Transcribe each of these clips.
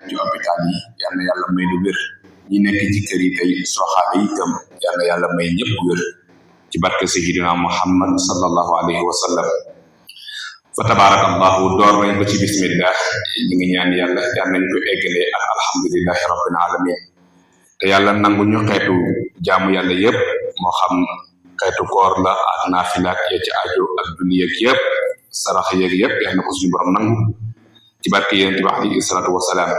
ci hôpital yi yal na yàlla may lu wér ñi nekk ci kër yi tey soxaale itam yal na yàlla may ñëpp wér ci barke sayyidina Muhammad sallallahu alayhi wa sallam. fa tabarakallahu door nañ ko ci bismillah ñi ngi ñaan yàlla yal nañ ko eggalee ak alhamdulillahi rabbil alamin te yàlla nangu ñu xeetu jaamu yàlla yëpp moo xam xeetu koor la ak naafilaak ya ci aju ak julli yeeg yëpp sarax yeeg yëpp yal na ko suñu borom nangu ci barke yonent bi alayhi salaatu wasalaam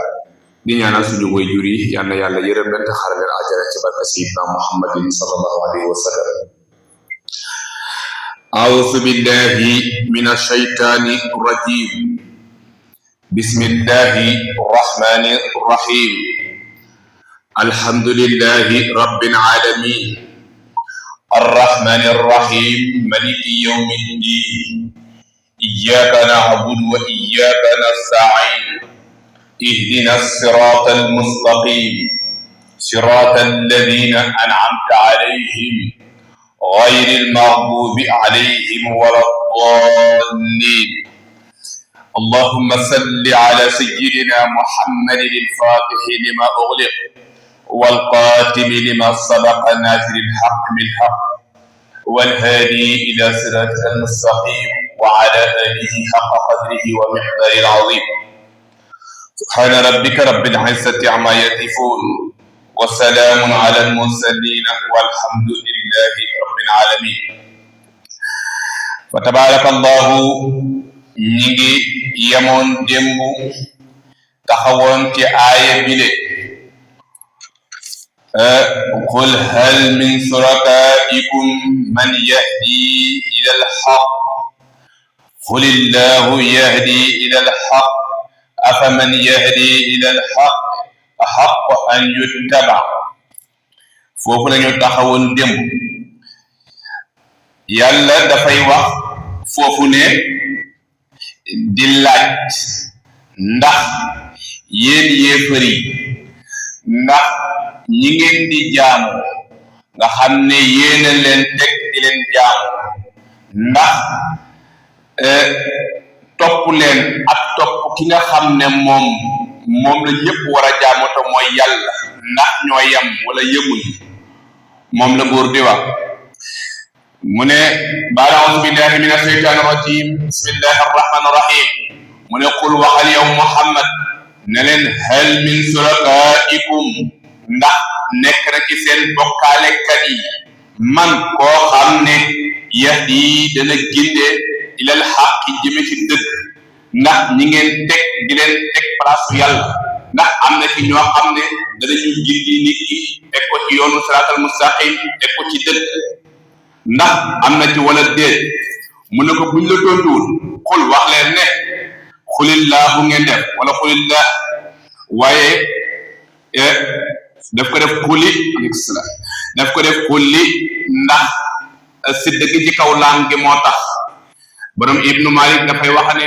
di ñaanal suñu waajur yi yal na yàlla yërëm leen te xaral leen àjjana ci barke sayyidina Muhammadin sallallahu alayhi wa sallam. أعوذ بالله من الشيطان الرجيم بسم الله الرحمن الرحيم الحمد لله رب العالمين الرحمن الرحيم مالك يوم الدين إياك نعبد وإياك نستعين اهدنا الصراط المستقيم صراط الذين أنعمت عليهم غير المغضوب عليهم ولا الضالين اللهم صل على سيدنا محمد الفاتح لما أغلق والقاتم لما سبق ناصر الحق بالحق والهادي إلى صراطك المستقيم وعلى آله حق قدره ومقداره العظيم سبحان ربك رب العزة عما يصفون وسلام على المرسلين والحمد لله رب العالمين. فتبارك الله نيجي يمون ديمبو تخاون تي آية بيلي قل هل من شركائكم من يهدي إلى الحق قل الله يهدي إلى الحق أفمن يهدي إلى الحق أحق أن يتبع فوف لا ñu taxawon dem yàlla dafay wax foofu ne di laaj ndax yéen yéefar yi ndax ñi ngeen di jaamu nga xam ne yéen a leen teg di leen jaamu ndax topp leen ak topp ki nga xam ne moom la ñëpp war a jaamu te mooy yàlla ndax ñoo yem wala yemuñ moom la buur di wax mu ne baada auzu billahi min asheytaani rajim bismillahi arrahmani irrahim mu ne qul waxal yow Muhammad ne leen hal min surakaikum ndax nekk na ci seen bokkaalekat yi man koo xam ne yahdi dana ginde ilal xaqi jëme ci dëgg ndax ñi ngeen teg di leen teg place yàlla ndax am na ci ñoo xam ne danañu gindi nit ki teg ko ci yoonu siraatal mustaqim teg ko ci dëgg ndax am na ci wala déet mu ne ko buñ la tontuwul xul wax leen ne xulillaahu ngeen def wala xulillah waaye daf ko def xuli aleykum salaam daf ko def xulli ndax si dëgg ci kaw laan gi moo tax borom ibnu malik dafay wax ne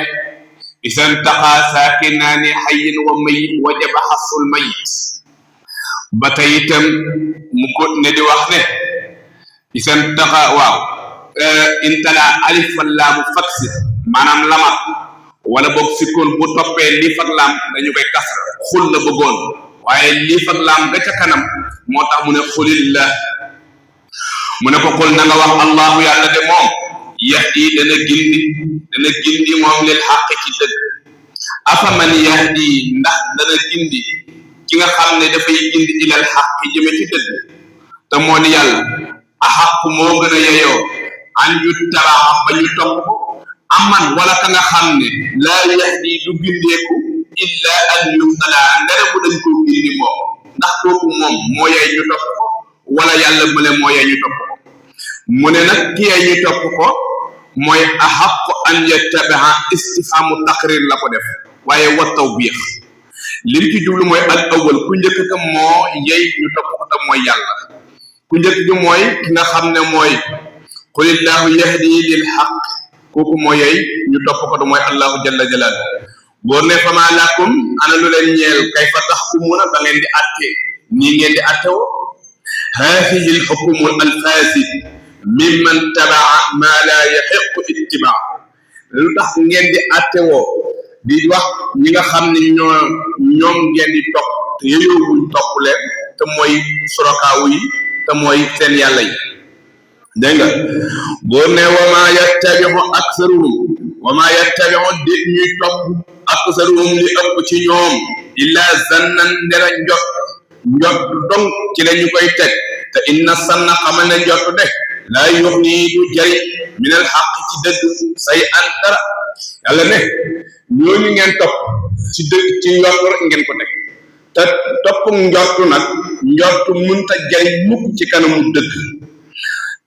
isan taqa saakinaani xayin wa mayit wajaba xasul mayit ba tey itam mu ko ne di wax ne isan taqa waaw intala alif wallaamu faksi maanaam lamar wala boog sikkoon bu toppee lii fak laam dañu koy kasra xul la bëggoon waaye lii fak laam ga ca kanam moo tax mu ne xulillah mu ne ko xul na nga wax allahu yàlla de moom yahdi dana gindi moom lil xaq ci dëgg afaman yahdi ndax dana gindi ki nga xam ne dafay gindi ilal xaq jëme ci dëgg te moo di yàlla a xaq moo gën a yeyoo an yuttabaa ba ñu topp ko aman wala ka nga xam ne laa yahdi du gindeeku illa an yuhtala ndara bu dañ koo gindi moom ndax kooku moom moo yey ñu topp ko wala yàlla mu ne moo yey ñu topp ko mu ne nag ki yey ñu topp ko mooy ahaq an yattabaa istifhamu taqrir la ko def waaye wa tawbiix lim ci jublu mooy al awwal ku njëkk ka moo yey ñu topp ko te mooy yàlla ku njëkk gi mooy ki nga xam ne mooy qulillahu yahdi lil haqq kooku moo yey ñu topp ko te mooy allahu jalla jalaaluhu boor ne fama lakum ana lu leen ñeel kayfa taxkumuuna ba ngeen di atte nii ngeen di atte wo haadihi al hukmu al fasid mimman tabaa ma la yahiqu ittibaa lu tax ngeen di attewoo di wax ñi nga xam ne ñoom ngeen di topp te yeyowuñ topp leen te mooy surakaawu yi te mooy seen yàlla yi dégg nga boo ne wama yattabi'u aksaruhum wama yattabi'u di ñuy topp aksaruhum li ëpp ci ñoom illa zannan ndera njot dong ci la ñu koy teg te inna sanna xamal ne njot de laa yuxni du jëriñ minal xaq ci dëgg say an dara yàlla ne ñooñu ngeen topp ci dëgg ci njort rek ngeen ko teg te topp njortu nag njortu mënta jëriñ mukk ci kanamu dëgg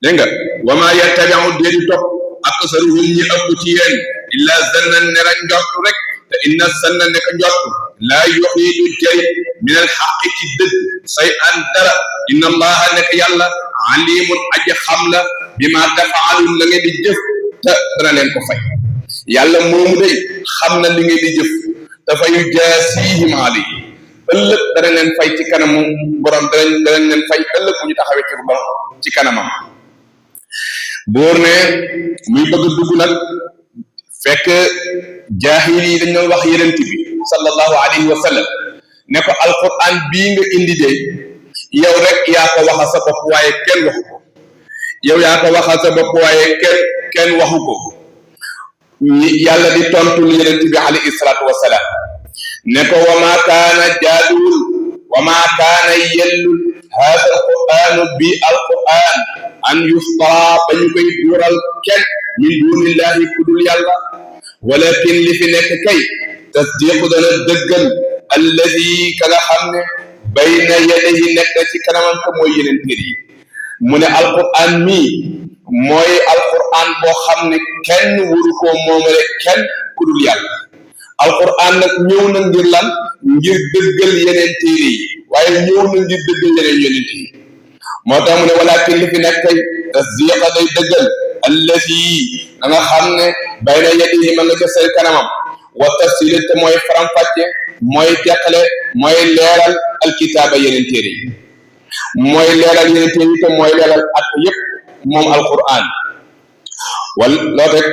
dégg nga wama yattabi'u déedi topp aksaruhum ñi ëpp ci yéen illa zannan nera njortu rek te inna sanna nekk njortu laa yuxni du jëriñ minal xaq ci dëgg say an dara inna allaha nekk yàlla alimun aji xam la bi ma tafaalun la ngeen di jëf te dana leen ko fay yàlla moomu day xam na li ngeen di jëf dafa yu jaasihim alayhi ëllëg dana leen fay ci kanamu borom dana leen fay ëllëg bu ñu taxawee ci borom ci kanamam boor ne muy bëgg dugg nag fekk jaahil yi dañ doon wax yenent bi sallallahu alayhi wa sallam ne ko alquran bii nga indi de yow rek yaa ko waxal sa bopp waaye kenn waxu ko yow yaa ko waxal sa bopp waaye kenn waxu ko yàlla di tontu yenent bi alayhi salaatu wasalaam ne ko wa maa kaana jaaduwul wa maa kaana yellul haada alquranu bi alquran an yuftara ba ñu koy duural kenn min dunillahi ku dul yàlla walakin li fi nekk kay tasdiqu dana dëggal alladi ka nga xam ne bayna yadayhi nekk ci kanamam te mooy yeneen téere yi mu ne alquran mii mooy alquran boo xam ne kenn waru koo moomale kenn ku dul yàlla alquran nag ñëw na ngir lan ngir dëggal yeneen téere yi waaye ñëw na ngir dëggal yeneen yonent yi moo tax mu ne walakin li fi nekk kay tasdiqa day dëggal alladi da nga xam ne bayna yadihi ma nga ca seen kanamam wa tafsila te mooy faram-fàcce mooy teqale mooy leeral alkitaaba yeneen téere yi mooy leeral yeneen téere yi te mooy leeral at yépp moom alquran wala loo teg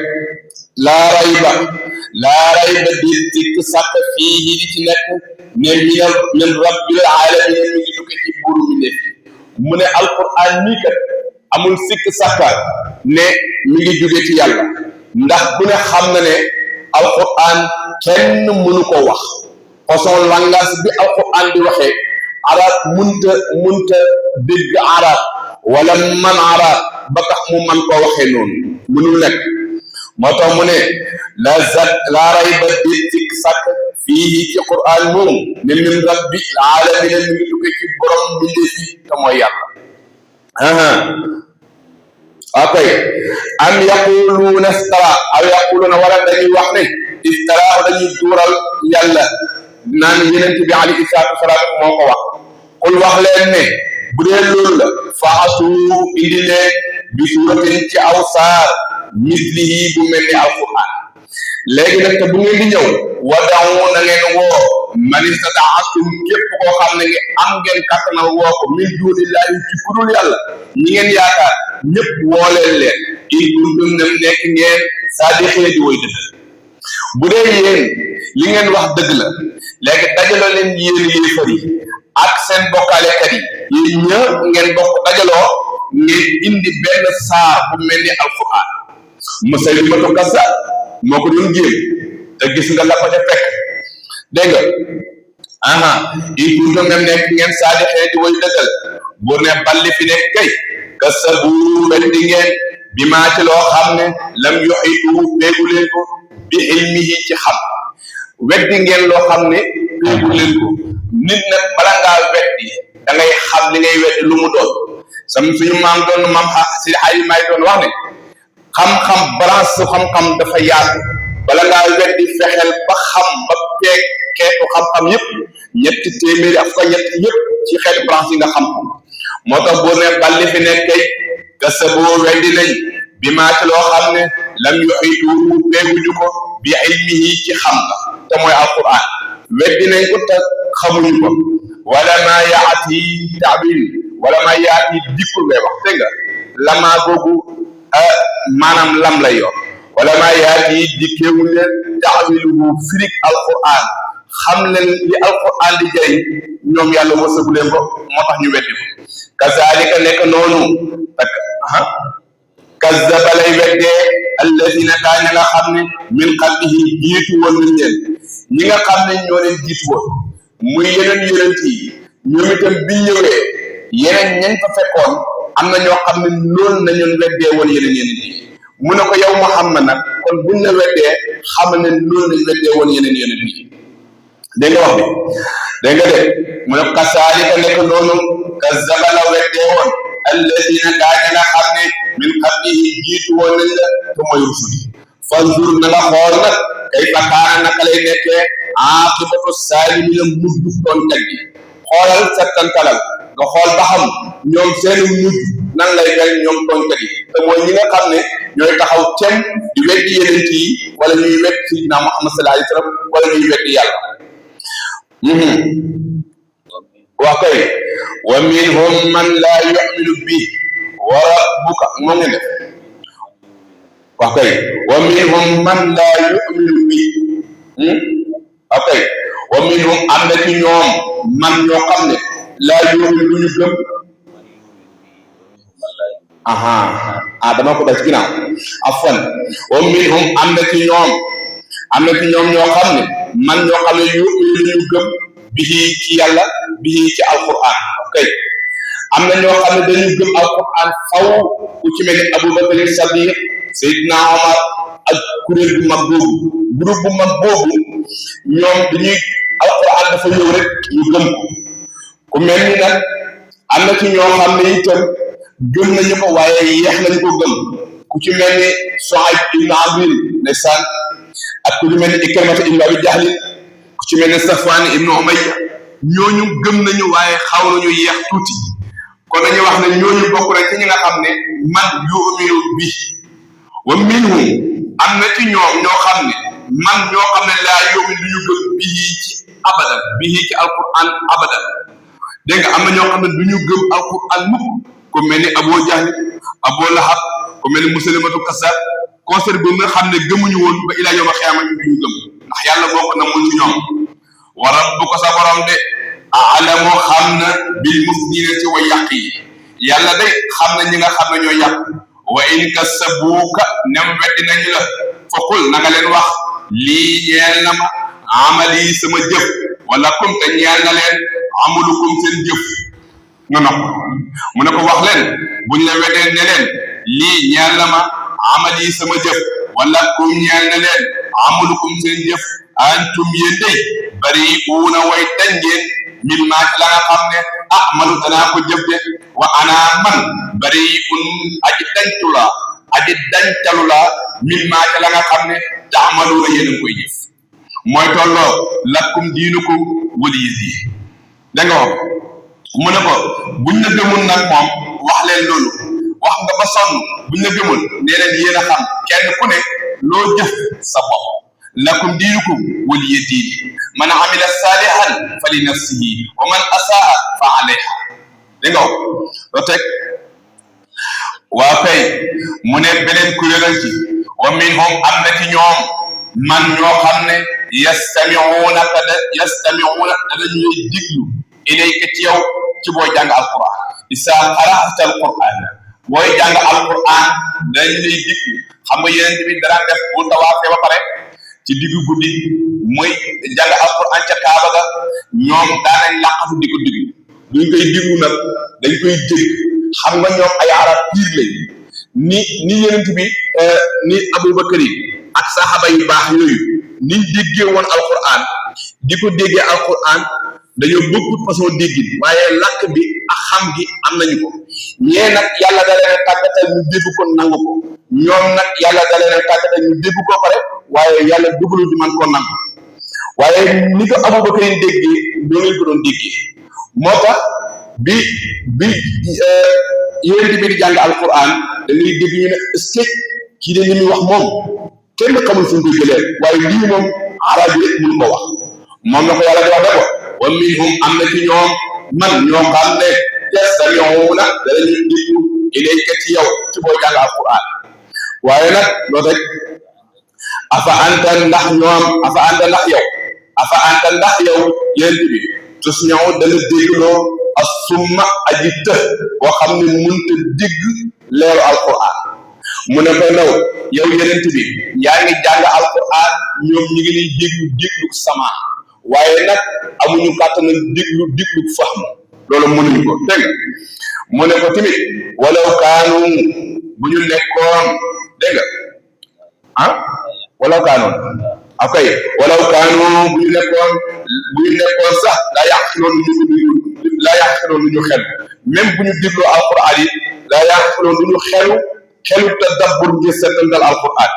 laa rayba di sikk sàkk fii di ci nekk ne min rabbil alamin mi ngi tukke ci buuru mi nekk mu ne alquran mii kat amul sikk sàkka ne mi ngi jóge ci yàlla ndax bu ne xam na ne alquran kenn mënu ko wax façon langage bi alquran di waxee arab munta dégg arab wala man arab ba tax mu man koo waxee noonu mënul nekk moo tax mu ne la rayba di sikk sàkk fii ci quran moom ne min rabbi alamin mi ngi jóge ci borom mbindeefi te mooy yàlla okay am yaquluuna iftara aw yaquluuna wala dañuy wax ne iftara dañuy duural yàlla naan yenent bi alayhi salaatu wasalaam moo ko wax qul wax leen ne bu dee loolu la faatu indi leen bi suuratin ci aw saar mislihi bu mel ni alquran léegi nag te bu ngeen di ñëw wadaw na ngeen woo man istataatum képp koo xam ne am ngeen kattanal woo ko min duunillahi ci kudul yàlla ñi ngeen yaakaar ñëpp woo leen in kuntum nem nekk ngeen saadiqina di woy dëgg bu dee yéen li ngeen wax dëgg la léegi dajaloo leen yéen yéefar yi ak seen bokkaalekat yi yéen ñëpp ngeen bokk dajaloo ngeen indi benn saar bu mel ni alquran Musaylimatu Kazzab moo ko doon jéem te gis nga la ko ca fekk dégg nga in kuntum nem nekk ngeen saadiqina di woy dëggal bu ne balli fi nekk kay kasabu weddi ngeen bi maa ci loo xam ne lam yuxitu péegu leen ko bi ilmihi ci xam weddi ngeen loo xam ne péegu leen ko nit nag bala ngaa weddi da ngay xam li ngay weddi lu mu doon suñu maam doon maam si xay may doon wax ne xam-xam branche su xam-xam dafa yaatu bala ngaa weddi fexeel ba xam ba peeg xeetu xam-xam yëpp ñetti téeméeri ak fa ñett yëpp ci xeetu branche yi nga xam moo tax boo ne balli fi nekk kay kasaboo weddi nañ bi maa ci loo xam ne lam yuxitu peeguñu ko bi ilmihi ci xam nga te mooy alquran weddi nañ ko te xamuñu ko wala maa yaati taawil wala maa yaati dikkul ngay wax dégg nga lamaa googu maanaam lam lay yor wala maa yaati dikkeewul leen taawiluhu firik alquran xam leen li alquran di jëriñ ñoom yàlla wërsëgu leen ko moo tax ñu weddi ko kazalika nekk noonu kazzaba lay weddee alladina gaa ña nga xam ne min qablihim jiitu woon nañ leen ñi nga xam ne ñoo leen jiitu woon muy yeneen yonent yi ñoom itam biñ ñëwee yeneen ñañ fa fekkoon am na ñoo xam ne loolu nañu weddee woon yeneen yi mu ne ko yow Muhammad nag kon buñ la weddee xam ne loolu nañ weddee woon yeneen yi dégg nga wax bi dégg nga de mu ne kasaalika nekk noonu kazzaba la weddee woon alladina gaa ña nga xam ne min qablihi jiitu woon nañ la te mooy rusuli fanzur na nga xool nag kayfa kaana naka lay nekkee aqibatu saalimina mujj tooñkat yi xoolal settantalal nga xool ba xam ñoom seeni mujj nan lay mel ñoom tooñkat yi te mooy ñi nga xam ne ñooy taxaw cem di weddi yeneen yi wala ñuy weddi sayyidina Muhammad sallallahu alayhi wa sallam wala ñuy weddi yàlla waa kay wa minhum man laa yu'minu bi wa rabbuka moo ngi def waa kay wa minhum man laa yu'minu bi waa kay wa minhum am na ci ñoom man ñoo xam ne laa yu'minu lu ñu gëm dama ko def ci ginnaaw afwan wa minhum am na ci ñoom ñoo xam ne man ñoo xam ne yu'minu lu ñu gëm bihi ci yàlla bihi ci alquran okay am na ñoo xam ne dañu gëm alquran faw ku ci mel ni Abubakar Sadiq Seydina Omar ak kuréel bu mag boobu groupe bu mag boobu ñoom dañuy alquran dafa ñëw rek ñu gëm ko ku mel ni nag am na ci ñoo xam ne itam gëm nañu ko waaye yeex nañu ko gëm ku ci mel ni Suhayb ibn Amr ndeysaan ak ku ci mel ni Ikrimata ibn Abi Jahl ku ci mel ne Safwan ibnu Umayya ñooñu gëm nañu waaye xaw nañu yeex tuuti kon dañuy wax ne ñooñu bokk rek ci ñi nga xam ne man yu'minu bi wa minhum am na ci ñoom ñoo xam ne man ñoo xam ne laa yu'minu du ñu gëm bii ci abadan bii ci alquran abadan dégg nga am na ñoo xam ne du ñu gëm alquran mukk ku mel ni Abu Jahl Abu Lahab ku mel ni Musaylimatu Kazzab concert bi nga xam ne gëmuñu woon ba ilaa yawma xiyaamati du ñu gëm ndax yàlla moo ko namul ci ñoom wa rabbuka sa borom de a'lamu xam na bil mufsidina ci way yàq yi yàlla day xam na ñi nga xam ne ñoo yàq wa in kassabuuka nem weddi nañu la fa qul na nga leen wax lii ñeel na ma amali sama jëf wala kum te ñeel na leen amalukum seen jëf nga nopp mu ne ko wax leen buñ la weddee ne leen lii ñeel na ma amali sama jëf wala kum ñeel na leen amalukum seen jëf antum yéen day bari'uuna way dañ ngeen mimmaa ci la nga xam ne amalu danaa ko jëf de wa ana man bari'un aji dañtalu la mimmaa ci la nga xam ne ta'maluuna yéen a koy jëf mooy tolloo lakum diinukum waliya diin da nga wax mu ne ko buñ la gëmul nag moom wax leen loolu wax nga ba sonn buñ la gëmul nee leen yéen a xam kenn ku ne loo jëf sa bopp lakum diinukum waliya diin man amila salihan fa li nafsihi wa man asaa fa alayha da nga wax loo teg waa kay mu ne beneen kuréelal ci wa minhum am na ci ñoom man ñoo xam ne yastami'una danañuy diglu ilayka ci yow ci booy jàng alquran isa qara'ta alquran booy jàng alquran dañ lay diglu xam nga yeneen bi dara def bu tawaafee ba pare ci diggu guddi mooy jàng alquran ca Kaaba ga ñoom daanañ làqatu di ko diglu duñ koy diglu nag dañ koy dégg xam nga ñoom ay arab piir lañ ni yeneen bi ni Abubakar yi ak saxaaba yu baax yooyu niñ déggee woon alquran di ko déggee alquran dañoo beaucoup façon déggin waaye làkk bi ak xam gi am nañu ko ñee nag yàlla da leen a tàggatal ñu dégg ko nangu ko ñoom nag yàlla da leen a tàggatal ñu dégg ko pare waaye yàlla dugalu di man koo nangu waaye ni ko Abubakar yi déggee noonu lañ ko doon déggee moo tax bi yéen bi di jàng alquran da ngay dégg ñu ne est-ce que kii de li muy wax moom kenn xamul fu ñu koy jëlee waaye lii moom arab yi rek mënu ko wax moom la ko yàlla di wax ne ko wa minhum am na ci ñoom man ñoo xam ne yastami'una danañu déglu ilayka ci yow ci boo jàng alquran waaye nag loo teg afa anta ndax yow afa anta ndax yow yent bi tus ñëw dana déggloo as summa aji të boo xam ne mënta dégg leeru alquran mu ne ko ndaw yow yenent bi yaa ngi jàng alquran ñoom ñi ngi lay déglu sama waaye nag amuñu kàttan déglu fahmu loolu mënuñu ko dégg mu ne ko tamit walaw kaanu bu ñu nekkoon dégg nga walaw kaanu akay walaw kaanu bu ñu nekkoon sax laa yàqiloon lu ñu xel même bu ñu dégloo alquran yi laa yàqiloon lu ñu xelu tadabbur ngir seetantal alquran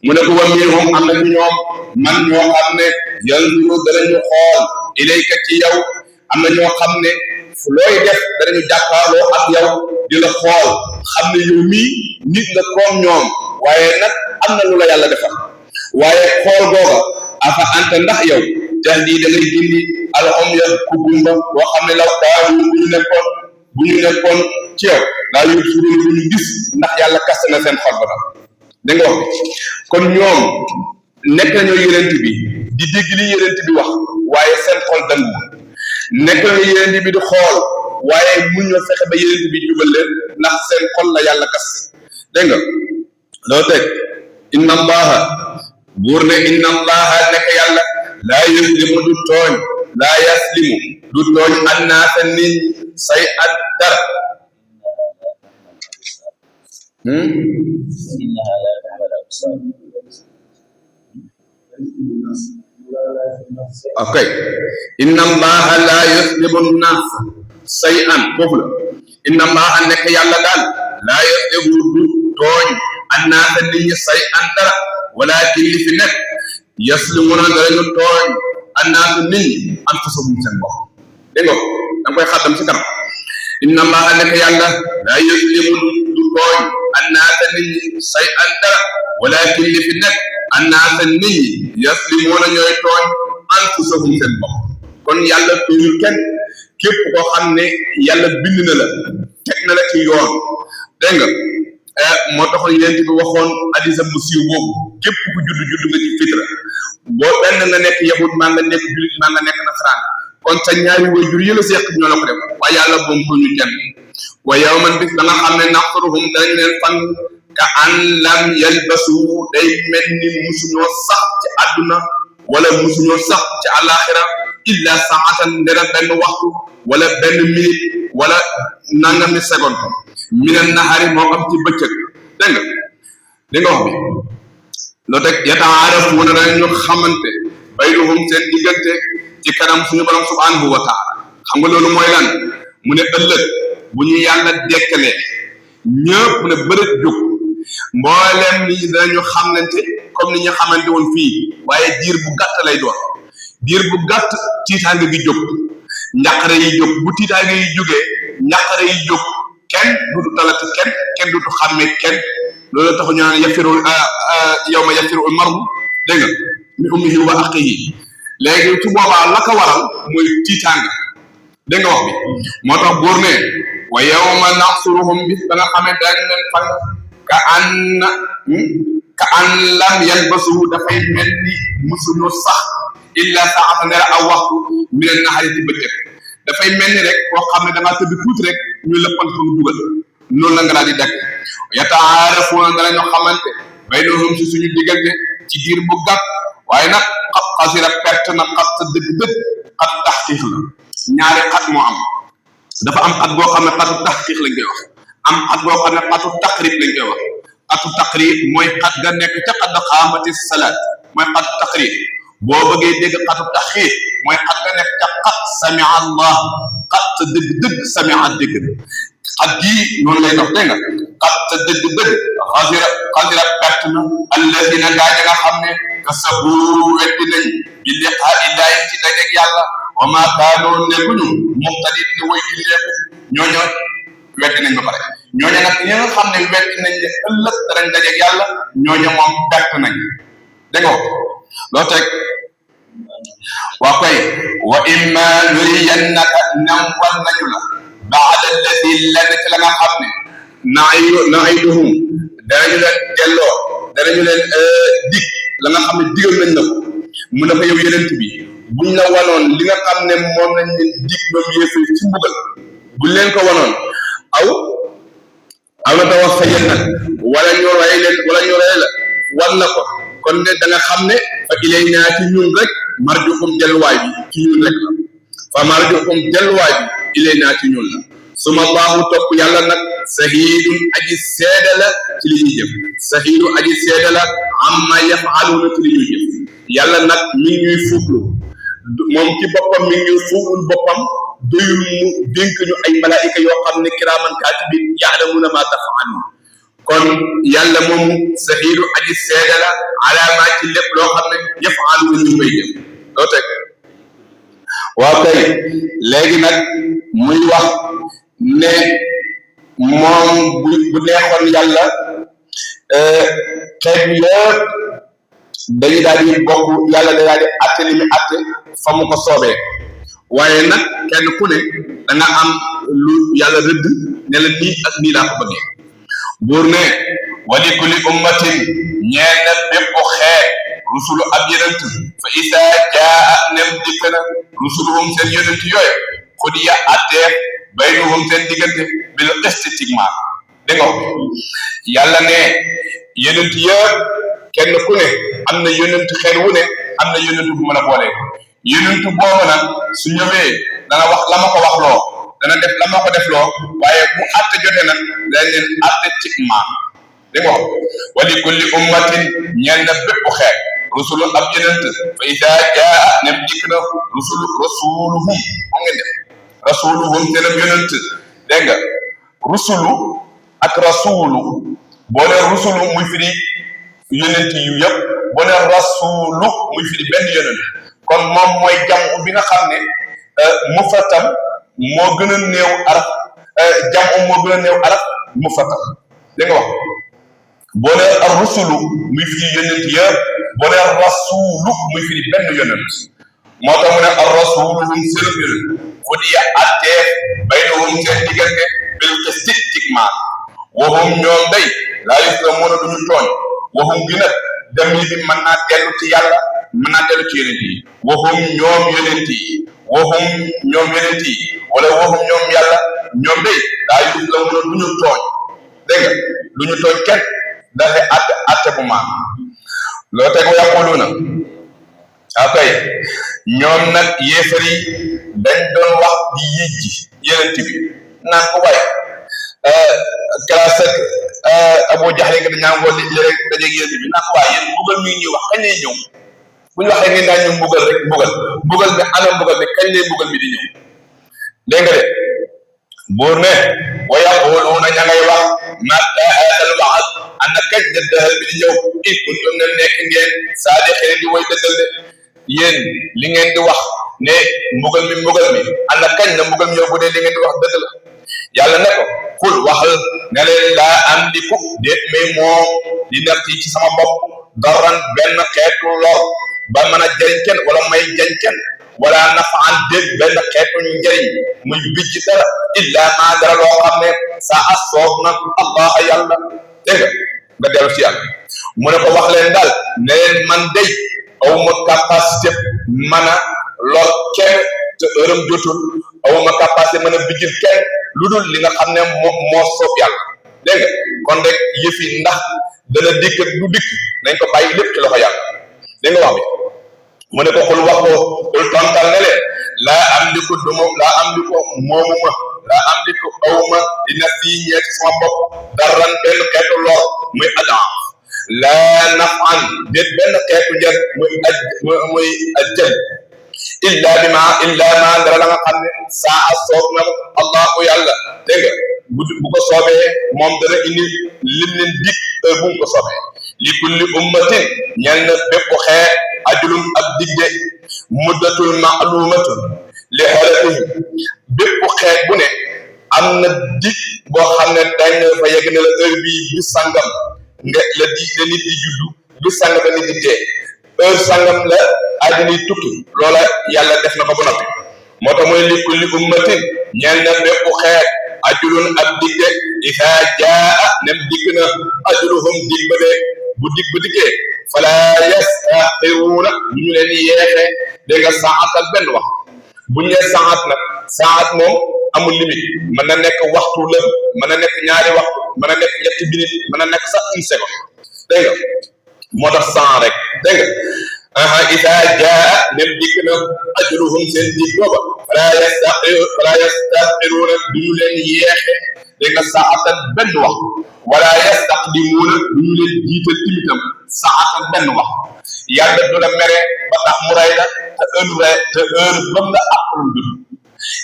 mu ne ko wa minhum am na ñoom man ñoo xam ne yanzuru danañu xool ilayka ci yow am na ñoo xam ne looy def danañu jàkkaarloo ak yow di la xool xam ne yow mii nit nga comme ñoom waaye nag am na lu la yàlla defal waaye xool googa afa anta ndax yow tahdi da ngay gindi al umya ku gumba boo xam ne law kaanu bu ñu nekkoon ci yow laa yubsiruun bu ñu gis ndax yàlla kaste na seen xol ba nag da nga wax kon ñoom nekk nañoo yonent bi di dégg li yonent bi wax waaye seen xol dangu nekk nañoo yonent bi di xool waaye mun ñoo fexe ba yonent bi jubal leen ndax seen xol la yàlla kaste dégg nga loo teg inna allaha buur ne inna allaha nekk yàlla laa yuslimu du tooñ annaasa nit say at dara ok inna allaha laa yuslimu nnaas say an foofu la inna allaha nekk yàlla daal laa yuslimu du tooñ annaasa nit ñi say an dara walakin li fi nekk yaslimuna darañu tooñ annaasu nit ñi anfusahum seen bopp dégg nga da nga koy xaddam si kanam inna allaha nekk yàlla laa yuslimu du tooñ annaasa nit ñi say an dara walakin li fi nekk annaasa nit ñi yaslimuna ñooy tooñ anfusahum seen bopp kon yàlla tooñul kenn képp koo xam ne yàlla bind na la teg na la ci yoon dégg nga moo taxoon yonent bi waxoon hadiisam bu siiw boobu képp ku judd nga ci fitra boo benn nga nekk yahud maa nga nekk julit maa nga nekk nasaraan kon sa ñaari waajur yi la seq ñoo la ko def waaye yàlla boom ko ñu kenn wa yawman bis da nga xam ne nahsuruhum dañ leen fan ka an lam yalbasu day mel ni musuñoo sax ci àdduna wala musuñoo sax ci àllaaxira illa saatan ndera benn waxtu wala benn minute wala nangami seconde minan nahaari moo xam ci bëccëg dégg nga wax bi loo teg yataarafuuna dañu xamante baynahum seen diggante ci kanam suñu borom subhanahu wa taala xam nga loolu mooy lan mu ne ëllëg bu ñu yàlla dekkalee ñëpp ne bërëj jóg mboolem ni dañu xamante comme ni ñu xamante woon fii waaye diir bu gàtt lay doon diir bu gàtt tiitaange gi jóg njàqare yi jóg bu tiitaange yi jógee njàqare yi jóg kenn dutu talati kenn dutu xàmme kenn loolu tax ñu naan yafiru yawma yafiru al-mar'u dégg nga mi ummihi wa axiihi léegi su boobaa la ko waral mooy tiitaanga dégg nga wax bi moo tax buur ne wa yawma nahsuruhum bis ba nga xamee dañ leen fan ka an lam yalbasu dafay mel ni musuñu sax illa saatan dara aw waxtu min an-nahari ci bëccëg dafay mel ni rek koo xam ne damaa tëdd tuuti rek ñu lëppal ko dugal noonu la nga daal di dekk yataarafuuna danañu xamante baynahum ci suñu diggante ci diir bu gàtt waaye nag xat xasira perte na xat sa dëgg-dëgg xat taxqiq la ñaari xat moo am dafa am xat boo xam ne xatu taxqiq lañ koy wax am xat boo xam ne xatu taqrib lañ koy wax xatu taqrib mooy xat ga nekk ca xad qaamati salaat mooy xatu taqrib boo bëggee dégg xatu taxqiq mooy xat ga nekk ca xat samia allah xat sa dëgg-dëgg samia dégg xat gii noonu lay dox dégg nga xat sa dëgg-dëgg xasira perte na alladina gaa ñi nga xam ne kasabu weddi nañ bi liqaa illaahi ci dajeeg yàlla wa maa kaanoo nekkuñu muhtadin ni way gileeku ñooñu weddi nañ ba pare ñooñu nag ñi nga xam ne weddi nañ ne ëllëg danañ dajeeg yàlla ñooñu moom perte nañ dégg nga loo teg waa koy wa imma nuriyannaka nam war nañu la baada alladi lenn ci la nga xam ne naiduhum danañu leen delloo danañu leen dig la nga xam ne digal nañ la ko mu ne ko yow yenent bi buñ la wanoon li nga xam ne moom lañ leen dig ñoom yéefar ci mbugal buñ leen ko wanoon aw na tawax fa yéen nag wala ñu rey leen wala ñu rey la wan na ko kon ne da nga xam ne fa ilaynaa ci ñun rek marjukum delluwaay bi ci ñun rek la fa marjukum delluwaay bi ilaynaa ci ñun la suma Allahu topp yàlla nag sahiidun aji seede la ci li ñuy jëf sahiidun aji seede la amma yafaaluuna ci li ñuy jëf yàlla nag mi ngi ñuy fuuglu moom ci boppam mi ngi ñuy fuuglul boppam doyul mu dénk ñu ay malaayika yoo xam ne kiraaman kaatibiin ya'lamuuna maa taf'aluun kon yàlla moom sahiidu aji seede la alaamaa ci lépp loo xam ne yaf'aluuna ñu koy jëf loo teg waaw kay léegi nag muy wax ne moom bu neexoon yàlla xeet yëpp dañu daal di bokk yàlla da daal di atte li mu atte fa mu ko soobee waaye nag kenn ku ne da nga am lu yàlla rëdd ne la nii ak nii laa ko bëggee buur ne wali kulli ummatin ñeel na bépp xeet rusulu ab yonent fa isa jaa nem dikk na rusuluhum seen yonent yooyu xudiya atteef baynahum seen diggante bil qist ci maam dégg nga yàlla ne yonent yëpp kenn ku ne am na yonent xeet wu ne am na yonent bu mën a boole yonent boobu nag su ñëwee dana wax la ma ko wax loo dana def la ma ko def loo waaye bu atte jote nag dañ leen atte ci maam dégg nga wa li kulli ummatin ñeel na bépp xeet rusulu ab yonent fa idaa jaa nem dikk na rasuluhum xam ngeen def rasuluhum seen ab yonent dégg nga rusulu ak rasulu boo ne rusulu muy firi yonent yu yëpp boo ne rasulu muy firi benn yonent kon moom mooy jam bi nga xam ne mufratam moo gën a néew araf jam moo gën a néew araf mufratam dégg nga wax boo ne ar rusulu muy firi yonent yëpp boo ne rasulu muy firi benn yonent moo tax mu ne ar rasulu hum seen yonent xudiya attee baynahum seen diggante bil qisti ci maam waxum ñoom day laa yuslamuuna duñu tooñ waxum gi nag dem yi bi mën naa dellu ci yàlla mën naa dellu ci yonent yi waxum ñoom yonent yi waxum ñoom yonent yi wala waxum ñoom yàlla ñoom day laa yuslamuuna duñu tooñ dégg nga duñu tooñ kenn dafa atte bu maam loo teg yaquluuna akay ñoom nag yéefar yi dañ doon wax di yijji yonent bi naan ko waaye classe ak Abu Jahl nga dañaa woo léeg dajeeg yonent bi naan ko waaye yéen mbugal mi ñuy wax kañ lay ñëw bu ñu waxee ngeen daan ñu mbugal rek mbugal bi ana mbugal bi kañ lay mbugal bi di ñëw dégg nga de buur ne wa yaquluuna ña ngay wax mata haadal wa'd ana kañ la dëhal bi di ñëw in kuntum ne nekk ngeen saadiqiin di way dëggal de yéen li ngeen di wax ne mbugal mi ana kañ la mbugal mi ñëw bu dee li ngeen di wax dëgg la yàlla ne ko xul waxal ne leen laa amliku déet may moom li nafsi ci sama bopp darran benn xeetu lor ba mën a jëriñ kenn wala may jëriñ kenn wala nafaan déet benn xeetu njëriñ muy bijj dara illa maa dara loo xam ne saa a soob na allah yàlla dégg nga dellu si yàlla mu ne ko wax leen daal ne leen man day aw ma capacité mën a lor kenn te heure jotul aw ma capacité mën a bijjil kenn lu dul li nga xam ne moo soob yàlla dégg nga kon rek yëf yi ndax dana dikk du dikk nañ ko bàyyi lépp ci loxo yàlla dégg nga wax bi mu ne ko xul wax ko xul tontal ne leen laa amliku moomuma laa amliku awma di nafsi ñee ci sama bopp darran benn xeetu lor muy adam laa nafan déet benn xeetu jar muy ajjal illa ma dara la nga xam ne saa a soob na allahu yàlla dégg nga bu ko soobee moom dana indi lim leen dig bu mu ko soobee li kulli ummatin ñel na bépp xeet ajulum ab digde muddatul ma'lumatun li halatihim bépp xeet bu ne am na dig boo xam ne dañ fa yegg ne la heure bii bi sangam nga la nit di juddu bi sangam la nit di dee heure sangam la àddina tukki loola yàlla def na ko ba noppi moo tax mooy li kulli ummatin ñeel na bépp xeet ajulun ab digde isaa jaa nem dikk na ajuluhum dig ba dee bu dig ba dikkee fala yastaxiruuna du ñu leen yeexe dégg nga saatan benn wax buñ nee saat nag saat moom amul limite mën na nekk waxtu la mën na nekk ñaari waxtu mën na nekk ñetti minute mën na nekk sax une seconde dégg nga moo tax sant rek dégg nga isa jaa nem dikk na ajruhum seen dig booba fala yastaxiruuna duñu leen yeexe dégg nga saatan benn wax wala yastaqdimuuna duñu leen jiital timitam saatan benn wax yàlla du la mere ba tax mu rey la te heure bam la àppaloon jot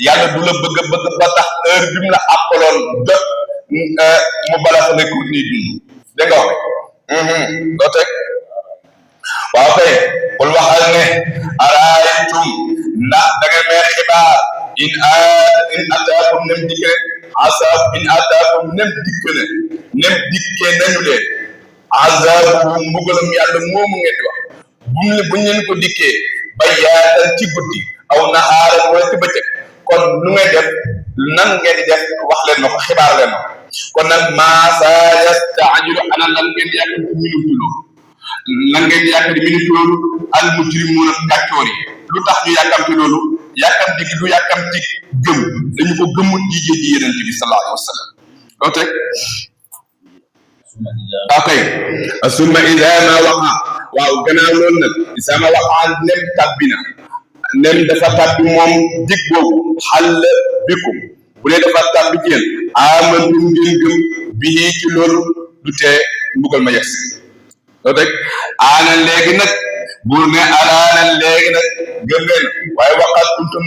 yàlla du la bëgg ba tax heure bi mu la àppaloon jot mu bala fa nekk nii dund dégg nga wax doo teg waaw kay kul waxal ne araaytum ndax da nga may xibaar in ataakum nem dikke asab in ataakum nem dikke nañu leen azabu mbugalam yàlla moomu ngeen di wax buñ leen ko dikkee ba yaatal ci guddi aw naxaaral wala ci bëccëg kon nu ngay def nan ngeen di def wax leen ma ko xibaar leen ma kon nag maasa yastaajilu ana lan ngeen di yàkkamti minute loolu lan ngeen di yàkkamti minute loolu al mujrimuuna kàccoor yi lu tax ñu yàkkamti loolu yàkkamti gi du yàkkamti gëm dañu ko gëmul ji yonent bi sallallahu alayhi wa sallam doo teg okay summa ida ma waqa waaw gannaaw loolu nag isa ma waqa nem tabbi na nem dafa tabbi moom dig boobu xal bikum bu ne dafa tabbi ci yéen amantum ngeen gëm bii ci loolu du tee mbugal ma yegsi doo teg aana léegi nag buur ne alaana léegi nag gëm ngeen waaye waqat kuntum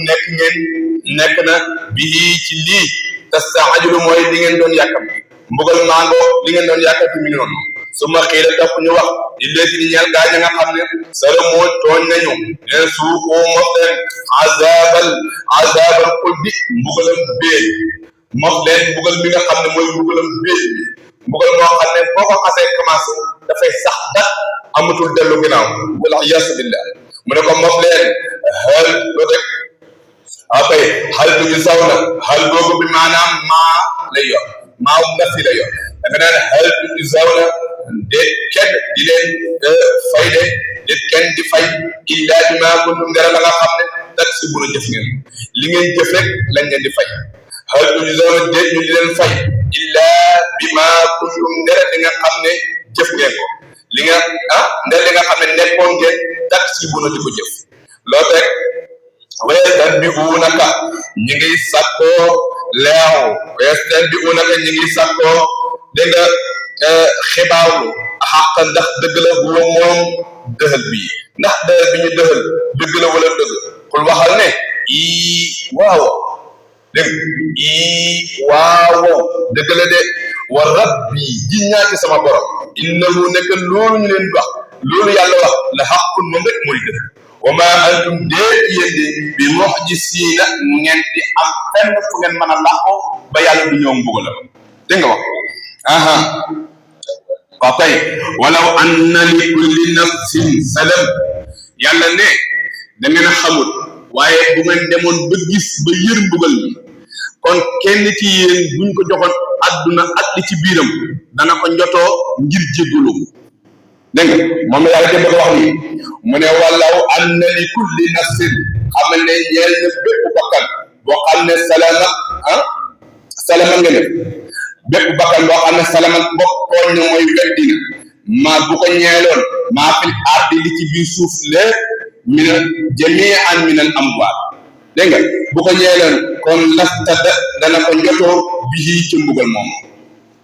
nekk na bii ci lii tastaajilu mooy li ngeen doon yàkkamti mbugal mango li ngeen doon yàkkamti mi ngi noonu su ma xiila topp ñu wax di léegi di ñeel gaa ña nga xam ne sara moo tooñ nañu leen suuqoo mos leen azabal xuldi mbugalam bee mos leen mbugal mi nga xam ne mooy mbugalam bee mbugal moo xam ne boo ko xasee commencé dafay sax dak amatul dellu ginnaaw wala yaasu billah mu ne ko mos leen xel loo rek après xal du ñu saw na xal googu bi maanaam maa lay yor maa nafi la yor dafa naan xal du ñu saw na de kenn di leen fay de kenn di fay illa bi maa kuntum dara la nga xam ne tak si buna jëf ngeen li ngeen jëf rek lañ leen di fay xal du ñu saw na de ñu di leen fay illa bi maa kuntum dara li nga xam ne jëf ngeen ko li nga li nga xam ne nekkoon ngeen tak si buna di ko jëf loo teg ويستنبئونك ñi sakkoo leew ويستنبئونك ñi sakkoo dégg nga xibaaru xàq ndax dëgg la huwa moom dëxal bi ndax dëxal bi ñu dëxal dëgg la wala dëgg xul waxal ne waaw dégg waaw dëgg la de wa rabbi ji ñaati sama borom innahu nekk loolu ñu leen wax loolu yàlla wax la xaqun moom rek mooy dëgg wa ma antum déet yéen de bi mu'jisiina ngeen di am fenn fu ngeen mën a làqoo ba yàlla du ñëw mbugalam dégg nga wax waaw kay walaw anna li kulli nafsin salam yàlla ne da ngeen a xamul waaye bu ngeen demoon ba gis ba yër mbugal mi kon kenn ci yéen buñ ko joxoon adduna ak li ci biiram dana ko njotoo ngir jéggalu dégg nga moom la yàlla bëgg a wax ni mu ne walaw anna li kulli nafsin xam ne ñeel na bépp bakkan boo xam ne salama nga ne bépp bakkan boo xam ne salama bokkoon ne mooy weddina maa bu ko ñeeloon maa fil ardi li ci biir suuf lépp mina jami'an min al amwaat dégg nga bu ko ñeeloon kon lastad dana ko njotoo bii ci mbugal moom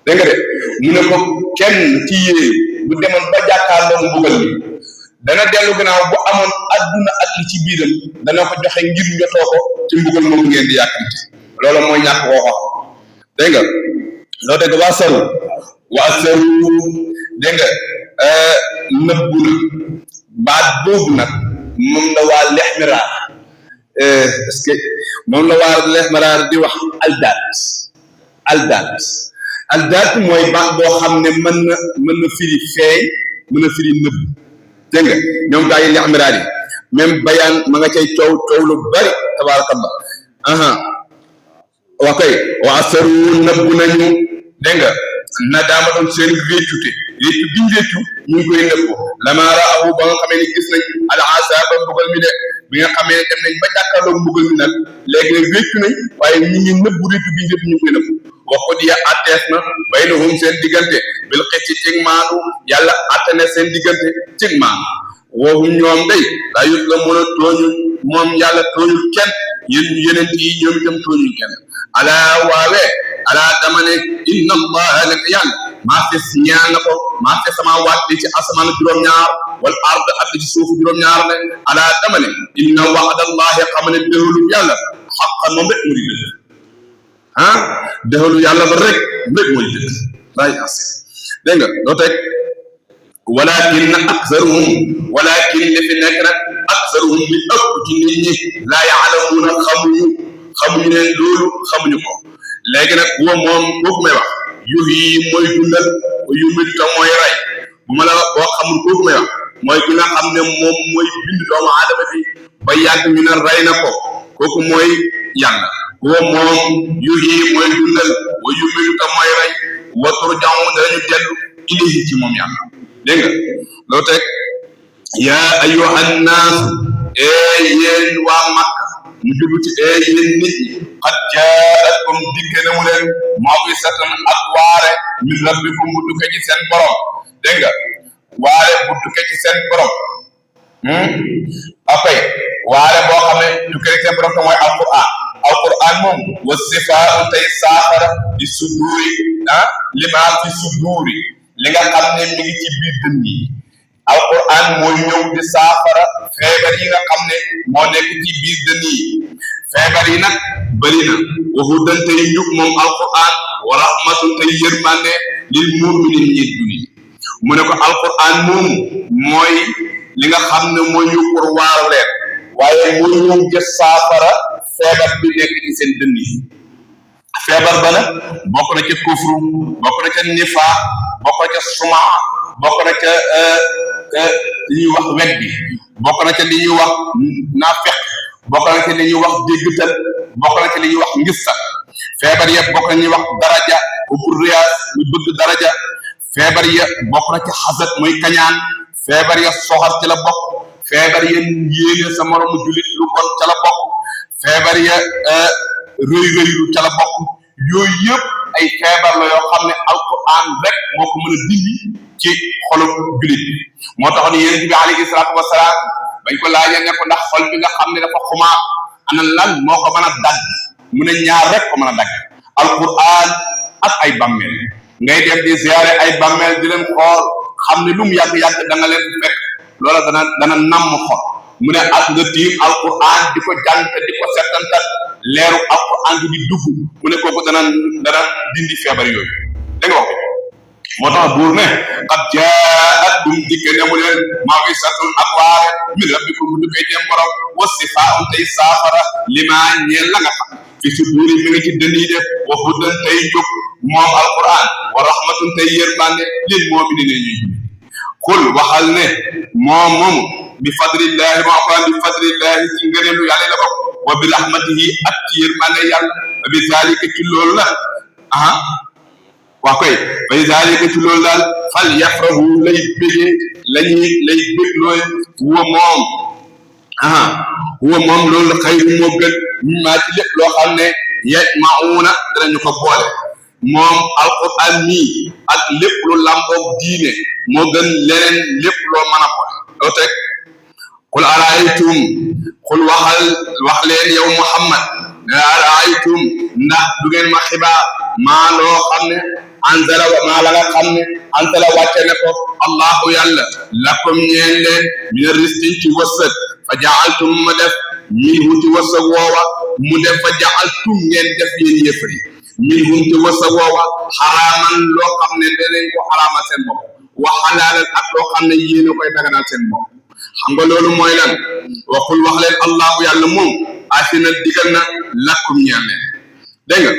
dégg nga de mu ne ko kenn ci yéen bu demoon ba jàkkaarloo mbugal mi dana dellu gannaaw bu amoon adduna ak li ci biiram dana ko joxe ngir njotoo ko ci mbugal moom ngeen di yàkkamti loolu mooy ñàkk koo xam dégg nga loo dégg waa saru dégg nga nëbbu na baat boobu nag moom la waa lexmiraar est-ce que moom la waa lexmiraar di wax aldaat mooy baat boo xam ne mën na firi feeñ mën na firi nëbb dégg nga ñoom gaa yi lexmiraar yi même bayaan ma nga cay coow lu bari tabaarakallah waa kay waa saru nëbbu nañu dégg nga na daama doon seen réccute réccu biñ réccu ñu ngi koy nëbbu lama raahu ba nga xamee ni gis nañ al asaaba mbugal mi de bi nga xamee dem nañ ba jàkkaarloo mbugal mi nag léegi nag réccu nañ waaye ñu ngi nëbbu réccu bi ñëpp ñu koy nëbbu wax ko diya attees na baynahum seen diggante bil qisti cig maandu yàlla atte na seen diggante cig maandu woohum ñoom day laa yut la mën a tooñu moom yàlla tooñul kenn yeneen yi ñoom itam tooñul kenn alaa waawee alaa dama ne inna allaha naka yàlla maa fi ñaan na ko maa fi samaawaat li ci asamaan juróom-ñaar wal ard ak li ci suufu juróom-ñaar ne alaa dama ne inna wa'dallahi xam ne déxalu yàlla xaqan moom rek mu di dëgg déxalu yàlla ba rek rek mooy dëgg laay asi dégg nga loo teg walakin li fi nekk nag aksaruhum li ëpp ci nit ñi laa yaalamuuna xamuñu ne loolu xamuñu ko léegi nag huwa moom kooku may wax yuhyi mooy dundal yumiitu mooy rey bu ma la boo xamul kooku may wax mooy ki nga xam ne moom mooy bind doomu aadama bi ba yàgg ñu ne rey na ko kooku mooy yàlla huwa moom yuhyi mooy dundal wa yumiitu mooy rey wa turja'uuna dañu dellu ilayhi ci moom yàlla dégg nga loo teg yaa ayyuhan naas yéen waa Makka mu jublu ci yéen nit ñi qad jaa'atkum dikke na mu leen maw'izatun ak waare min rabbikum bu tukkee ci seen borom dégg nga waare bu tukkee ci seen borom après waare boo xam ne tukkee ci seen borom te mooy alquran moom wa sifaa'u tey saafara di suduuri limaa fi suduuri li nga xam ne mi ngi ci biir dënn yi alquran mooy ñëw di saafara feebar yi nga xam ne moo nekk ci biir dënn yi feebar yi nag bëri na wa hudan tey njub moom alquran wa rahmatun tey yërmande lil mu'minin ñi julli mu ne ko alquran moom mooy li nga xam ne mooy ñu pour waar leen waaye mooy ñëw di saafara feebar bi nekk ci seen dënn yi feebar ba nag bokk na ca kufru bokk na ca nifaa bokk na ca suma bokk na ca li ñuy wax weddi bokk na ca li ñuy wax naafeq bokk na ca li ñuy wax déggtal bokk na ca li ñuy wax ngissa feebar ya bokk na ñuy wax daraja ubbu riyaas muy bëgg daraja feebar ya bokk na ca xasad muy kañaan feebar ya soxar ca la bokk feebar ya yéene sa moromu julit lu bon ca la bokk feebar ya rëy-rëylu ca la bokk yooyu yëpp ay feebar la yoo xam ne alquran rek moo ko mën a dindi ci xolu julit bi moo tax ni yonent bi alayhi salaatu wasalaam bañ ko laajee ne ko ndax xol bi nga xam ne dafa xumaa ana lan moo ko mën a dagg mu ne ñaar rek ko mën a dagg alquran ak ay bammeel ngay def di ziyaare ay bammeel di leen xool xam ne lu mu yàgg-yàgg da nga leen fekk loola dana namm xol mu ne ak nga tiim alquran di ko jàng te di ko settantal leeru alquran bi di dugg mu ne kooku dana dindi feebar yooyu da nga wax moo tax buur ne qad jaa'atkum dikke ne mu leen maw'izatun ak waare min rabbikum mu duggee seen borom wa sifaa'un tey saafara limaa ñeel la nga xam fi suduuri mi ngi ci dënn yi def wa hudan tey jóg moom alquran wa rahmatun tey yërmande lil mu'miniina ñuy xul waxal ne moom bi fadlillahi ma alquran bi fadlillahi ci ngëneelu yàlla la bokk wa bi rahmatihi ak ci yërmande yàlla wa bi zalika ci loolu la waa koy bay zalika ci loolu daal fal yafrahu lay bégee lay bég looy huwa moom loolu xayru moo gën mimmaa ci lépp loo xam ne yajma'una danañu ko boole moom alquran mii ak lépp lu làmboog diine moo gën leneen lépp loo mën a boole loo teg qul araaytum qul wax leen yow Muhammad ne araaytum ndax du ngeen ma xibaar maa loo xam ne anzala wa maa la nga xam ne anzala wàcce ne ko allahu yàlla lakum ñeen leen mina risqin ci wërsëg fa ja'altum ma def minhu ci wërsëg woowa mu def fa ja'altum ngeen def yéen yëfër yi minhum ci wërsëg woowa xaraaman loo xam ne danañ ko xaraamal seen bopp wa xalaalan ak loo xam ne yéen a koy daganal seen bopp xam nga loolu mooy lan waxul wax leen allahu yàlla moom asina digal na lakum ñeen leen dégg nga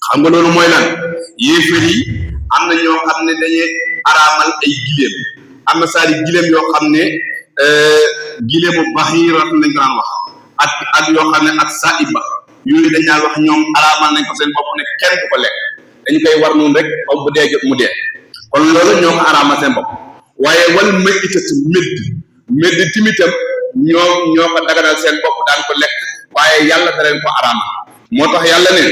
xam nga loolu mooy lan yéefar yi am na ñoo xam ne dañuy araamal ay gileem am na saari gileem yoo xam ne gileemu baxiira lañ ko daan wax ak yoo xam ne ak saiba yooyu dañ daan wax ñoom araamal nañ ko seen bopp ne kenn du ko lekk dañu koy war noonu rek ba bu dee jot mu dee kon loolu ñoo ko araamal seen bopp waaye wal maytatu médd timitam ñoo ko daganal seen bopp daan ko lekk waaye yàlla da leen ko araamal moo tax yàlla ne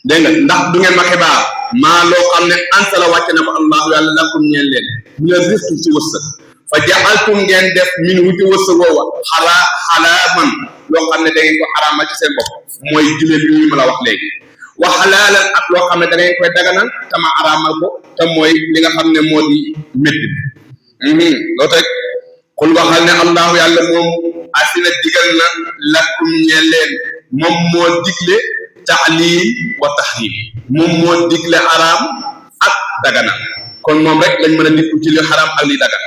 dégg nga ndax du ngeen ma xibaar maa loo xam ne anta la wàcce na ko allahu yàlla lakum ñeen leen mina rizqi ci wërsëg fa ja'altum ngeen def min wu ci wërsëg woowa xalaaman loo xam ne da ngeen ko araamal ci seen bopp mooy giléem yooyu ma la wax léegi wa xalaalan ak loo xam ne da ngeen koy daganal tama araamal ko te mooy li nga xam ne moo di médd bi loo teg xul waxal ne allahu yàlla moom asina digal na lakum ñeen leen moom moo digle taxliil wa taxriim moom moo digle araam ak daganal kon moom rek lañ mën a dikku ci li xaraam ak li dagan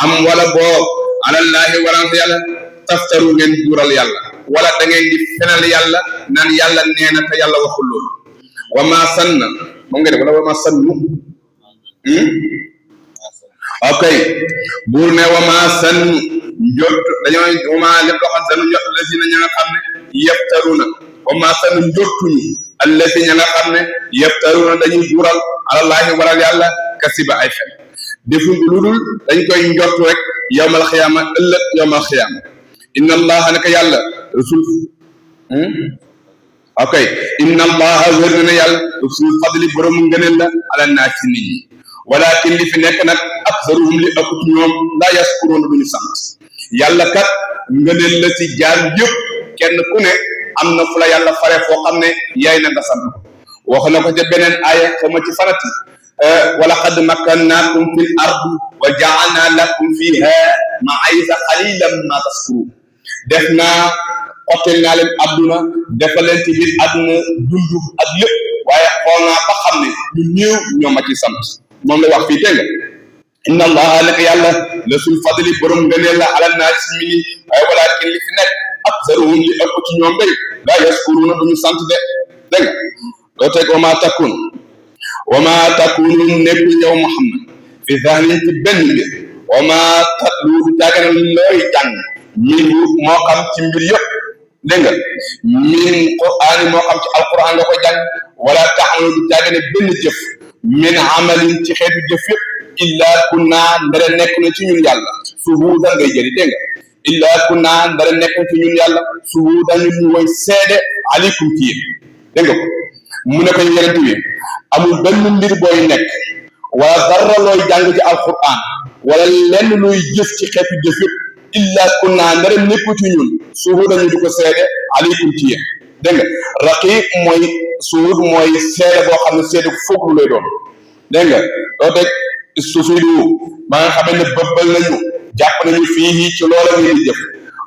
am wala boo alallaahi warante yàlla taftaru ngeen duural yàlla wala da ngeen di fenal yàlla naan yàlla nee na te yàlla waxul loolu wa maa sanna moom nga def wala wa maa sannu ok buur ne wa maa sannu njort dañoo wa maa lépp loo xam sannu njort la si na ña nga xam ne yeftaruna wa maa sannu njortuñu allati ña nga xam ne yeftaruna dañuy duural alallaahi waral yàlla kasiba ay fen defuñ lu dul dañ koy njort rek yawmal xiyaama ëllëg yawmal xiyaama inna allaha naka yàlla rasul ok inna allaha wér na ne yàlla rasul fadli borom ngëneel la ala naas ci nit ñi walakin li fi nekk nag aksaruhum li ëpp ci ñoom laa yaskuruuna duñu sant yàlla kat ngëneel la ci jaam yëpp kenn ku ne am na fu la yàlla fare foo xam ne yaay na nga sant wax na ko ca beneen aaya xama ci farati wala qad makkannaakum fil ardi wa ja'alnaa lakum fiha ma'ayisa qalilan ma tashkurun def naa xottel naa leen adduna dafa leen ci biir adduna dund ak lépp waaye xool naa ba xam ne ñu néew ñoo ma ci sant moom la wax fii dégg nga inna allaha naka yàlla la sul fadli borom ngëneel la ala naas mi ni waaye walakin li fi nekk aksaruhum li ëpp ci ñoom day laa yaskuruuna duñu sant de dégg nga doo teg wa maa takunu nekku yow Muhammad fi zahrin ci benn mbir wa maa tatlu du caagane looy jàng min moo xam ci mbir yëpp dégg nga min qur'aan moo xam ci alquran nga koy jàng wala taxamalu du caagane benn jëf min amalin ci xeetu jëf yëpp illaa kunna ndare nekk na ci ñun yàlla suhuudan ngay jëli dégg nga illaa kunna ndare nekk na ci ñun yàlla suhuudan ñu woy seede aleykum ci yéen dégg nga ko mu ne ko yonent bi amul benn mbir booy nekk wala dara looy jàng ci alquran wala lenn luy jëf ci xeetu jëf yëpp illaa kunna ndare nekk ci ñun suhuudan ñu di ko seede aleykum ci yéen dégg nga raqiib mooy suhud mooy seede boo xam ne seede ku foog lu lay doon dégg nga doo teg istufidu ba nga xamee ne bëbbal nañu jàpp nañu fii ci loola ngeen di jëf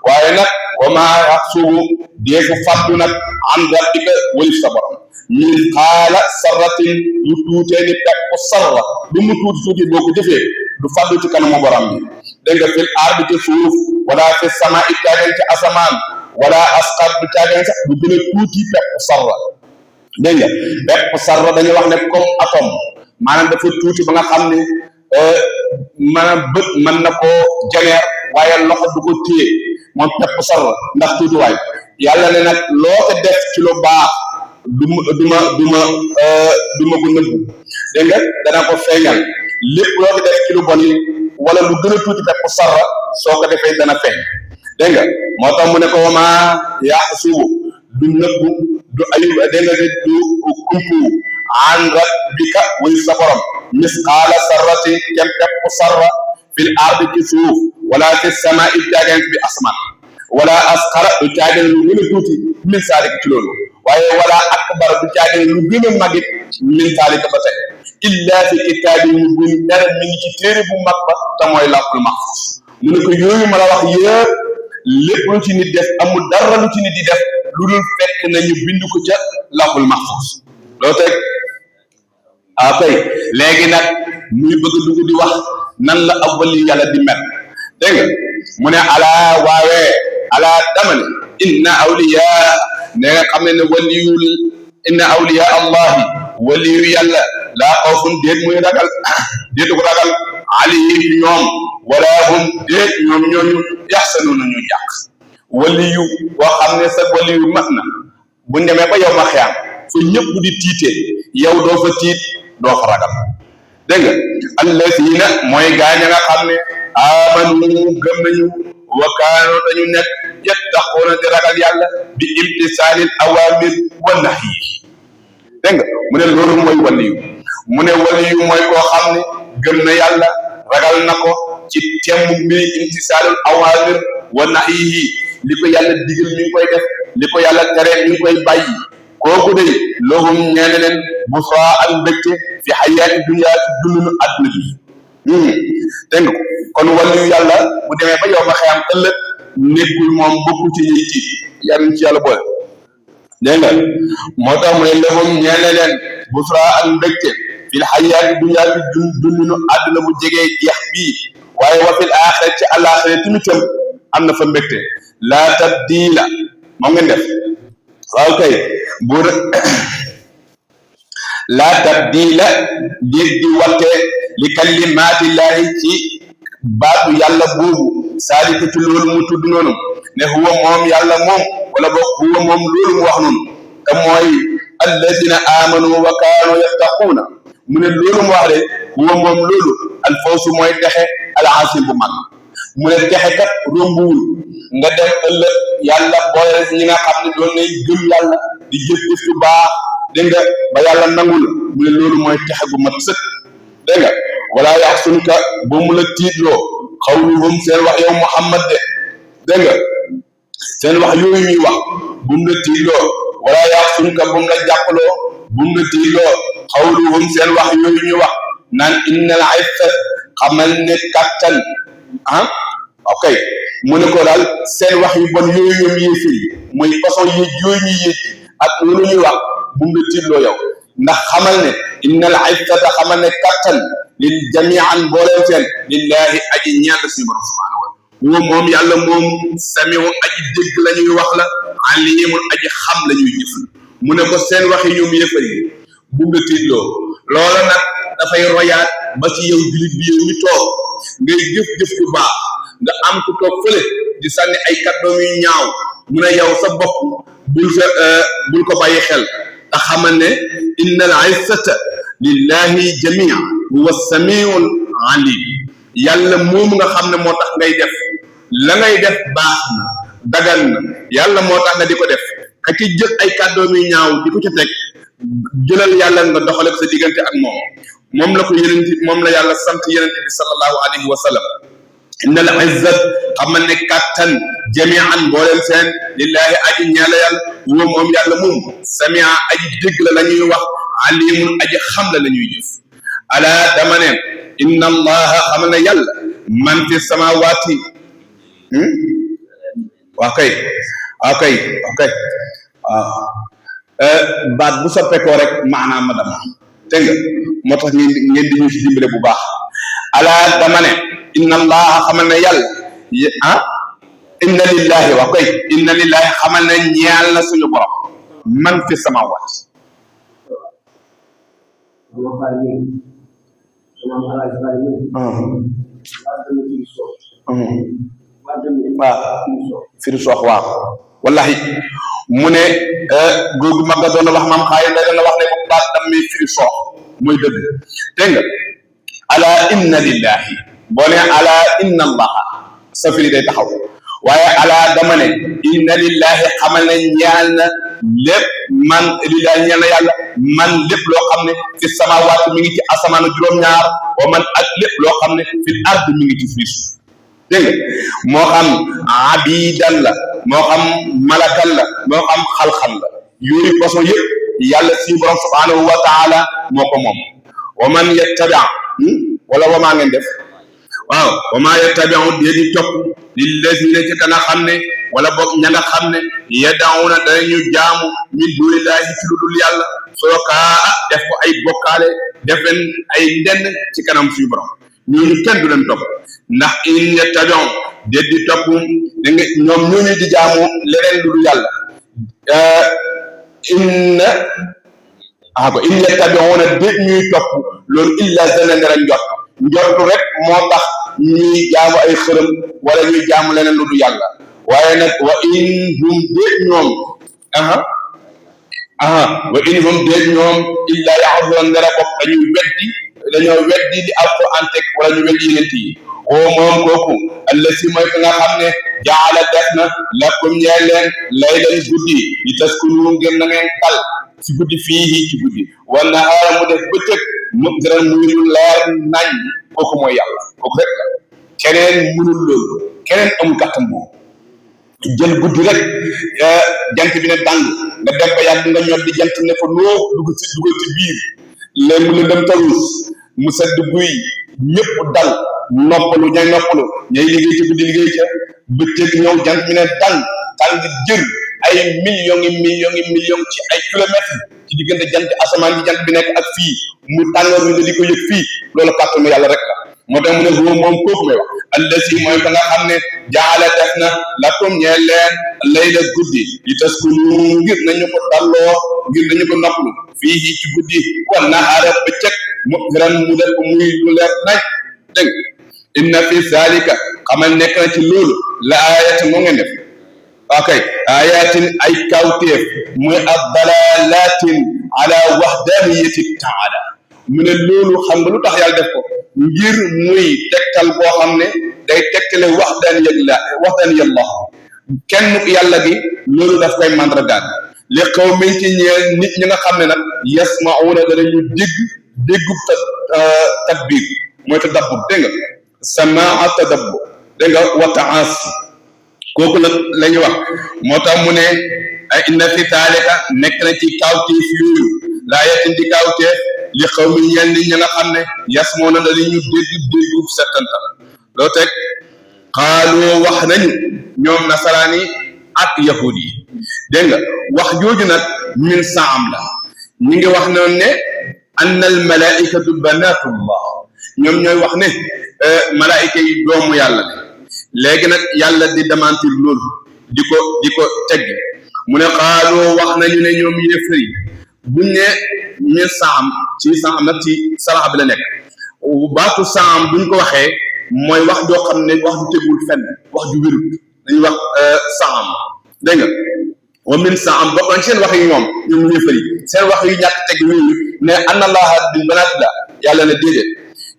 waaye nag wa maa yaxsubu deefu fàddu nag an rabbika walif sa borom min xaala sarratin lu tuutee ni pepp sarra lu mu tuuti boo ko jëfee du fàddu ci kanamu borom bi dégg nga fil ardi ci suuf wala fi sama i caageen ci asamaan wala asqar du caageen sax du gën a tuuti pepp sarra dégg nga pepp sarra dañuy wax ne comme atome maanaam dafa tuuti ba nga xam ne maanaam bët mën na koo janeer waaye loxo du ko téye moom pepp sarra ndax tuutiwaay yàlla ne nag loo ko def ci lu baax du ma ko nëbbu dégg nga dana ko feeñal lépp loo ko def ci lu bon yi wala lu gën a tuuti pepp sarra soo ko defee dana feeñ dégg nga moo tax mu ne ko wama yaxsubu du nëbbu du ayu dégg nga du kumpu an rabbika wuy sa borom misqaala sarrati kem pepp sarra fil ardi ci suuf wala fi samaa'i caageen bi asmaan wala asqara du caageen lu gën a tuuti min saalika ci loolu waaye wala akbar du caageen lu gën a magit min saalika ba tey illa fi kitaabin mubiin dara mi ngi ci téere bu mag ba te mooy lawhul mahfuus mu ne ko yooyu ma la wax yëpp lépp lu ci nit def amul dara lu ci nit di def lu dul fekk nañu bind ko ca lawhul mahfuus loo teg kay léegi nag muy bëgg dugg di wax nan la ab wali yàlla di mel dégg nga mu ne alaa waawee alaa damane inna awliya ne nga xam ne waliyul inna awliya allahi waliyu yàlla laa xawfun déet muy ragal déetu ko ragal alayhim ñoom wala hum déet ñoom ñooñu yaxsanuuna ñu jàq waliyu boo xam ne sa waliyu mat na bu demee ba yow ma xiyaam fa ñëpp di tiitee yow doo fa tiit doo fa ragal dégg nga allazina mooy gaañ a nga xam ne amanu gëm nañu wa kaanu dañu nekk yattaquuna di ragal yàlla bi imtisaalil awaamir wa nahyi dégg nga mu ne loolu mooy waliyu mu ne waliyu mooy koo xam ne gëm na yàlla ragal na ko ci temm bi imtisaalil awaamir wa nahyi li ko yàlla digal mi ngi koy def li ko yàlla tere mi ngi koy bàyyi kooku day lahum ñeene leen busraa ak mbégte fi xayaati dunya ci dundunu àdduna bi dégg nga kon waliyu yàlla bu demee ba yow ma xëyam ëllëg nekkul moom bokku ci ñuy tiit yàlla ci yàlla boole dégg nga moo tax mu ne lahum ñeene leen busraa ak mbégte fil xayaati dunya ci dundunu àdduna bu jegee jeex bii waaye wa fil aaxira ci àllaaxira timitam am na fa mbégte laa tabdiila moom ngeen def waaw kay buur laa tabdiila diir di watte li kalimaatillaahi ci baatu yàlla boobu saalika ci loolu mu tudd noonu ne huwa moom yàlla moom wala boog huwa moom loolu mu wax noonu te mooy allazina amanu wa kaanu yattaquuna mu ne loolu mu wax de huwa moom loolu alfawsu mooy texe alazim bu mag mu ne texe kat rombuwul nga dem ëllëg yàlla boole ñi nga xam ne doon nañ gëm yàlla di jëf-jëf yu baax dégg nga ba yàlla nangul mu ne loolu mooy texe gu mat sëkk dégg nga wala yaxsunka ba mu la tiitloo xawluhum seen wax yow Muhammad de dégg nga seen wax yooyu ñuy wax bu mu la tiitloo wala yaxsunka bu mu la jàppaloo bu mu la tiitloo xawluhum seen wax yooyu ñuy wax naan innal izza xamal ne kattan ok mu ne ko daal seen wax yu bon yooyu ñoom yéefir yi mooy façon yéeg yooyu ñuy yéeg ak loolu ñuy wax bu mu la tiitloo yow ndax xamal ne innal izzata xamal ne kattan lil jamian booleen seen lillahi aji ñaan suñu borom subhanahu wa taala moom yàlla moom samiu aji dégg la ñuy wax la alimun aji xam la ñuy jëf mu ne ko seen wax yi ñoom yéefar yi bu mu la tiitloo loola nag dafay royaat ba ci yow julit bi yow mi toog ngay jëf-jëf yu baax nga am ku toog fële di sànni ay kàddoom yu ñaaw mu ne yow sa bopp bul ko bàyyi xel te xamal ne innal izzata lillahi jamia huwa samiul alim yàlla moomu nga xam ne moo tax ngay def la ngay def baax na dagan na yàlla moo tax nga di ko def ka ci jël ay kàddoom yu ñaaw di ko ca teg jëlal yàlla nga doxale ko sa diggante ak moom la ko yenente moom la yàlla sant yenente bi sallallahu alayhi wa sallam innal izzat xamal ne kattan jamian mbooleem seen lillahi aji ñaala yàlla huwa moom yàlla moom samia aji dégg la ñuy wax alimun aji xam la ñuy jëf ala dama ne inna allaha xamal ne yàlla man fi samawaati waa kay baat bu soppeekoo rek maanaam ma dama dégg nga moo tax ngeen di ñu ci dimbale bu baax ala dama ne inna allaha xamal ne yàlla inna lillahi waa koy inna lillahi xamal ne ñeel na suñu borom man fi samawaat waaw firi soox waaw wallahi mu ne googu mag nga doon wax maam xaayi nda dana wax ne bu baat dam mi firi soox mooy dëgg dégg nga ala inna lillahi boo ne ala inna allaha sa firi day taxaw waaye ala dama ne inna lillahi xamal ne ñeel na lépp man lillahi ñeel na yàlla man lépp loo xam ne fi samawaat mi ngi ci asamaanu juróom-ñaar wa man ak lépp loo xam ne fil ard mi ngi ci suuf dégg nga moo xam abidan la moo xam malakal la moo xam xalxal la yooyu façon yëpp yàlla si borom subhanahu wa taala moo ko moom wa man yattabi wala wa maa ngeen def waaw wa maa yattabi'u déedi topp lillazina ci kana xam ne wala boog ña nga xam ne yad'una danañu jaamu min dunillahi ci lu dul yàlla sookaa def ko ay bokkaale def leen ay ndend ci kanam suñu borom ñooñu kenn du leen topp ndax in yattabi'u déedi topp da nga ñoom ñooñu di jaamu leneen lu dul yàlla in yattabi'una déet ñuy topp loolu illa zanna njortu rek moo tax ñuy jaamu ay xërëm wala ñuy jaamu leneen lu dul yàlla waaye nag wa in hum déet ñoom wa in hum déet ñoom illa yaxudoon dara bopp dañuy weddi dañoo weddi li alquran teg wala ñu weddi yeneen yi oo moom kooku allasi mooy ka nga xam ne jaala def na lakum ñeel leen laylan guddi li taskunu ngeen na ngeen dal ci guddi fii ci guddi wala nahaara mu def bëccëg mubsiran muy lu leer nañ kooku mooy yàlla kooku rek la keneen mënul loolu keneen amul kàttan boobu jël guddi rek jant bi ne dàng nga dem ba yàgg nga ñor di jant ne ko noo dugal ci biir léegi mu dem tarus mu sedd guy ñëpp dal noppalu ñay liggéey ci guddi liggéey ca bëccëg ñëw jant bi ne dàng tàng jër ay millions ci ay kilomètres ci diggante jant asamaan bi jant bi nekk ak fii mu tàngoor bi nga di ko yëg fii loolu kàttanu yàlla rek la moo tax mu ne huwa moom kooku may wax allasi mooy ka nga xam ne jaala def na lakum ñeel leen layla guddi li taskunu ngir nañu ko dalloo ngir nañu ko noppalu fii ci guddi wa nahaara bëccëg mubsiran mu def ko muy lu leer nañ dégg inna fi zalika xamal nekk na ci loolu la ayat moo ngeen def ok ayatin ay kawteef muy ak dalalatin ala wahdaniyati taala mu ne loolu xam nga lu tax yàlla def ko ngir muy tegtal boo xam ne day tegtale waxdaaniyallah kenn yàlla gi loolu daf koy mandragaal li xaw min ci ñeel nit ñi nga xam ne nag yasmauna danañu déggub tadbir mooy tadabbur dégg nga samaa tadabbur dégg nga wa taasi kooku la ñu wax moo tax mu ne inna fi zaalika nekk na ci kawteef yooyu laayatin di kawteef li xaw mi ñeel nit ñi nga xam ne yasmoona na li ñu déggu settantal loo teg xaalu wax nañu ñoom nasaraan yi ak yahud yi dégg nga wax jooju nag min saam la ñi ngi wax noonu ne anna al malaikatu banatullah ñoom ñooy wax ne malaayika yi doomu yàlla la léegi nag yàlla di démentir loolu di ko tegg mu ne xaalu wax nañu ne ñoom yéefar yi buñ ne min saam ci saam nag ci saraxa bi la nekk baatu saam buñ ko waxee mooy wax joo xam ne wax ju tegul fenn wax ju wérut dañuy wax saam dégg nga wa min saam bokkoon seen wax yi ñoom yéefar yi seen wax yu ñàkk teg yooyu ne anna allaha bil banaati la yàlla ne déedéet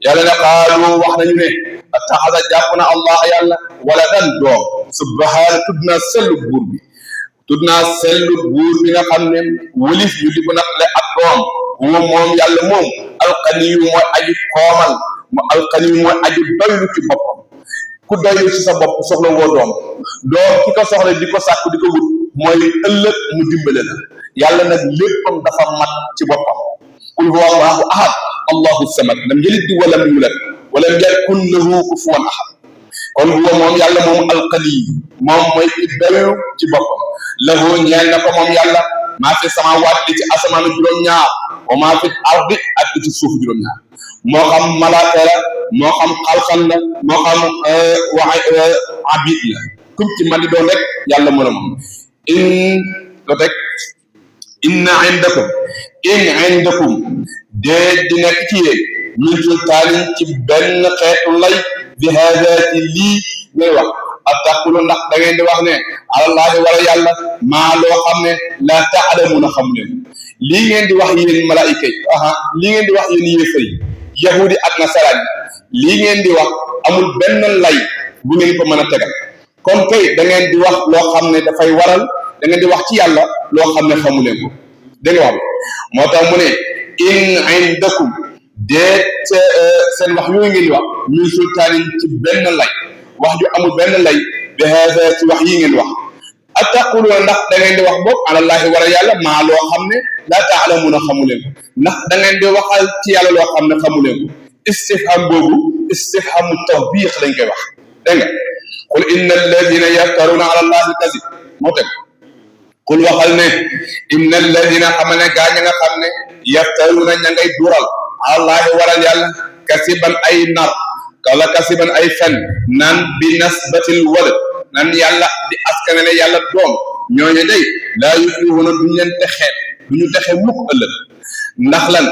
yàlla ne xaalu wax nañu ne attaxasa jàpp na allah yàlla wala dan doom subhaana tudd naa sellu buur bi tudd naa sellu buur bi nga xam ne wëlif yu di ko nattale ak doom moom yàlla moom alqaniyu mooy aju koomal mu alqaniyu mooy aju doylu ci boppam ku doylu ci sa bopp soxla woo doom ki ko soxla di ko sàkku di ko wut mooy ëllëg mu dimbale la yàlla nag léppam dafa mat ci boppam qul huwa allahu ahad allahu samad lam yalid walam yulad walam yakun lahu kufuwan ahad kon huwa moom yàlla moom alqani moom mooy ki doylu ci boppam lahu ñeel na ko moom yàlla maa fi samawaat li ci asamaan juróom-ñaar wa maa fi ardi ak li ci suuf juróom-ñaar moo xam malaaka la moo xam xalxan la moo xam abid la kum ci man di doon rek yàlla mën a moom inna indakum dee di nekk ci yéen min sultaanin ci benn xeetu lay bi haada ci lii ngay wax attaqulu ndax da ngeen di wax ne alallahi wala yàlla maa loo xam ne laa taalamuuna xamu leen lii ngeen di wax yéen malaayika yi lii ngeen di wax yéen yéefar yi yahudi ak nasaraan lii ngeen di wax amul benn lay bu ngeen ko mën a tegal comme kay da ngeen di wax loo xam ne dafay waral da ngeen di wax ci yàlla loo xam ne xamu leen ko dégg nga wax moo tax mu ne in indakum déet seen wax yooyu ngeen di wax min sultaanin ci benn lay wax ju amul benn lay bi haada ci wax yi ngeen wax attaquluna ndax da ngeen di wax boog alallahi wala yàlla maa loo xam ne laa taalamuuna xamu leen ko ndax da ngeen di waxal ci yàlla loo xam ne xamu leen ko istifham boobu istifhamu tawbiix lañ koy wax dégg nga qul inna alladina yaftaruna ala allahi kasib moo teg qul waxal ne inna alladina xam ne gaa ña nga xam ne yaftaruna ña ngay dural alallahi waral yàlla kasiban ay nar kala kasiban ay fen naan bi nasbatil walad nan yàlla di askanale yàlla doom ñooñu day laa yuflihuna duñu leen texee duñu texe mukk ëllëg ndax lan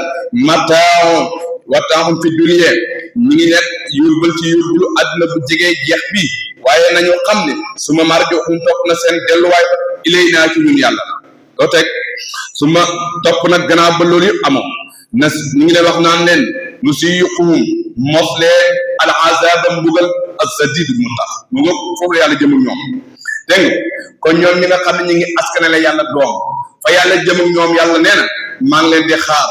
mataaxum fi dunya ñi ngi nekk yóbbal ci yóbbulu àdduna bu jegee jeex bii waaye nañu xam ne su ma marjoxum topp na seen delluwaay ba ilay naa ci ñun yàlla doo teg su ma topp nag gannaaw ba loolu yëpp amoon na ñu ngi leen wax naan leen nusiiquhum mos leen al azaba mbugal as-sadid mu tax mu nga foofu la yàlla jëm ak ñoom dégg nga kon ñoom ñi nga xam ne ñi ngi askanale yàlla doom fa yàlla jëm ak ñoom yàlla nee na maa ngi leen di xaar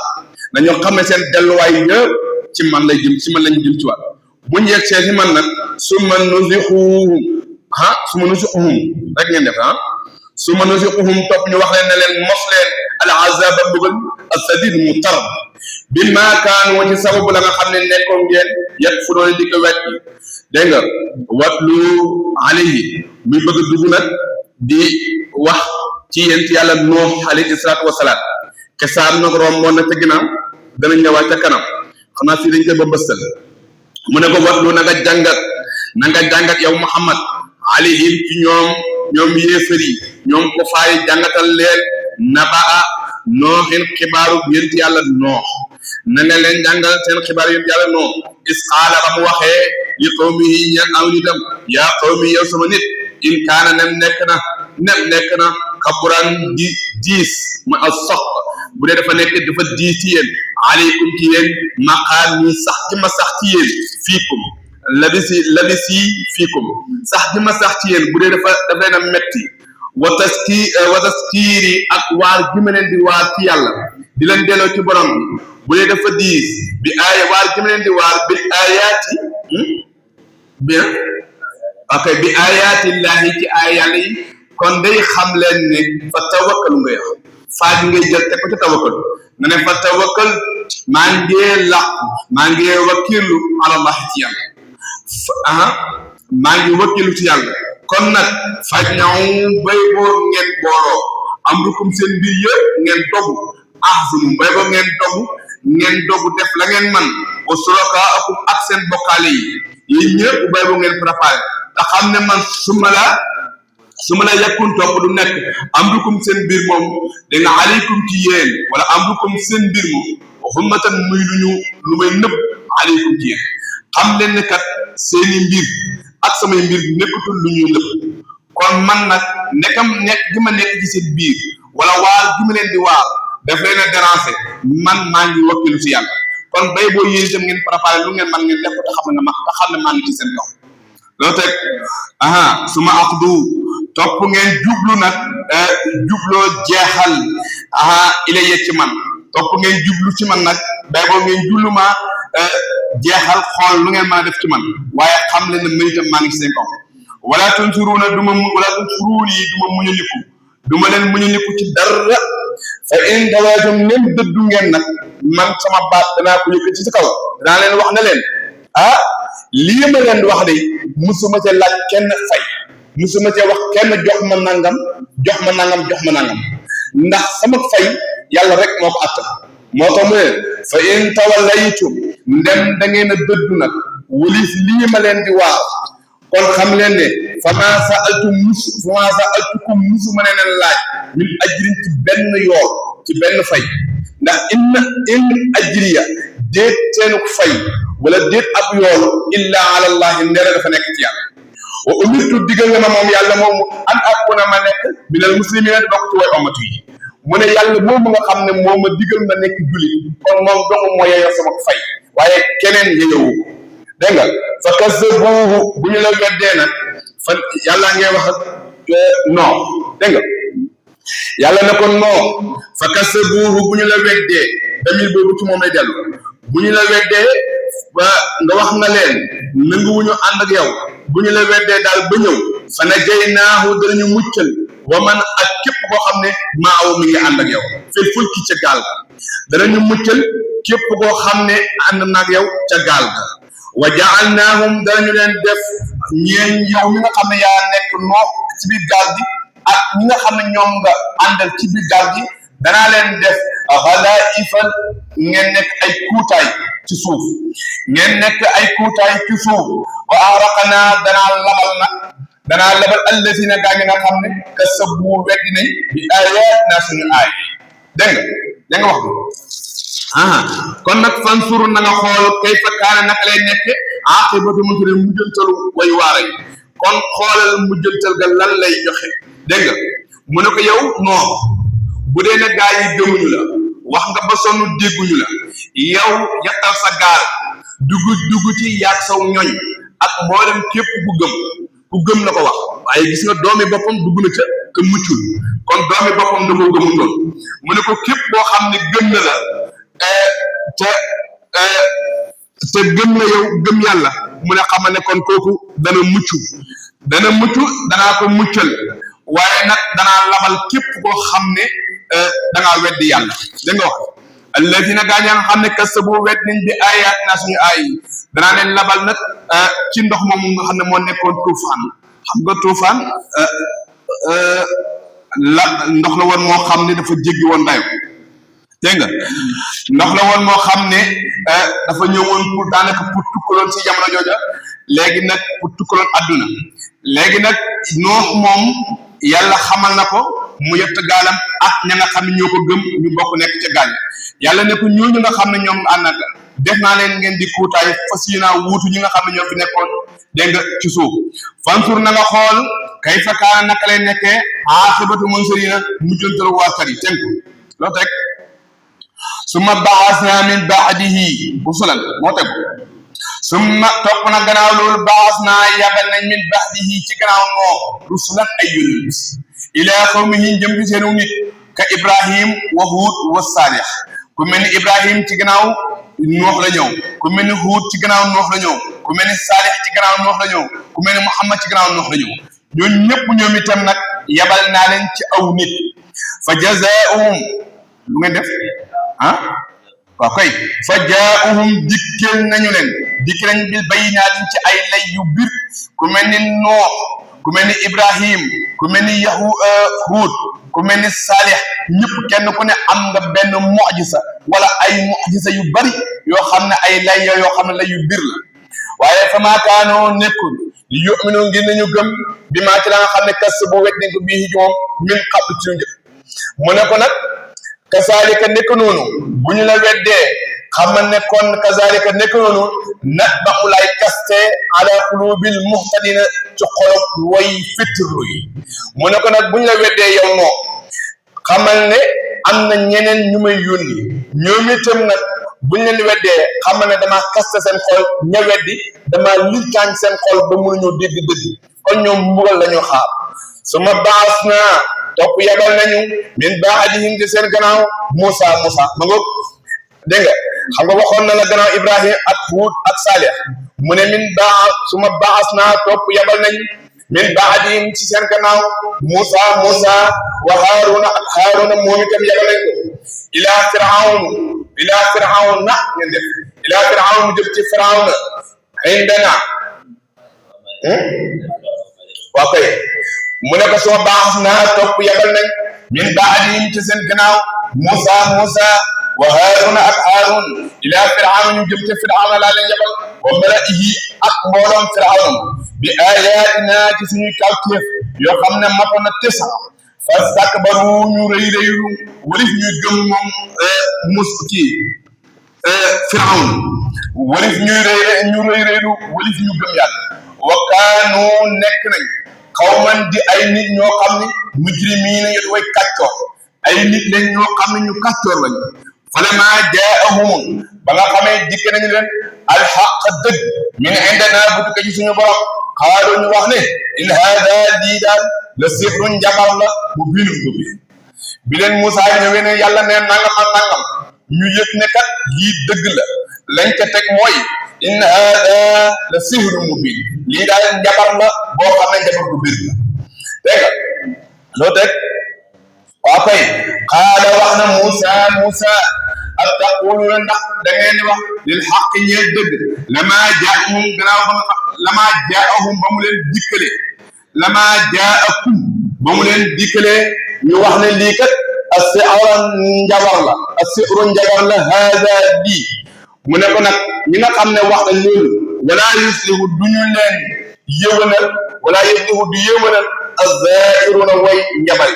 dañoo xam ne seen delluwaay yëpp ci man lay jëm ci man lañu jëm ci waat bu ñu yegsee ci man nag summa nuziquhum rek ngeen def summa nuziquhum topp ñu wax leen ne leen mos leen al azaba mbugal as-sadid mu tar bi maa kaanu ci sababu la nga xam ne nekkoon ngeen yakfuruuna di ko wet dégg nga watlu alayhi muy bëgg dugg nag di wax ci yent yàlla Nuux alayhi salaatu wasalaam kesaar nag romboon na ca ginnaaw dana ñëwaat ca kanam xam naa fii dañ koy ba mbëstal mu ne ko watlu na nga jàngat yow Muhammad alayhim ci ñoom yéefar yi ñoom ko faay jàngatal leen nabaa nooxin xibaaru yent yàlla Nuux na nga leen jàngal seen xibaar yent yàlla Nuux is qaala ba mu waxee li qawmihi ñeen aw nitam yaa qawmi yow sama nit in kaana nem nekk na kaburan di diis ma a sox bu dee dafa diis ci yéen aleykum ci yéen maqaam mi sax ci ma sax ci yéen fiikum labisi fiikum sax ci ma sax ci yéen bu dee dafa leen a metti wa taskiiri ak waar gi ma leen di waar ci yàlla di leen delloo ci borom bi bu dee dafa diis bi aaya waar gi ma leen di waar bi aayaati bi aayaatillahi ci aaya yàlla yi kon day xam leen ne fa tawakkalu ngay wax faa gi ngay jël te ko ci tawakkalu nga ne fa tawakkal maa ngi wakkilu alallah ci yàlla maa ngi wakkilu ci yàlla kon nag faj ñaw bay boo ngeen booloo am rukum seen mbir yëpp ngeen dogu ahsunu bay boo ngeen dogu def la ngeen man wa surakaakum ak seen bokkaale yi ñëpp bay boo ngeen préparé te xam ne man su ma la yàkkun topp du nekk am rukum seen mbir moom da nga aleykum ci yéen wala am rukum seen mbir moom xummatan muy lu may nëbb aleykum ci yéen xam leen ne kat seeni mbir ak samay mbir nekkatul lu ñuy nëbb kon man nag nekk gi ma nekk ci seen biir wala waar gi ma leen di waar daf leen a déranger man maa ngi wakkilu ci yàlla kon bay boo yéen itam ngeen préparé lu ngeen man ngeen def ko te xam ne maa ngi ci seen kaw loo teg su ma aqdu topp ngeen jublu nag jubloo jeexal ilayya ci man topp ngeen jublu ci man nag bay boo ngeen jublu ma jeexal xool lu ngeen mën a def ci man waaye xam leen ne man itam maa ngi ci seen kaw wala tunsuruuni du ma muñaliku du ma leen muñaliku ci dara fa in tawaatum nem dëddu ngeen nag man sama baat danaa ko yëkkati ci kaw danaa leen wax ne leen lii ma leen wax de musuma ca laaj kenn fay musuma ca wax kenn jox ma nangam ndax sama fay yàlla rek moo ko attan moo tax mu ne fa in tawallaytum ndem da ngeen a dëddu nag wulis lii ma leen di waar kon xam leen ne fa maa sa'altukum musuma leen laaj min ajrin ci benn yool ci benn fay ndax in ajriya déet seenu fay wala déet ab yoolu illa ala allahi ndere dafa nekk ci yàlla wa umirtu digal nga ma moom yàlla moomu an akuna ma nekk minal muslimina di bokk ci way omatu yi mu ne yàlla moomu nga xam ne moo ma digal ma nekk jullit kon moom dong moo yeyoo sama fay waaye keneen yeyowu dégg nga fa kazzabuhu bu ñu la weddee nag fa yàlla ngay wax non dégg nga yàlla ne ko non fa kazzabuhu bu ñu la weddee damir boobu ci moom lay dellu bu ñu la weddee ba nga wax nga leen nanguwuñu ànd ak yow bu ñu la weddee daal ba ñëw fa najaynaahu danañu muccal wa man ak képp koo xam ne maaw mi ngi ànd ak yow fil fulki ca gaal ga danañu muccal képp koo xam ne ànd na ak yow ca gaal ga wa ja'alnaahum danañu leen def ñeen yow mi nga xam ne yaa nekk Nuux ci biir gaal gi ak ñi nga xam ne ñoom nga àndal ci biir gaal gi danaa leen def xalaa'ifan ngeen nekk ay kuutaay ci suuf wa agraqnaa danaa labal allazina gaa ñi nga xam ne kassabu weddi nañ bi ayatina suñu aay dégg nga wax kon nag fansur na nga xool kayfa kaana naka lay nekk aqibatu mujjantalu way waara yi kon xoolal mujjantal ga lan lay joxe dégg nga mu ne ko yow non bu dee ne gaa yi gëmuñu la wax nga ba sonn dégguñu la yow yattal sa gaal dugg ci yaag saw ñoñ ak mboolem képp ku gëm la ko wax waaye gis nga doomi boppam dugg na ca te muccul kon doomi boppam da koo gëmul lool mu ne ko képp boo xam ne gëm na la te gëm na yow gëm yàlla mu ne xamal ne kon kooku dana mucc danaa ko muccal waaye nag danaa labal képp koo xam ne dangaa weddi yàlla da nga wax alladina gaañaa nga xam ne kasabu wedd nañ bi ayaat naa suñu aay yi danaa leen labal nag ci ndox moomu nga xam ne moo nekkoon tuufaan xam nga tuufaan ndox la woon moo xam ne dafa jéggi woon dayo dégg nga ndox la woon moo xam ne dafa ñëwoon pour daanaka pour tukkaloon si jamono jooja léegi nag pour tukkaloon adduna léegi nag noox moom yàlla xamal na ko mu yett gaalam ak ña nga xam ne ñoo ko gëm ñu bokk nekk ca gaal yàlla ne ko ñooñu nga xam ne ñoom ànd ak def naa leen ngeen di kuutaay fas yéenaa wuutu ñi nga xam ne ñoo fi nekkoon dégg nga ci suuf fantur na nga xool kay fa kaana naka lay nekkee aaxibatu munsariina mujjantalu waarkat yi tënku loo teg summa ba'asnaa min ba'dihi rusulan moo teg summa topp na gannaaw loolu ba'asnaa yabal nañ min ba'dihi ci gannaaw moo rusulan ay yonent ilaa qawmihi jëm ci seenu nit ka Ibrahim wa Huud wa Saalix ku mel ni Ibrahim ci gannaaw Nuux la ñëw ku mel ni Huud ci gannaaw Nuux la ñëw ku mel ni Saalix ci gannaaw Nuux la ñëw ku mel ni Muhammad ci gannaaw Nuux la ñëw ñooñu ñëpp ñoom itam nag yabal naa leen ci aw nit fa jazaa'uhum lu ngeen def waaw kay fa jaa'uhum dikkal nañu leen bil bayyinaati ci ay lay yu bir ku mel ni Nuux ku mel ni Ibrahim ku mel ni Huud ku mel ni Saalix ñëpp kenn ku ne am nga benn mu'jiza wala ay mu'jiza yu bari yoo xam ne ay lay yoo xam ne lay yu bir la waaye fa maa kaanoo nekkul li yu'minu ngir nañu gëm bi maa ci la nga xam ne kas bu wet nañ ko bii ci moom min qablu ci njëkk mu ne ko nag kazaalika nekk noonu bu ñu la weddee xamal ne kon kazaalika nekk noonu natba'u lay kaste ala qulubil muhtadina ci xolob way fitirlu yi mu ne ko nag bu ñu la weddee yow noo xamal ne am na ñeneen ñu may yónni ñoom itam nag buñ leen weddee xamal ne damaa kaste seen xol ña weddi damaa linkaañ seen xol ba mënuñoo dégg dëgg kon ñoom mbugal la ñu xaar suma baas naa topp yabal nañu min ba'dihim ci seen gannaaw Musa ma ngoog dégg nga xam nga waxoon na la gannaaw Ibrahim ak Huud ak Saalix mu ne suma baas naa topp yabal nañu min ba'dihim ci seen gannaaw Musa wa Haaruna ak Haaruna moom itam yabal nañ ko ilaa Firawna ngeen def ilaa Firawna mu jëm ci Firawna indana waa kay mu ne ko soo baax naa topp yabal nañ min ba'dihim ci seen gannaaw Musa wa Haaruna ak Haarun ilaa Firawna ñu jëm ci Firawna laa leen yabal wa mala'ihi ak mbooloom Firawna bi ayatina ci suñuy kawtéef yoo xam ne matoon na tisa fastakbaru ñu rëylu walif ñu gëm moom Firawna walif ñu rëylu walif ñu gëm yàlla wa kaanu nekk nañ xawman di ay nit ñoo xam ne mujrimiina yot way kàccoor ay nit lañ ñoo xam ne ñu kàccoor lañu falammaa jaa'ahum ba nga xamee dikk nañu leen alxaq dëgg min indanaa bu tukkee ci suñu borom xaalu ñu wax ne in haada lii daal la sixrun njabar la mu biinum bu bi leen Moussa ñëwee ne yàlla ne nangam ak nangam ñu yëg ne kat lii dëgg la lañ ca teg mooy in haada la sixrun mubiin lii daal njabar la boo xam ne njabar bu biir la dégg nga loo teg waa kay xaala wax na Moussa ak taquluuna ndax da ngeen di wax lil xaq ñeel dëgg lamaa jaahum gannaaw lamaa jaahum ba mu leen dikkalee lamaa jaakum ba mu leen dikkalee ñu wax ne lii kat as-sihru njabar la haada lii mu ne ko nag ñi nga xam ne wax nañ loolu wala yuslihu duñu leen yëwanal wala yuslihu du yëwanal az-zaa'iruna way njabar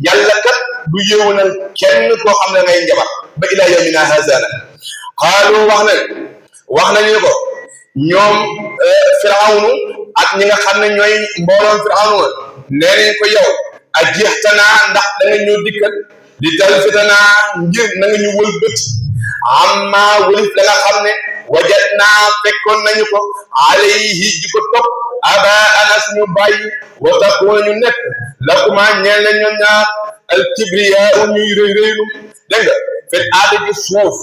yàlla kat du yëwanal kenn koo xam ne ngay njabar ba ilaa yawmina haazaa xaalu wax nañu ko ñoom Firawnu ak ñi nga xam ne ñooy mbooloom Firawnu nee nañ ko yow ajihtanaa ndax da nga ñëw dikkal li talfitanaa ngir na nga ñu wëlbët amma wulif la nga xam ne wajadnaa fekkoon nañu ko alayhi di ko topp abaana suñu bàyyi wa takuuna ñu nekk lakumaa ñeel na ñoom ñaar al kibriyaa ñuy rëy rëylu dégg nga fil aada ji suuf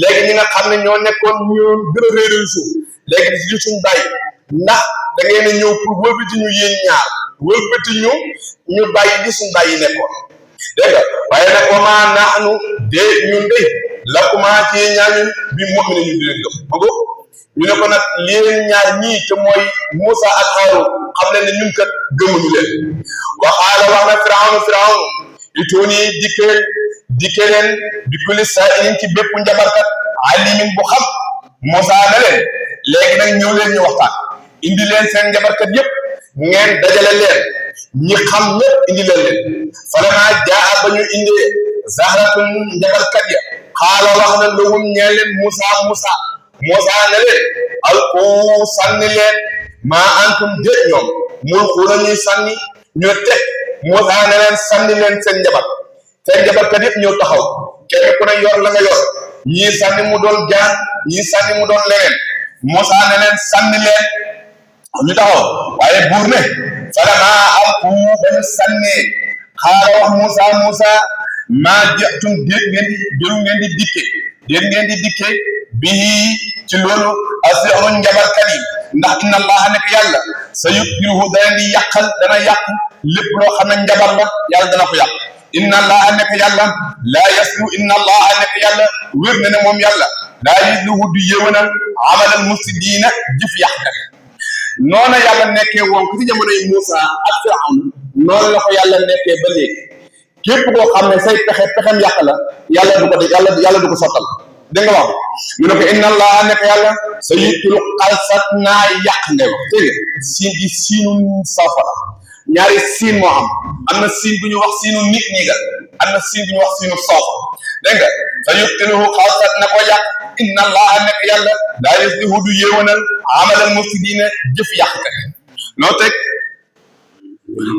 léegi ñi nga xam ne ñoo nekkoon ñu gën a rëy rëy suuf léegi di suñu bàyyi ndax da ngeen a ñëw pour wëlbati ñu yéen ñaar wëlbati ñu bàyyi di suñu bàyyi nekkoon dégg nga waaye nag wa maa naxnu de ñun de lakumaa ci ñaar ñun bi mu'minin ñu di leen gëm bëgg ñu ne ko nag leen ñaar ñii te mooy Muusa ak Haaruun xam leen ne ñun kat gëmuñu leen waxaala wax na Firawna ituuni dikke leen bi kulli saa'ilin ci bépp njabarkat alimin bu xam Muusa na leen léegi nag ñëw leen ñu waxtaan indi leen seen njabarkat yépp ngeen dajale leen ñi xam ñépp indi leen falamaa jaa ba ñu indee zahratun njabarkat ya xaala wax na lahum ñeel leen Muusa ne leen alqu sànni leen maa antum déet ñoom mulquuna ñuy sànni ñu teg Muusa ne leen sànni leen seen njabarkat yëpp ñëw taxaw kenn ku ne yor la nga yor ñii sànni mu doon jaan ñii sànni mu doon leneen Muusa ne leen sànni leen ñu taxaw waaye buur ne falamaa alqu ba ñu sànnee xaala wax Muusa maa jatum déet ngeen di dikke bii ci loolu asixru njabarkat yi ndax inna allaha nekk yàlla sa yubtiluhu dana yàq lépp loo xam ne njabar la yàlla dana ko yàq inna allaha nekk yàlla laa yaslu inna allaha nekk yàlla wér na ne moom yàlla laa yasluhu du yéwénal amalal mufsidiina jëf yàqkat noona yàlla nekkee woon ko ci jamonoy Muusa ak Firawna noonu la ko yàlla nekkee ba léegi képp koo xam ne say pexem yàq la yàlla du ko sottal dégg nga wax mu ne ko inna allaha nekk yàlla sa yittilu xalsat naa yàq ngay wax dégg nga siin gi siinu safara ñaari siin moo am na siin bu ñu wax siinu nit ñigal am na siin bu ñu wax siinu soofa dégg nga sa yittiluhu xalsat na ko yàq inna allaha nekk yàlla laa yuslihu du yéewanal amalal mufsidiina jëf yàqkat loo teg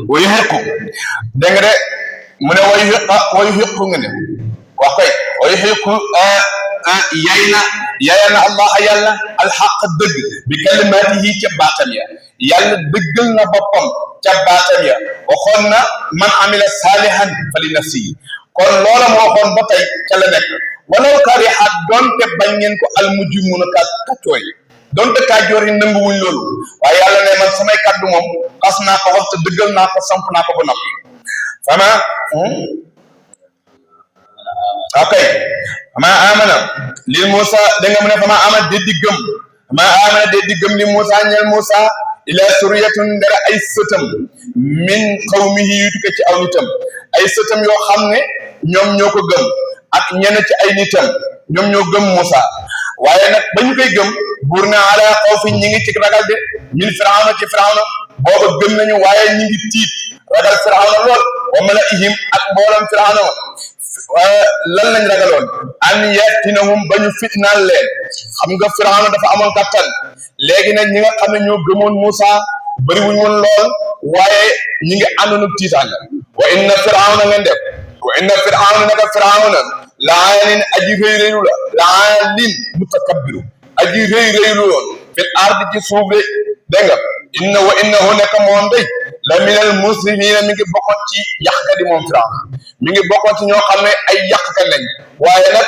wayu xequ dégg nga de mu ne wayu xequ nga ne wax koy wayu xequ yaya na allah yàlla alxaq dëgg bi kalimaatihi ca baatam ya yàlla dëggal na boppam ca baatam ya waxoon na man amila saalihan fa li nafsihi kon loola moo waxoon ba tey ca la nekk walaw kariha donte bañ ngeen ko almujrimuuna kàccooy donte kàccoor yi nanguwuñ loolu waaye yàlla ne man samay kàddu moom xas naa ko wax te dëggal naa ko samp naa ko ba noppi fama ok fama amana lil Muusa da nga mu ne fama amana déddi gëm li Muusa ñeel Muusa ila suriyatun dara ay sëtam min qawmihi yu tukke ci aw nitam ay sëtam yoo xam ne ñoom ñoo ko gëm ak ñenn ci ay nitam ñoom ñoo gëm Muusa waaye nag ba ñu koy gëm buur na ala xawfi ñi ngi ci ragal de min Firawna ci Firawna booba gëm nañu waaye ñi ngi tiit ragal Firawna lool wa malaihim ak mboolam Firawna lan lañ ragaloon an yaftinahum ba ñu fitnaal leen xam nga Firawna dafa amoon kattan léegi nag ñi nga xam ne ñoo gëmoon Muusa bëri wuñ woon lool waaye ñi ngi àndoon ak tiitaanga wa inna Firawna ngeen def wa inna Firawna naka Firawna laalin aji rëy rëylu la laalin mutakabbiru aji rëy rëylu loon fil ardi ci suuf de dégg nga innahu nekk moom day la minal musrifina mi ngi bokkoon ci yàqkat yi moom Firawna mi ngi bokkoon ci ñoo xam ne ay yàqkat lañ waaye nag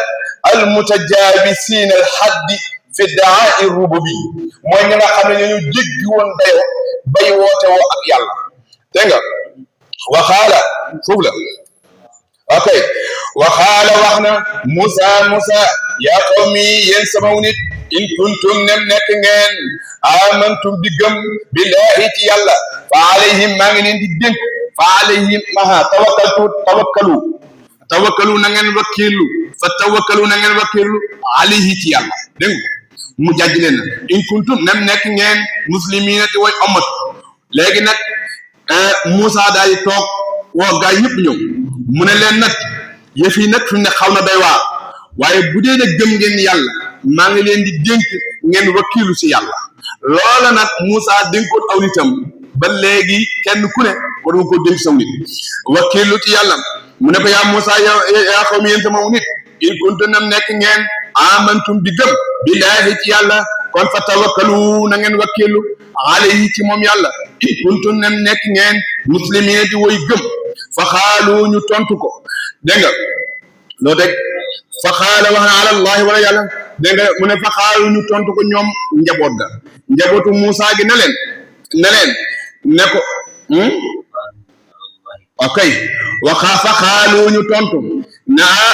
al mutajabisiina al haddi fi daai rububi mooy ñi nga xam ne ñu jéggi woon dayo bay woote woo ak yàlla dégg nga waxaala foofu la ok waxaala wax na Muusa yaa qawmi yéen sama nit in kuntum nem nekk ngeen amantum di gëm billahi ci yàlla fa alayhim maa ngi leen di dénk fa alayhim tawakkalu na ngeen wakkilu fa tawakkalu na ngeen wakkilu alayhi ci yàlla dégg mu jàjj leen in kuntum nem nekk ngeen muslimina ti way amat léegi nag Muusa daal di toog woo gaay yëpp ñëw mu ne leen nag yëf yi nag fi mu ne xaw na day waar waaye bu dee ne gëm ngeen yàlla maa ngi leen di dénk ngeen wakkilu ci yàlla loola nag Muusa dénkoon aw nitam ba léegi kenn ku ne war nga ko dénk saw nit wakkilu ci yàlla mu ne ko yaa Muusa yaa xawmi yéen sama nit in kuntum nam nekk ngeen amantum di gëm billahi ci yàlla kon fa tawakkalu na ngeen wakkilu alayhi ci moom yàlla in kuntum nam nekk ngeen muslimina di woy gëm fa xaalu ñu tontu ko dégg nga loo teg fa xaala wax na ala allahi wala yàlla dégg nga mu ne fa xaalu ñu tontu ko ñoom njaboot ga njabootu Muusa gi ne leen ne ko ok fa xaalu ñu tontu naa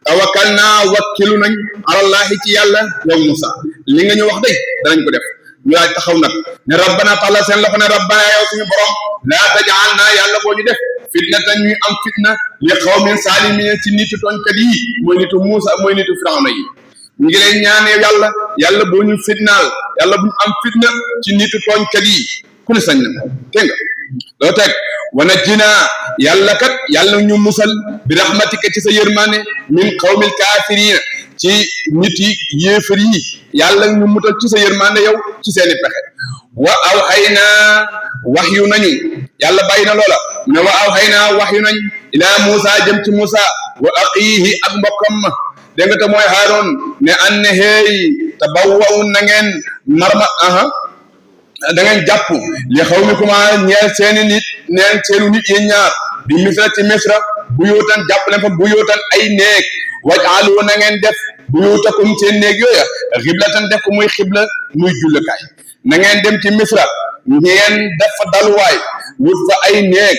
tawakkal naa wakkilu nañ alallahi ci yàlla yow Muusa li nga ñu wax day danañ ko def ñu laaj taxaw nag ne rabbana taala seen loxo ne rabbana yow suñu borom laa tajal naa yàlla boo ñu def fitna tan ñuy am fitna li xawmin saalimiin ci nitu tooñkat yi mooy nitu Muusa mooy nitu Firawna yi ñu ngi lay ñaanee yàlla boo ñu fitnaal yàlla bu ñu am fitna ci nitu tooñkat yi ku ne sañ na te nga loo teg wana jinaa yàlla ñu musal bi rahmatika ci sa yërmaane min qawmil kaafiriina ci nit yi yéefar yi yàlla ñu mutal ci sa yërmaane yow ci seeni pexe wa awhaynaa waxyu nañu yàlla bàyyi na loola mu ne wa awhaynaa waxyu nañ ilaa Muusa jëm ci Muusa wa axiihi ak mbokkam ma dégg nga te mooy Haaroon ne an ne hey tabawwa'u na ngeen marma da ngeen jàpp li xawmikum ñeel seeni nit neen seenu nit yéen ñaar bi misra ci misra buyuutan jàpp leen fa buyuutan ay néeg waj'alu na ngeen def buyuutakum seen néeg yooya xiblatan def ko muy xibla muy jullukaay na ngeen dem ci misra ngeen def fa daluwaay wut fa ay néeg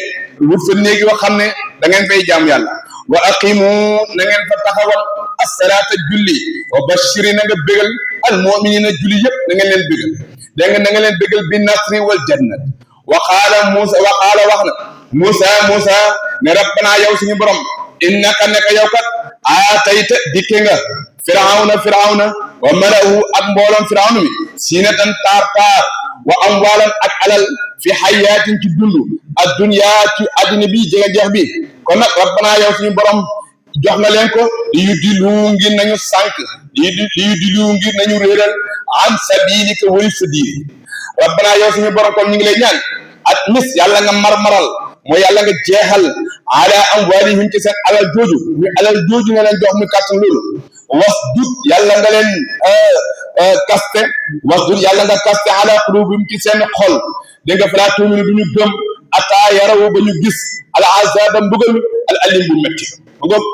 wut fa néeg yoo xam ne da ngeen fay jaam yàlla wa aqimu na ngeen fa taxawal as-salaata julli wa bashiri na nga bégal al mu'minina julli yëpp na ngeen leen bégal dégg nga na nga leen bégal bi nasri wal jannat wa qaala wax na Muusa ne rabbana yow suñu borom innaka naka yow kat aatayta dikke nga firawna wa mala'u ak mbooloom firawna mi siinatan taar wa amwalan ak alal fi xayaatin ci dundu ak dunya ci adduna bi jege jeex bi kon nag rabbana yow suñu borom jox nga leen ko li yu dilu ngir nañu sànq li yu dilu ngir nañu réeral an sabilika wari sa diine rabbana yow suñu borom kon ñu ngi lay ñaan at mis yàlla nga marmaral mooy yàlla nga jeexal ala amwalihim ci seen alal jooju muy alal jooju nga leen jox muy kàttan loolu wasdud yàlla nga leen kaste wasdud yàlla nga kaste ala qulubihim ci seen xol dégg nga falaa tu'minu du ñu gëm ataa yarawu ba ñu gis al azaba mbugal al alim bu métti ngoog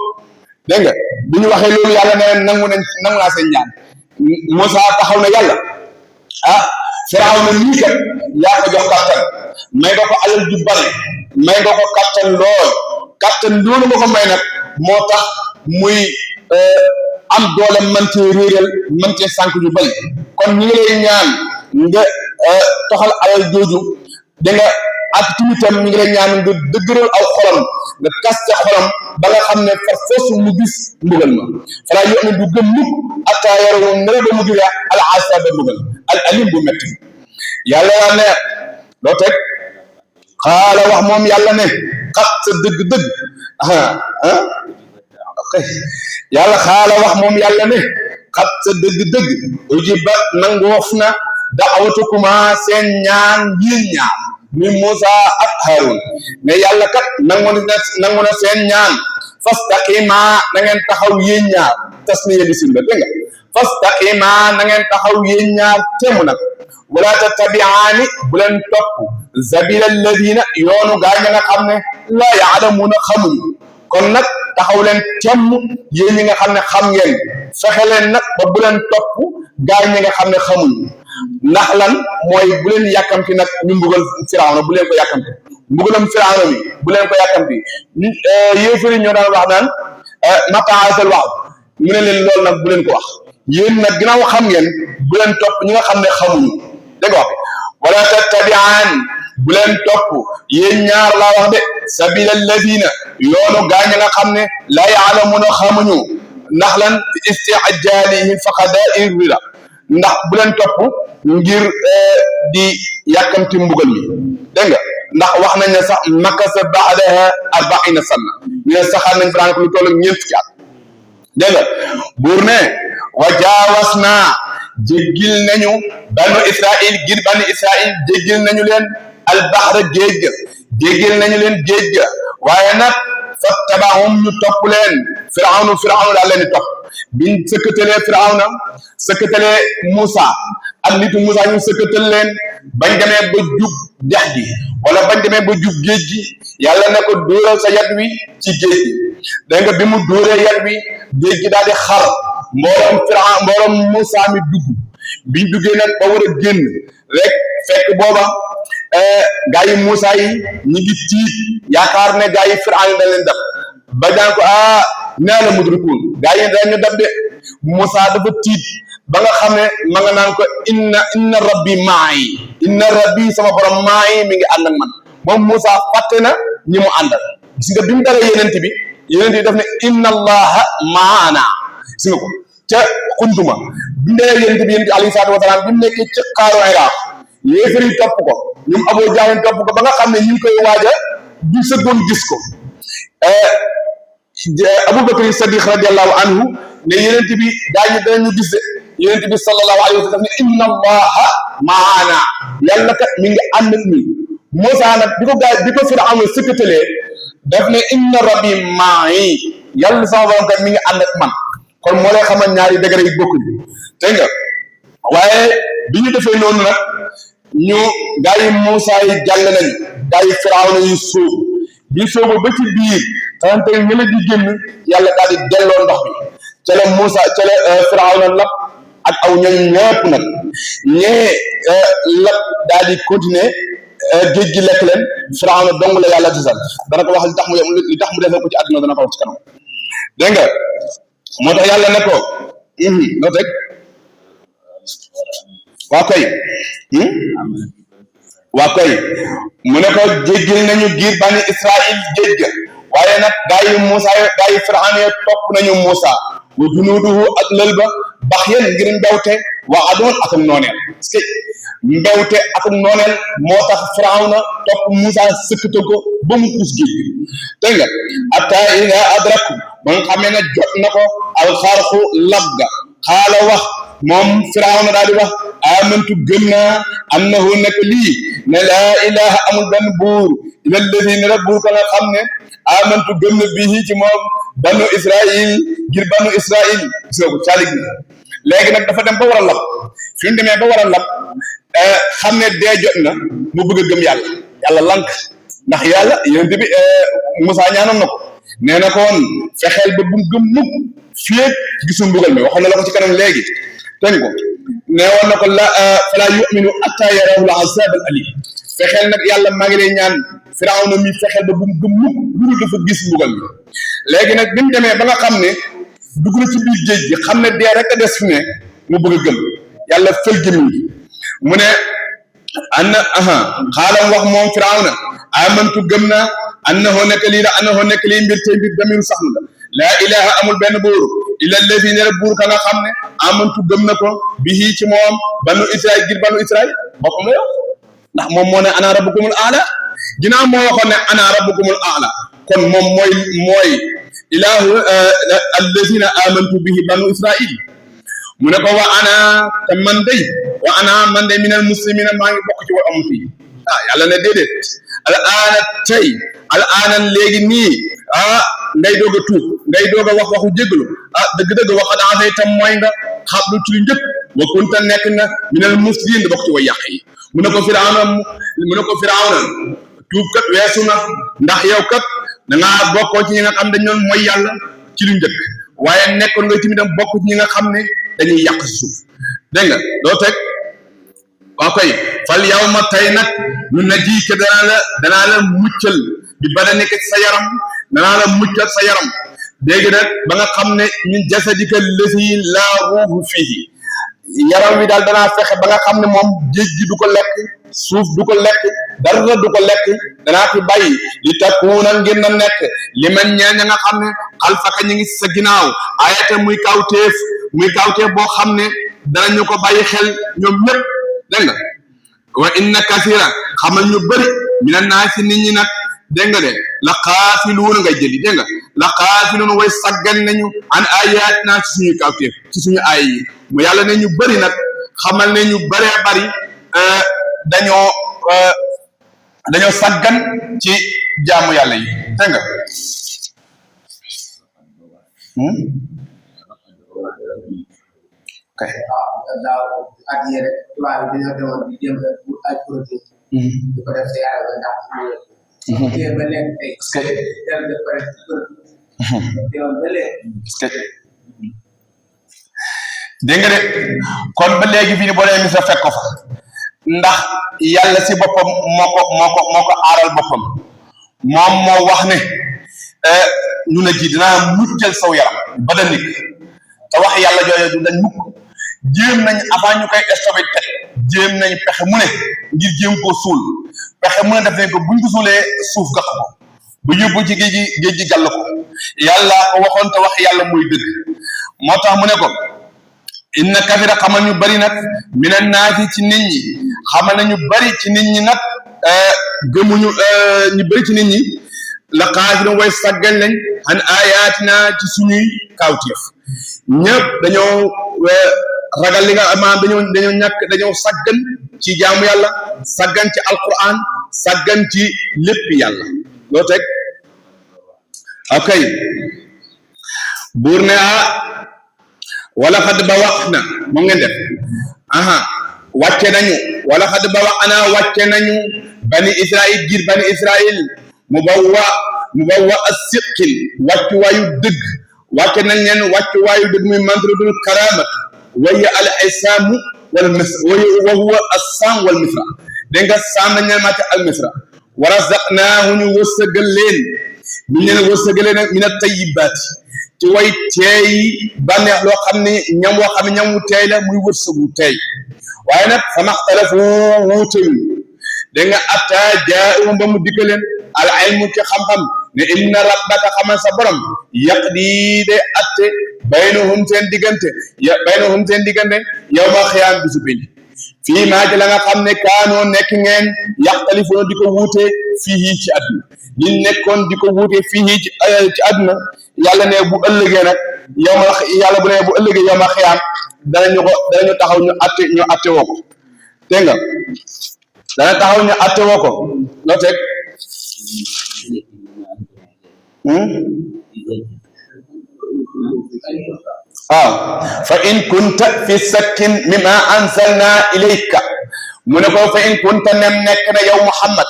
dégg nga bu ñu waxee loolu yàlla ne leen nangu naa seen ñaan Muusa taxaw na yàlla Firawna nii kat yaa ko jox kàttan may nga ko alal ju bari may nga ko kàttan loolu nga ko may nag moo tax muy am doole mën cee réeral mën cee sànq yu bari kon ñu ngi lay ñaan nga toxal alal jooju da nga ak timitam ñu ngi lay ñaan nga dëgëral aw xolam nga kaste xolam ba nga xam ne far foosu mu gis mbugal ma falaa yu du gëm mukk ataa yarawu nela ba mu gira al asaba mbugal al alim bu métti yàlla waa ne loo teg xaala wax moom yàlla ne xat sa dëgg-dëgg yàlla xaala wax moom yàlla ne xat sa dëgg-dëgg ujibat nangoof na da'watukuma seen ñaan yéen ñaar mi Muusa ak Haarun ne yàlla kat nangu na seen ñaan fastaqima na ngeen taxaw yéen ñaar tasniya li simba dégg nga fastaqima na ngeen taxaw yéen ñaar teemu nag wala tattabi'aani bu leen topp zabila alladina yoonu gaañ nga xam ne laa ya'lamuuna xamuñu kon nag taxaw leen temm yéen ñi nga xam ne xam ngeen fexe leen nag ba bu leen topp gaañ nga xam ne xamuñu ndax lan mooy bu leen yàkkamti nag ñu mbugal Firawna bu leen ko yàkkamti mbugalam Firawna bi bu leen ko yàkkamti yéefari ñoo daan wax naan mata haazal wa'd mu ne leen loolu nag bu leen ko wax yéen nag ginnaaw xam ngeen bu leen topp ñi nga xam ne xamuñu dégg wax bi wala tattabi'aan bu leen topp yéen ñaar laa wax de sabila alladina yoonu gaañ nga xam ne laa ya'lamuuna xamuñu ndax lan fi isti'jaalihim faqadaa'ir rida ndax bu leen topp ngir di yàkkamti mbugal mi dégg nga ndax wax nañ ne sax makasa ba'daha 40 sana ñu ne saxaar nañ fa lu toll ñeent fukki at dégg nga buur ne wa jaawasna jéggil nañu banu Israil ngir banu Israil jéggil nañu leen albahra géej ga jéggil nañu leen géej ga waaye nag fattabahum ñu topp leen firawna daal leen di topp biñ sëkkatalee firawna sëkkatalee Moussa ak nitu Moussa ñu sëkkatal leen bañ demee ba jub dex gi wala bañ demee ba jub géej gi yàlla ne ko dóoral sa yat wi ci géej gi dégg nga bi mu dóoree yat wi géej gi daal di xar mbooloom Moussa mi dugg biñ duggee nag ba war a génn rek fekk booba gaa yi Moussa yi ñi ngi tiit yaakaar ne gaa yi Firawna dañ leen dab ba daan ko nee la mudrikuun gaa yi dañu dab de Moussa dafa tiit ba nga xam ne ma nga naan ko inna rabbi maay inna rabbi sama borom maay mi ngi ànd ak man moom Moussa fàtte na ñi mu àndal gis nga bi mu dalee yenent bi daf ne inna allaha maana gis nga ko ca xuntuma bi mu dalee yenent bi alayhi salaatu wasalaam bi mu nekkee ci xaaru Iraq yéefar yi topp ko ñoom Abu Jahl topp ko ba nga xam ne ñu ngi koy waaja du sëggoon gis ko Abubakar Sadiq radiyallahu anhu ne yenent bi danañu gis de yenent bi sallallahu alayhi wa sallam ne inna allaha maana yàlla kat mi ngi ànd ak ñun Moussa nag bi ko Firawna sëkkatalee daf ne inna rabbi maay yàlla sama borom kat mi ngi ànd ak man kon moo lay xamal ñaari degré yi bokkuñu dégg nga waaye bi ñu defee noonu nag ñu gaa yi Moussa yi jàll nañu gaa yi Firawna yu sóobu bi sóobu ba ci biir xamante ne ñële di génn yàlla daal di delloo ndox bi ca la Moussa ca la Firawna lap ak aw ñoom ñëpp nag ñee lap daal di continuer géej gi lekk leen Firawna dong la yàlla disal dana ko wax li tax mu defee ko ci àdduna dana ko wax ci kanam dégg nga moo tax yàlla ne ko noo teg waa koy mu ne ko jéggil nañu giir bani Israil géej ga waaye nag gaa yi Firawna topp nañu Moussa wa junuuduhu ak lël ba bax yéen ngir mbewte waa adoon ak nooneel parce que mbewte ak nooneel moo tax Firawna topp Moussa sëkkata ko ba mu puus géej gi dégg nga hatta ida adraku ba nga xamee ne jot na ko alxarxu labga xaala wax moom Firawna daal di wax amantu gëm naa annahu nekk lii ne laa ilaha amul benn buur illa alladi ne rek buur ka nga xam ne amantu gëm na bii ci moom banu Israil ngir banu Israil gis nga ko calig bi léegi nag dafa dem ba war a lab fi mu demee ba war a lab xam ne dee jot na mu bëgg a gëm yàlla lank ndax yàlla yonent bi Moussa ñaanoon na ko nee na ko woon fexeel ba bu mu gëm mukk fii gisul mbugal mi waxoon na la ko ci kanam léegi tënk ko nee woon na ko fala yuminu hatta yarahu al-azab al-alim fexeel nag yàlla maa ngi lay ñaan Firawna mi fexeel ba bu mu gëm mukk lu dafa gis mbugal mi léegi nag bi mu demee ba nga xam ne dugg na ci biir géej gi xam ne dee rek a des fi ne mu bëgg a gëm yàlla fël gémmiñ gi mu ne xaalam wax moom Firawna amantu gëm naa annahu nekk lii mbir tey mbir damiru saxlu la laa ilaha amul benn buur illa allazi ne rek buur ka nga xam ne amantu gëm na ko bihi ci moom banu Israil ngir banu Israil boppam la yow ndax moom moo ne ana rabbukumul aala ginnaaw moo waxoon ne ana rabbukumul aala kon moom mooy ilahu allazina amantu bihi banu Israil mu ne ko wa ana te man day minal muslimina maa ngi bokk ci wa amuti yàlla ne déedéet al aana léegi nii ngay doog a tuub ngay doog a wax waxu jéggalu dëgg-dëgg waxa daafay tam mooy nga xablu ci lu njëkk wa kunta nekk nga minal muslimin di bokk ci way yàq yi mu ne ko Firawna tuub kat weesu na ndax yow kat dangaa bokkoo ci ñi nga xam dañ doon mooy yàlla ci lu njëkk waaye nekkoon nga tamit bokk ci ñi nga xam ne dañuy yàq si suuf dégg nga loo teg waa koy fal yow ma tey nag nu na jiike danaa la muccal bi badanika sa yaram danaa la muccal sa yaram dégg nag ba nga xam ne min jasadika lasi laa ruuhu fiihi yaram wi daal danaa fexe ba nga xam ne moom géej gi du ko lekk suuf du ko lekk dara du ko lekk danaa fi bàyyi li takuuna ngir na nekk li man ñeel ña nga xam ne xalfaka ñu ngi sa ginnaaw ayata muy kawteef boo xam ne danañu ko bàyyi xel ñoom ñëpp dégg nga wa inna kasira xamal ñu bëri mina naasi nit ñi nag dégg nga de la xaafiluuna ngay jëli dégg nga la xaafiluuna way saggan nañu an ayatina ci suñuy kawteef ci suñu ay yi mu yàlla ne ñu bëri nag xamal ne ñu bëree bëri dañoo saggan ci jaamu yàlla yi dégg nga ok daaw at yii rek tubaab bi dañoo demoon di jëm ay produit di ko def si yàlla ba ndax ba léegi tey del de pare ba léegi dégg nga de kon ba léegi fii ni boo dee Misra fekk ko fa ndax yàlla si boppam moo ko aaral boppam moom moo wax ne ñu ne ji dinaa muccal saw yaram badanik te wax yàlla jooju du dañ mukk jéem nañ avant ñu koy stoppé teg jéem nañ pexe mu ne ngir jéem koo suul pexe mu ne def nañ ko buñ ko suulee suuf gàq ko bu yóbbu ci géej gi gàll ko yàlla ko waxoon te wax yàlla muy dëgg moo tax mu ne ko inna kafira xamal ñu bari nag minan naasi ci nit ñi xamal na ñu bari ci nit ñi nag gëmuñu ñu bari ci nit ñi la xaafilun way saggan lañ an ayatina ci suñuy kawtéef ñëpp dañoo ragal li nga maanaam dañoo saggan ci jaamu yàlla saggan ci alquran saggan ci lépp yàlla loo teg ok buur ne wala xad ba wax na moom ngeen def wàcce nañu wala xad ba wax ana wàcce nañu bani israil ngir bani israil mubawwa as-siqil wàccuwaayu dëgg wàcce nañ leen wàccuwaayu dëgg muy mandradul karamat waya al isaamu wal misra wa huwa as-saam wal misra dégg nga saam nañ leen màcce al misra wa razaqnaahu ñu wërsëgal leen ñu leen wërsëgalee nag min at-tayyibaat ci way teey bànneex loo xam ne ñam woo xam ne ñam wu teey la muy wërsëgu teey waaye nag fa maxtalafu wuutewuñ dégg nga atta jaa'ahum ba mu dikkaleen al ilmu ci xam-xam ne inna rabbaka xamal sa borom yaqdi de atte baynahum seen diggante yawma xiyaam bisu penc fii maa ci la nga xam ne kaanoo nekk ngeen yaxtalifuuna di ko wuute fii ci àdduna ñi nekkoon di ko wuute fii ci àdduna yàlla ne bu ëllëgee nag yàlla bu ne bu ëllëgee yawma xiyaam danañu taxaw ñu atte woo ko dégg nga dana taxaw ñu atte woo ko loo teg fa in kunta fi sakkin mimma anzalna ilayka mu ne ko fa in kunta nem nekk na yow Muhammad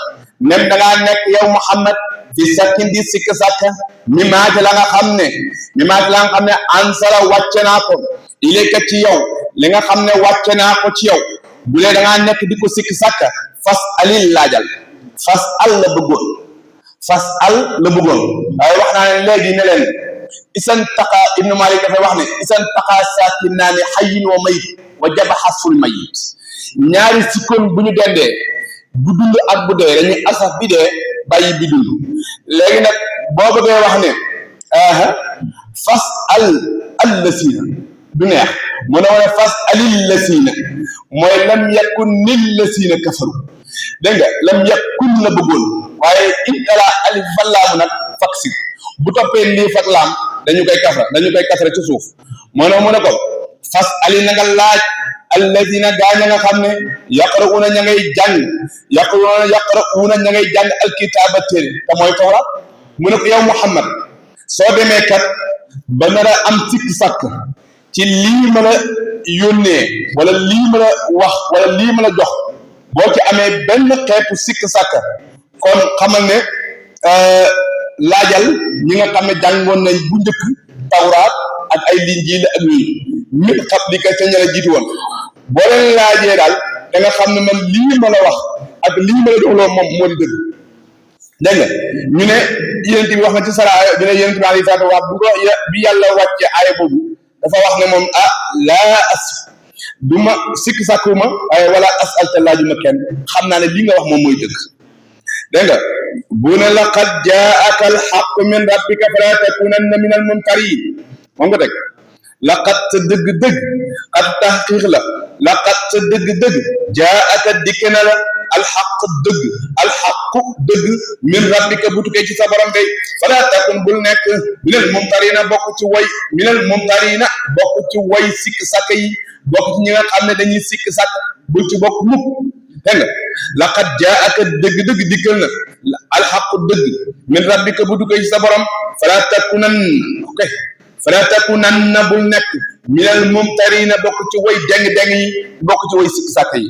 nem da ngaa nekk yow Muhammad fi sakkin di sikk sàkk mimma la nga xam ne ansala wàcce naa ko ilayka ci yow li nga xam ne wàcce naa ko ci yow bu lee da ngaa nekk di ko sikk sàkk fas alil laajal fas al la bëggoon waaye wax naa ne léegi ne leen isan taqa ibnu malik dafay wax ne isan taqa saakin naa ne xayin wa mayit wa jaba xasul mayit ñaari sikkoon bu ñu dendee bu dund ak bu dee dañuy asaf bi dee bàyyi bi dund léegi nag boo bëggee wax ne fas al lasiina du neex mu ne wane fas alil lasiina mooy lam yakun nil lasiina kafaru dégg nga lam yakun la bëggoon waaye intala alif fallaamu nag faksi bu toppee lii fak laam dañu koy kasra ci suuf mu ne ko fas ali na nga laaj alladina gaaña nga xam ne yaqra'una ña ngay jàng alkitaaba téere te mooy tawraat mu ne ko yow Muhammad soo demee kat ba nar a am sikk sàkk ci lii ma la yónnee wala lii ma la wax wala lii ma la jox boo ci amee benn xeetu sikk sàkk kon xamal ne laajal ñi nga xam ne jàngoon nañ bu njëkk tawraat ak ay linjiil ak ñii mit xam li ka ca ñala jiitu woon boo leen laajee daal da nga xam ne man lii ma la wax ak lii ma la joxloo moom moo di dëgg dégg nga ñu ne yonent bi wax na ci saraaya ñu ne yonent bi alayhi salaatu wa salaam bi yàlla wàcce aaya boobu dafa wax ne moom laa as du ma sikk sàkkuma waaye wala asalta laajuma kenn xam naa ne li nga wax moom mooy dëgg dégg nga bu ne laqad jaaka alxaqu min rabbika fala takunanna min almumtarin moom nga teg laqad sa dëgg-dëgg qad taxqiq la laqad sa dëgg-dëgg jaaka dikke na la alxaqu dëgg min rabbika bu tukkee ci sa borom day fala takun bul nekk minal mumtarina bokk ci way sikk sàkk yi bokk ci ñi nga xam ne dañuy sikk sàkk bul ci bokk mukk dégg nga laqad jaaka dëgg-dëgg dikkal na alxaqu dëgg min rabbika bu tukkee ci sa borom fala takunan fala takunanna bul nekk minal mumtarina bokk ci way deng yi bokk ci way sikk sàkk yi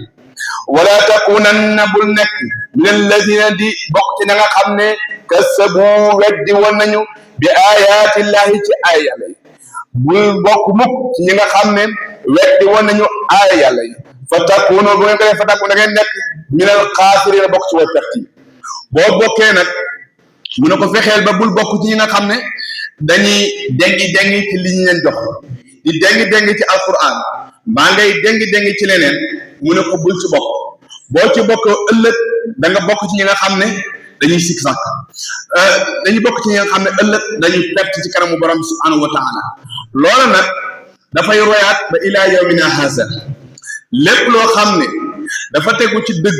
wala takunanna bul nekk minal ladina di bokk ci ña nga xam ne kasabu weddi woon nañu bi ayatillahi ci aaya yàlla yi bul bokk mukk ci ñi nga xam ne weddi woon nañu aaya yàlla yi fa takunu bu ngeen ko def fa takunu da ngeen nekk minal xaasirina bokk ci way perte yi boo bokkee nag mu ne ko fexeel ba bul bokk ci ñi nga xam ne dañuy dengi ci li ñu leen jox di dengi ci alquran maa ngay dengi ci leneen mu ne ko bul ci bokk boo ci bokk ëllëg da nga bokk ci ñi nga xam ne dañuy sikk sàkk dañuy bokk ci ñi nga xam ne ëllëg dañuy perte ci kanamu borom subhanahu wa taala loola nag dafay royaat ba ilaa yawmina haza lépp loo xam ne dafa tegu ci dëgg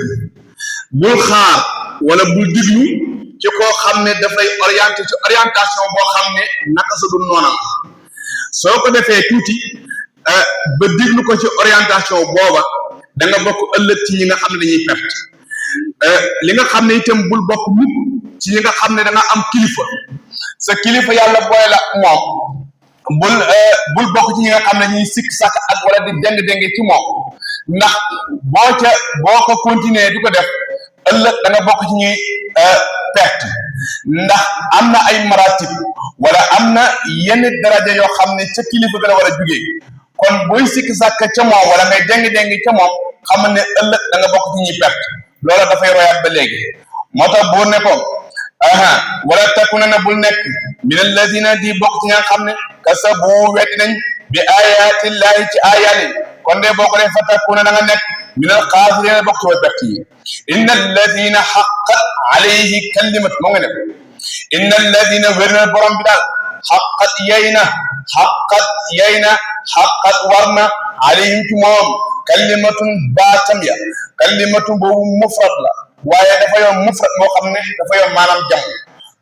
bul xaar wala bul diglu ci koo xam ne dafay orienté ci orientation boo xam ne naka sa dul noona la soo ko defee tuuti ba diglu ko ci orientation booba da nga bokk ëllëg ci ñi nga xam ne dañuy perte li nga xam ne itam bul bokk mukk ci ñi nga xam ne da nga am kilifa sa kilifa yàlla booy la moom bul bokk ci ñi nga xam ne ñuy sikk sàkk ak wala di deng ci moom ndax boo ko continuer di ko def ëllëg da nga bokk ci ñuy perte ndax am na ay maratib wala am na yenn daraja yoo xam ne ca kilifa ga la war a jugee kon booy sikk sàkk ca moom wala ngay deng ca moom xam ne ëllëg da nga bokk ci ñuy perte loola dafay royaat ba léegi moo tax buur ne ko wala takunanna bul nekk min alladina di bokk ci nga xam ne kasabu weddi nañ bi ayatillahi ci ayali kon de boo ko def fa takuna da nga nekk min al xaasirina bokk ci way perte yi inna alladina xaqat alayhi kalimat moo nga ne inna alladina wér na borom bi daal xaqat war na alayhim ci moom kalimatun baatam ya kalimatun boobu mufrad la waaye dafa yoon mufrad moo xam ne dafa yoon maanaam jam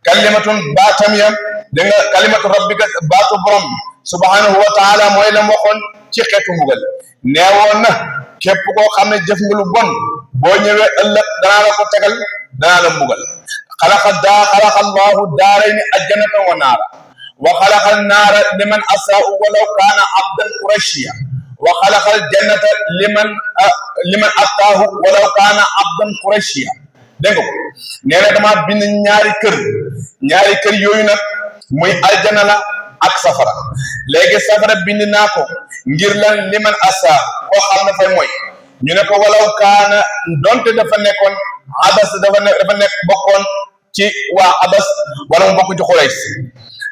kalimatun baatam ya da nga kalimatu rabbika baatu borom bi subhanahu wa taala mooy la waxoon ci xeetu mbugal neewoon na képp koo xam ne jëf nga lu bon boo ñëwee ëllëg danaa la ko tegal danaa la mbugal xalaqa allahu daarayni ajjanatan wa naara wa xalaqa naara liman asaa'u walaw kaana abdan qurashiya wa xalaqa aljannata liman attaahu walaw kaana abdan qurashiya dégg nga ko nee na dama bind ñaari kër yooyu nag muy aljana la ak safara léegi safara bind naa ko ngir lan liman asa koo xam ne fay mooy ñu ne ko walaw kaana donte dafa nekkoon abas dafa nekk bokkoon ci waa abas wala mu bokk ci Quraysh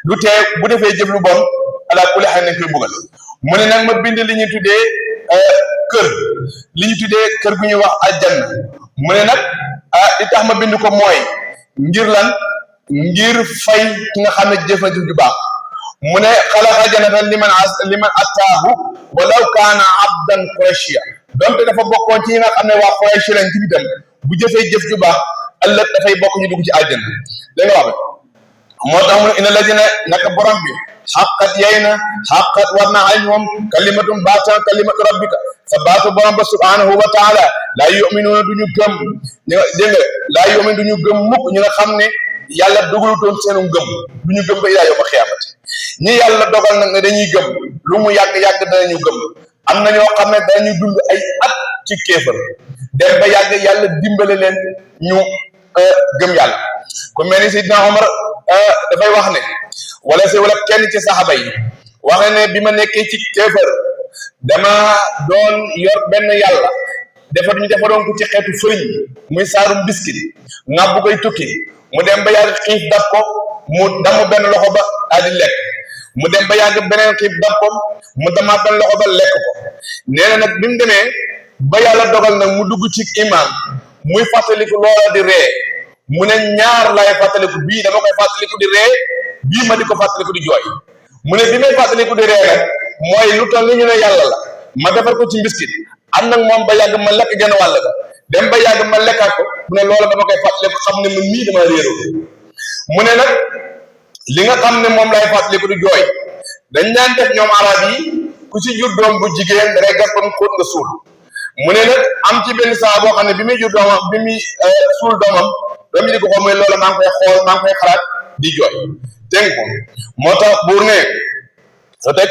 lu tee bu defee jëf lu bon ala kulli xel nañ koy buggal mu ne nag ma bind li ñu tuddee kër gu ñuy wax aljanna mu ne nag li tax ma bind ko mooy ngir lan ngir fay ki nga xam ne jëf na jëf ju baax mu ne xalaqa jannatan liman attaahu walaw kaana abdan qurashiya donte dafa bokkoon ci ñi nga xam ne waa Quraysh lañ ci bitam bu jëfee jëf ju baax ëllëg dafay bokk ñu dugg ci aljanna da nga wax moo tax mu ne inna lazina naka borom bi xaqat war na ay moom kalimatun baata kalimatu rabbika sa baatu borom ba subhanahu wa taala laa yuminuuna duñu gëm dégg nga laa yumin duñu gëm mukk ñu nga xam ne yàlla dogalutoon seenu gëm duñu gëm ba ilaa yawma xiyaamati ñi yàlla dogal nag ne dañuy gëm lu mu yàgg danañu gëm am na ñoo xam ne dañuy dund ay at ci kéefër dem ba yàgg yàlla dimbale leen ñu gëm yàlla ku mel ni Seydina Omar dafay wax ne wala kenn ci saxaba yi wax ne bi ma nekkee ci kéefër dama doon yor benn yàlla ñu defaroon ko ci xeetu fëriñ muy saarum biskit nga bu koy tukki mu dem ba yàgg xiif dab ko mu damm benn loxo ba daal di lekk mu dem ba yàgg beneen xiif dab ko mu damaat benn loxo ba lekk ko nee na nag bi mu demee ba yàlla dogal nag mu dugg ci imaam muy fàttaliku loola di ree mu ne ñaar lay fàttaliku bii dama koy fàttaliku di ree bii ma di ko fàttaliku di jooy mu ne bi may fàttaliku di ree nag mooy lu tax li ñu ne yàlla la ma defar ko ci mbiskit am nag moom ba yàgg ma lekk genn wàll ga dem ba yàgg ma lekkaat ko mu ne loola dama koy fàttaliku xam ne man mii dama réeroo mu ne nag li nga xam ne moom lay fàttaliku di jooy dañ daan def ñoom arab yi ku ci jur doom bu jigéen da ngay gas ba mu xóot nga suul mu ne nag am ci benn saa boo xam ne bi muy jur doomam bi muy suul doomam ba mu di ko xool mooy loola maa ngi koy xool maa ngi koy xalaat di jooy dégg ko moo tax buur ne so teg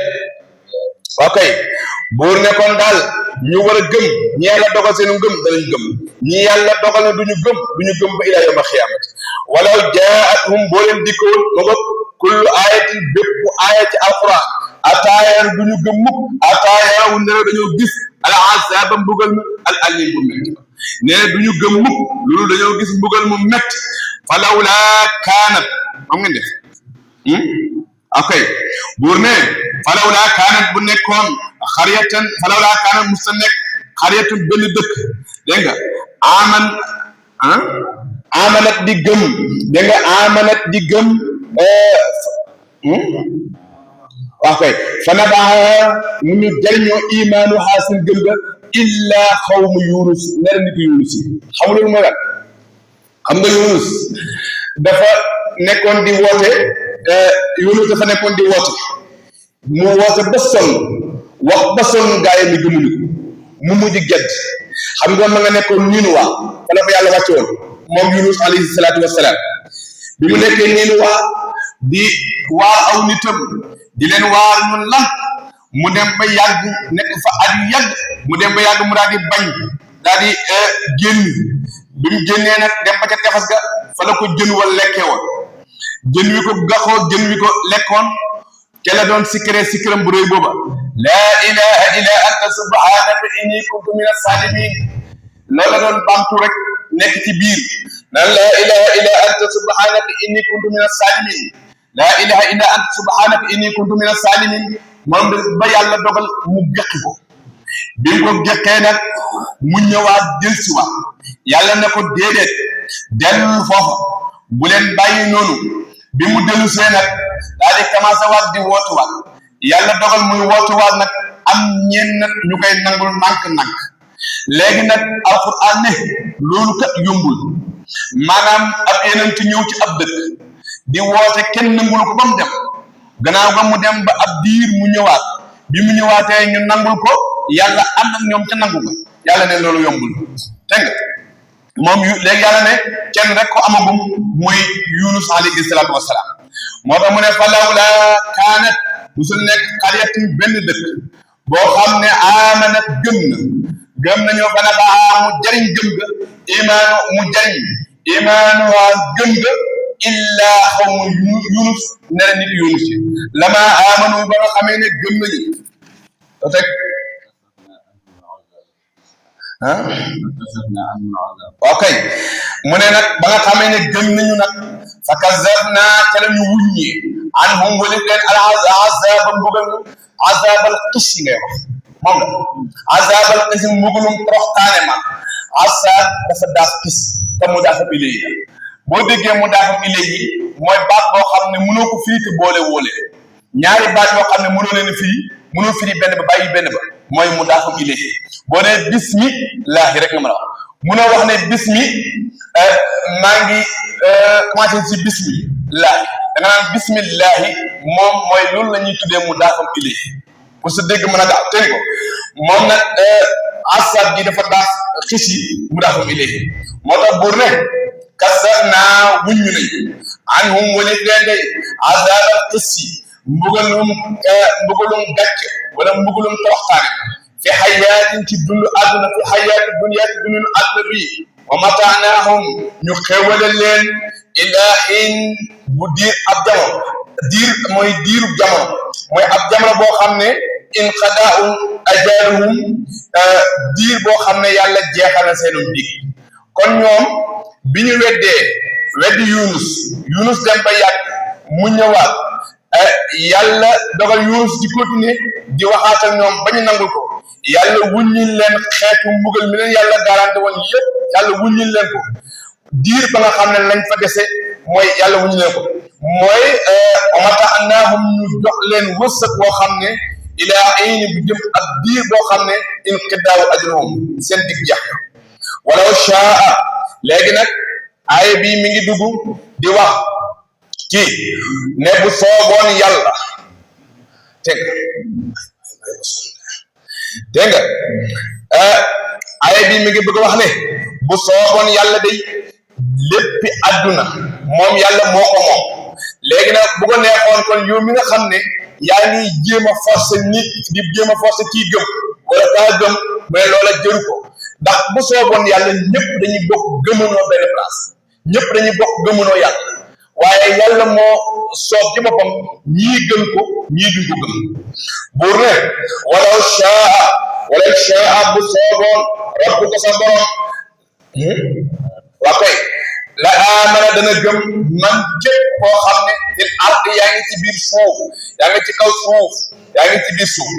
ok buur ne kon daal ñu war a gëm ñi yàlla dogal seenu ngëm danañ gëm ñi yàlla dogal ne duñu gëm ba ilaa yawma xiyaamati walaw jaa'athum boo leen dikkoon ma nga kullu ayatin bépp aaya ci alquran ataaya duñu gëm mukk ataaya wu ne dañoo gis al azaaba mbugal mu al alim bu metti nee na duñu gëm mukk loolu dañoo gis mbugal mu metti falawla kaanat am ngeen def ok buur ne falawla kaanat bu nekkoon xariyatan falawla kaanat musta nekk xariyatan benn dëkk dégg nga amanat di gëm dégg nga amanat di gëm ok fa nabaa mu ñu jëriñoo imaanu xaasin gëm ga illa xawmu yunus nera nit yunus yi xam loolu mooy lan xam nga yunus dafa nekkoon di woote mu woote ba sonn wax ba sonn gaay mi gëmuñu ko mu mujj gedd xam nga ma nga nekkoon Ninuwa fa la fa yàlla wàcce woon moom Yunus alayhi salaatu wassalaam bi mu nekkee Ninuwa di waar aw nitam di leen waar ñu lan mu dem ba yàgg nekk fa at yu yàgg mu dem ba yàgg mu daal di bañ daal di génn bi mu génnee nag dem ba ca tefes ga fa la ko jën wa lekkee woon jën wi ko gaxoo jën wi ko lekkoon ke la doon sikkiram bu rëy booba laa ilaha illa anta subhanaka inni kuntu min as-salimin loolu la doon bamtu rek nekk ci biir naan laa ilaha illa anta subhanaka inni kuntu min as-salimin laa ilaha illa anta subhanaka inni kuntu min as-salimin moom ba yàlla dogal mu géqi ko bi mu ko géqee nag mu ñëwaat delsiwaat yàlla ne ko déedéet dellu foofa bu leen bàyyi noonu bi mu dellu see nag daal di commencé waat di wootuwaat yàlla dogal muy wootuwaat nag am ñeen nag ñu koy nangul nànk-nànk léegi nag alquran ne loolu kat yombul maanaam ab yenent ñëw ci ab dëkk di woote kenn nangul ko ba mu dem gannaaw ba mu dem ba ab diir mu ñëwaat bi mu ñëwaatee ñu nangul ko yàlla ànd ak ñoom ca nangu ko yàlla ne loolu yombul dégg nga moom léegi yàlla ne kenn rek ko amagum muy Yunus alayhi salaatu wassalaam moo tax mu ne falawla kaanat musul nekk xaryatin benn dëkk boo xam ne amanat gëm nañoo fa nafaa mu jëriñ gëm ga imaanuha gëm ga illa xawmu Yunus nera nit Yunus yi lama amanu ba nga xamee ne gëm nañu to teg ok mu ne nag ba nga xamee ne gëm nañu nag fa kazabna ca la ñu wuññee anhum walif leen al azaba mbugal azabal xis yi ngay wax moom la azabal xis mbugalum toroxtaane ma azab dafa daaf xis te mu dafa ilayhi la boo déggee mu dafa ilayhi mooy baat boo xam ne mënoo ko firi te boole wóole ñaari baat yoo xam ne mënoo leen firi mënoo firi benn ba bàyyi benn ba mooy mu dafa ilayhi boo nee bismillahi rek nga mën a wax munoo wax ne bismi maa ngi commencé ci bismillahi da nga naan bismillahi moom mooy loolu la ñuy tuddee mu daafam ilayhi pour sa dégg mën a gaaw tëri ko moom nag asab ji dafa daaf xis yi mu daafam ilayhi moo tax buur ne kasarnaa wuññu nañu anhum wali leen day azaba xis yi mbugalum gàcce wala mbugalum toroxtaane fi xayaatin ci dundu àdduna fi xayaati dunya ci dundu àdduna bi wa mataanaahum ñu xewale leen ilaa in bu diir ab jamono mooy diirub jamono mooy ab jamono boo xam ne in qadaa'u ajaluhum diir boo xam ne yàlla jeexal na seenum dig kon ñoom bi ñu weddi Yunus dem ba yàgg mu ñëwaat yàlla dogal Yunus di continuer di waxaat ak ñoom ba ñu nangul ko yàlla wuññil leen xeetu mbugal mi leen yàlla garanti woon yëpp yàlla wuññil leen ko diir ba nga xam ne lañ fa dese mooy yàlla wuññil leen ko mooy mata'naahum ñu jox leen wërsëg boo xam ne ilaa ayni bu jëm ak diir boo xam ne inqidaaw ajruhum seen dig jeex walaw shaa léegi nag aaya bii mi ngi dugg di wax ci ne bu sooboon yàlla dégg nga aaya bi mi ngi bëgg wax ne bu sooboon yàlla day léppi àdduna moom yàlla moo ko moom léegi nag bu ko neexoon kon yow mi nga xam ne yaa ngi jéem a forcer nit di jéem a forcer kii gëm wala kaa gëm mais loola jëru ko ndax bu sooboon yàlla ñëpp dañuy bokk gëmanoo benn place ñëpp dañuy bokk gëmanoo yàlla waaye yàlla moo soob ci boppam ñii gëm ko ñii duñ ko gëm buur ne walaw shaa bu sooboon rabbuka sa borom waa koy la amana dana gëm man képp koo xam ne fil ardi yaa ngi ci biir suuf yaa ngi ci kaw suuf yaa ngi ci biir suuf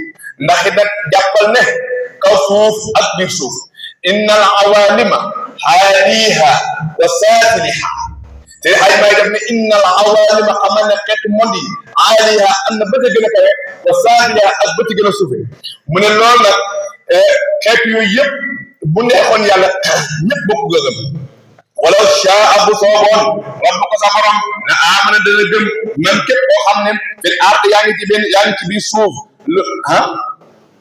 ndax it nag jàppal ne kaw suuf ak biir suuf inna al awalima xaaliha wa saafiliha te xay may def ne inna al awalima xamal ne xeetu monde yi xaaliha am na bët a gën a kawe wa saafiliha ak bët a gën a suufe mu ne loolu nag xeetu yooyu yëpp bu neexoon yàlla ñëpp bokk gëm walaw shaa bu sooboon rabbuka sa borom na amana dana gëm man képp koo xam ne fil ard yaa ngi ci biir suuf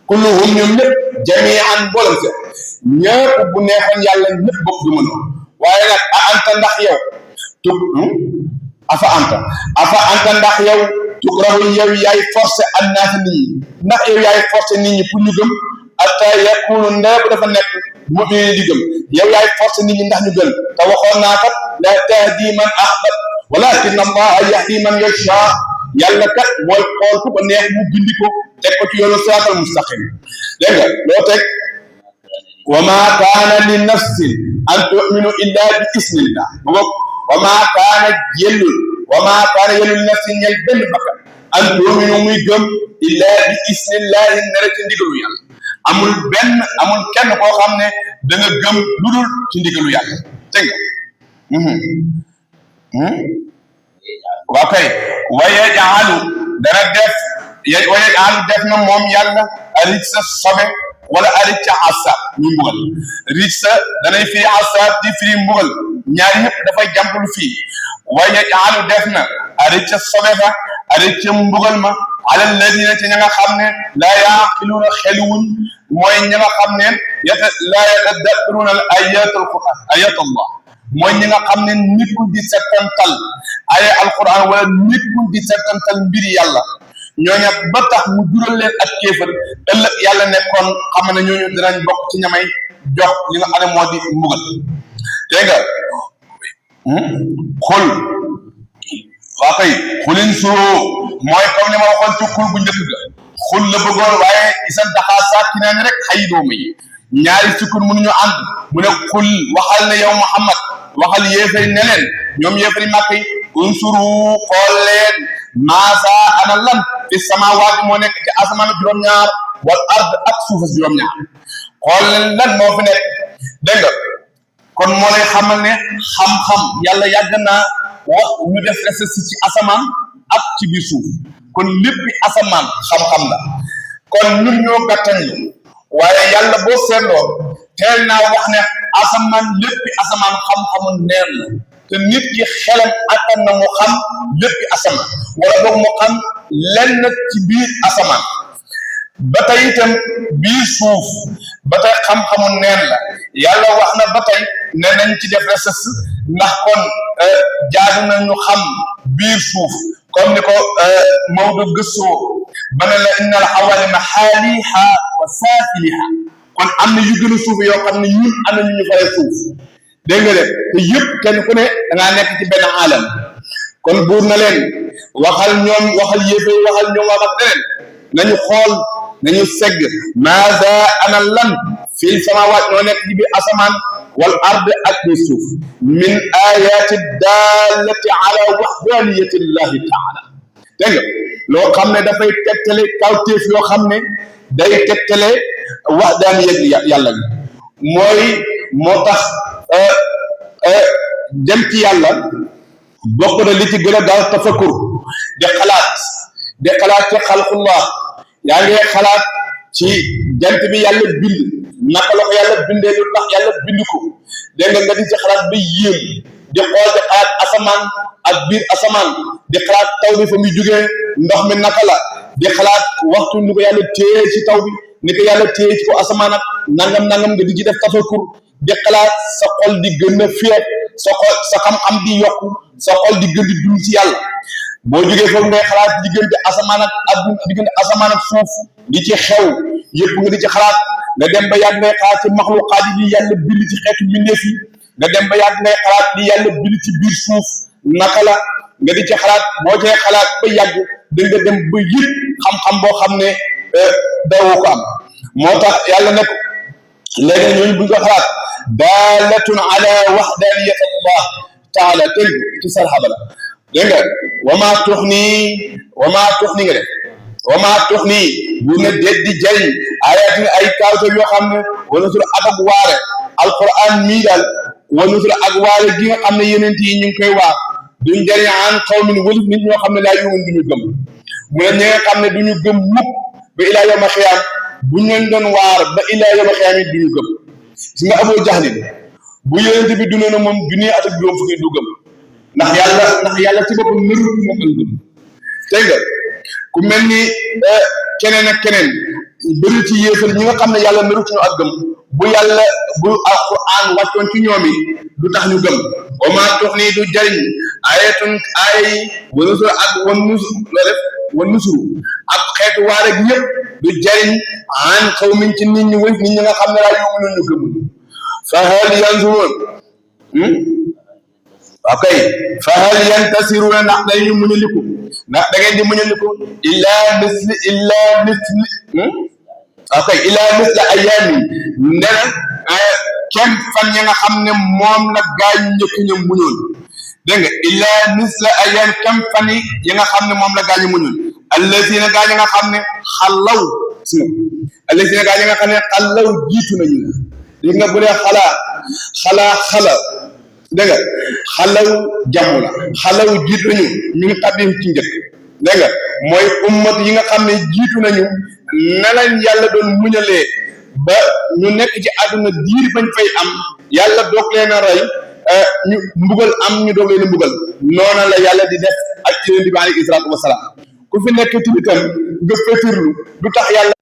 kulluhum ñoom ñëpp jami'an bolam se ñëpp bu neexoon yàlla ñëpp bokk gëmandoo waaye nag anta ndax yow afa anta ndax yow tukrahu yow yaay forcé annaas nit ñi ndax yow yaay forcé nit ñi pour ñu gëm atta yakunu ndee bu dafa nekk mu'minin di gëm yow yaay forcé nit ñi ndax ñu gën te waxoon naa kat la tahdi man ahbab walakin allaha yahdi man yasha yàlla kat mooy xool ku ko neex mu gindi ko teg ko ci yoonu siraatal mustaqim dégg nga loo teg wa ma kaana li nafsin an tu'minu illa bi isnillah wa ma kaana yellul li nafsin ñel benn bakkan an tu'minu muy gëm illa bi isnillahi nere ci ndigalu yàlla amul kenn koo xam ne da nga gëm lu dul ci ndigalu yàlla dégg nga waa kay wayaj'alu def na moom yàlla rijsa sobe wala rijsa asab ñu mbugal rijsa danay firi asab di firi mbugal ñaar yëpp dafay jàmpalu fii wayaj'alu def na rijsa sobe fa rijsa mbugal ma ala alladina ci ña nga xam ne laa yaaqiluuna xeluwuñ mooy ña nga xam ne laa yatadabbaruuna al ayatul quran ayatullah mooy ñi nga xam ne nit ku di settantal ay alquran wala nit ku di settantal mbiri yàlla ñooña ba tax mu jural leen ak kéefër ëllëg yàlla nekkoon xam ne ñooñu dinañ bokk ci ñamay jox li nga xam ne moo di mbugal dégg nga xul waa kay xulin suro mooy comme ni ma waxoon ci xul bu njëkk ga xul la bëggoon waaye isan daxaa saaki naan rek xayi dooma yi ñaari sukkur mënuñu ànd mu ne xul waxal ne yow Muhammad waxal yéefari ne leen ñoom yéefari màkk yi unsuru xool leen maasa ana lan fi samawaati moo nekk ci asamaan juróom-ñaar wal ard ak suufa juróom-ñaar xool leen lan moo fi nekk dégg nga kon moo lay xamal ne xam-xam yàlla yàgg naa wax ñu def recherche ci asamaan ak ci biir suuf kon léppi asamaan xam-xam la kon ñun ñoo gàttañlu waaye yàlla boo seetloo teel naa wax ne asamaan léppi asamaan xam-xamu neen la te nit ki xelam attan na mu xam léppi asamaan wala boog mu xam lenn ci biir asamaan ba tey itam biir suuf ba tey xam-xamu neen la yàlla wax na ba tey ne nañ ci def recherche ndax kon jaadu na ñu xam biir suuf comme ni ko Maodo gëstoo ba ne la innal awalima xaaliha wa saafiliha kon am na yu gën a suuf yoo xam ne ñun am na ñu faree suuf dégg nga de te yëpp kenn ku ne da ngaa nekk ci benn alam kon buur na leen waxal yéefe waxal ñoom wax ak leneen nañu xool nañu segg maada ana lan fii samawaat ñoo nekk ci biir asamaan wal ard ak biir suuf min ayati dallati ala wahdaniyati llahi taala dégg nga loo xam ne dafay tegtale kawtéef yoo xam ne day tegtale wahdaniyati yàlla gi moo tax dem ci yàlla bokk na li ci gën a gaaw tafakkur di xalaat ci xalqullah yaa ngi xalaat ci jant bi yàlla bind naka la ko yàlla bindee lu tax yàlla bind ko dégg nga di ci xalaat ba yéem di xool di xalaat asamaan ak biir asamaan di xalaat taw bi fa muy jógee ndox mi naka la di xalaat waxtu ni ko yàlla téye ci taw bi ni ko yàlla téye ci ko asamaan ak nangam nga di ci def tafakkur di xalaat sa xol di gën a féet sa xam-xam di yokku sa xol di gën di dund ci yàlla boo jógee foofu ngay xalaat diggante asamaan ak adduna diggante asamaan ak suuf di ci xew yëpp nga di ci xalaat nga dem ba yàgg ngay xalaat ci maxluqaat yi yàlla bind ci xeetu mbindeef yi nga dem ba yàgg ngay xalaat li yàlla bind ci biir suuf naka la nga di ci xalaat boo cee xalaat ba yàgg da nga dem ba yëg xam-xam boo xam ne dawoo ko am moo tax yàlla ne ko léegi ñooñu buñ ko xalaat daalatun ala waxdaniyat allah taala tënk ci sarxaba la dégg nga wamaa tux nii nga def wamaa tux nii bu ne déet di jëriñ ayatin ay kawte yoo xam ne wanusur ak waare alquran mii daal wanusur ak waare gi nga xam ne yenent yi ñu ngi koy waar duñ jëriñ an qawmin wëlif nit ñoo xam ne laa yumun duñu gëm mu ne ñi nga xam ne duñu gëm mukk ba ilaa yawma xiyaam bu ñu leen doon waar ba ilaa yawma xiyaam yi duñu gëm si nga Abu Jahlin bu yenent bi dunee na moom junni at ak juróom fukki du gëm ndax yàlla ci boppam narut moom ak gëm dégg nga ku mel ni keneen ak keneen bëri ci yéefal ñi nga xam ne yàlla narut ñu ak gëm bu alquran wàccoon ci ñoom yi du tax ñu gëm wa maa tux nii du jariñ ayatun ay wanusur ak wan nusuru ak xeetu waare gi yëpp du jariñ an xaw min ci nit ñi wëy nit ñi nga xam ne laa yu'minuun ñu gëmul fa hal yanzuruun ok fa hal yantasiruuna ndax dañuy muñaliku ndax da ngeen di muñaliku illaa misli ok illaa misla ayyaami ndena kenn fan ya nga xam ne moom la gaa yu njëkk ña muñoon dégg nga illaa misla ayyaami kenn fan yi nga xam ne moom la gaa ñu muñoon allazina gaa ñi nga xam ne xalaw allazina gaa ñi nga xam ne xalaw jiitu nañu dégg nga bu dee xala dégg nga xalaw jàmm la xalaw jiitu nañu ñu ngi tabbi ci njëkk dégg nga mooy ummat yi nga xam ne jiitu nañu na lañ yàlla doon muñalee ba ñu nekk ci àdduna diir bañ fay am yàlla doog leen a rey ñu mbugal am ñu doog leen a mbugal noona la yàlla di def ak yonent bi alayhi salaatu wasalaam ku fi nekk timitam nga féetirlu du tax yàlla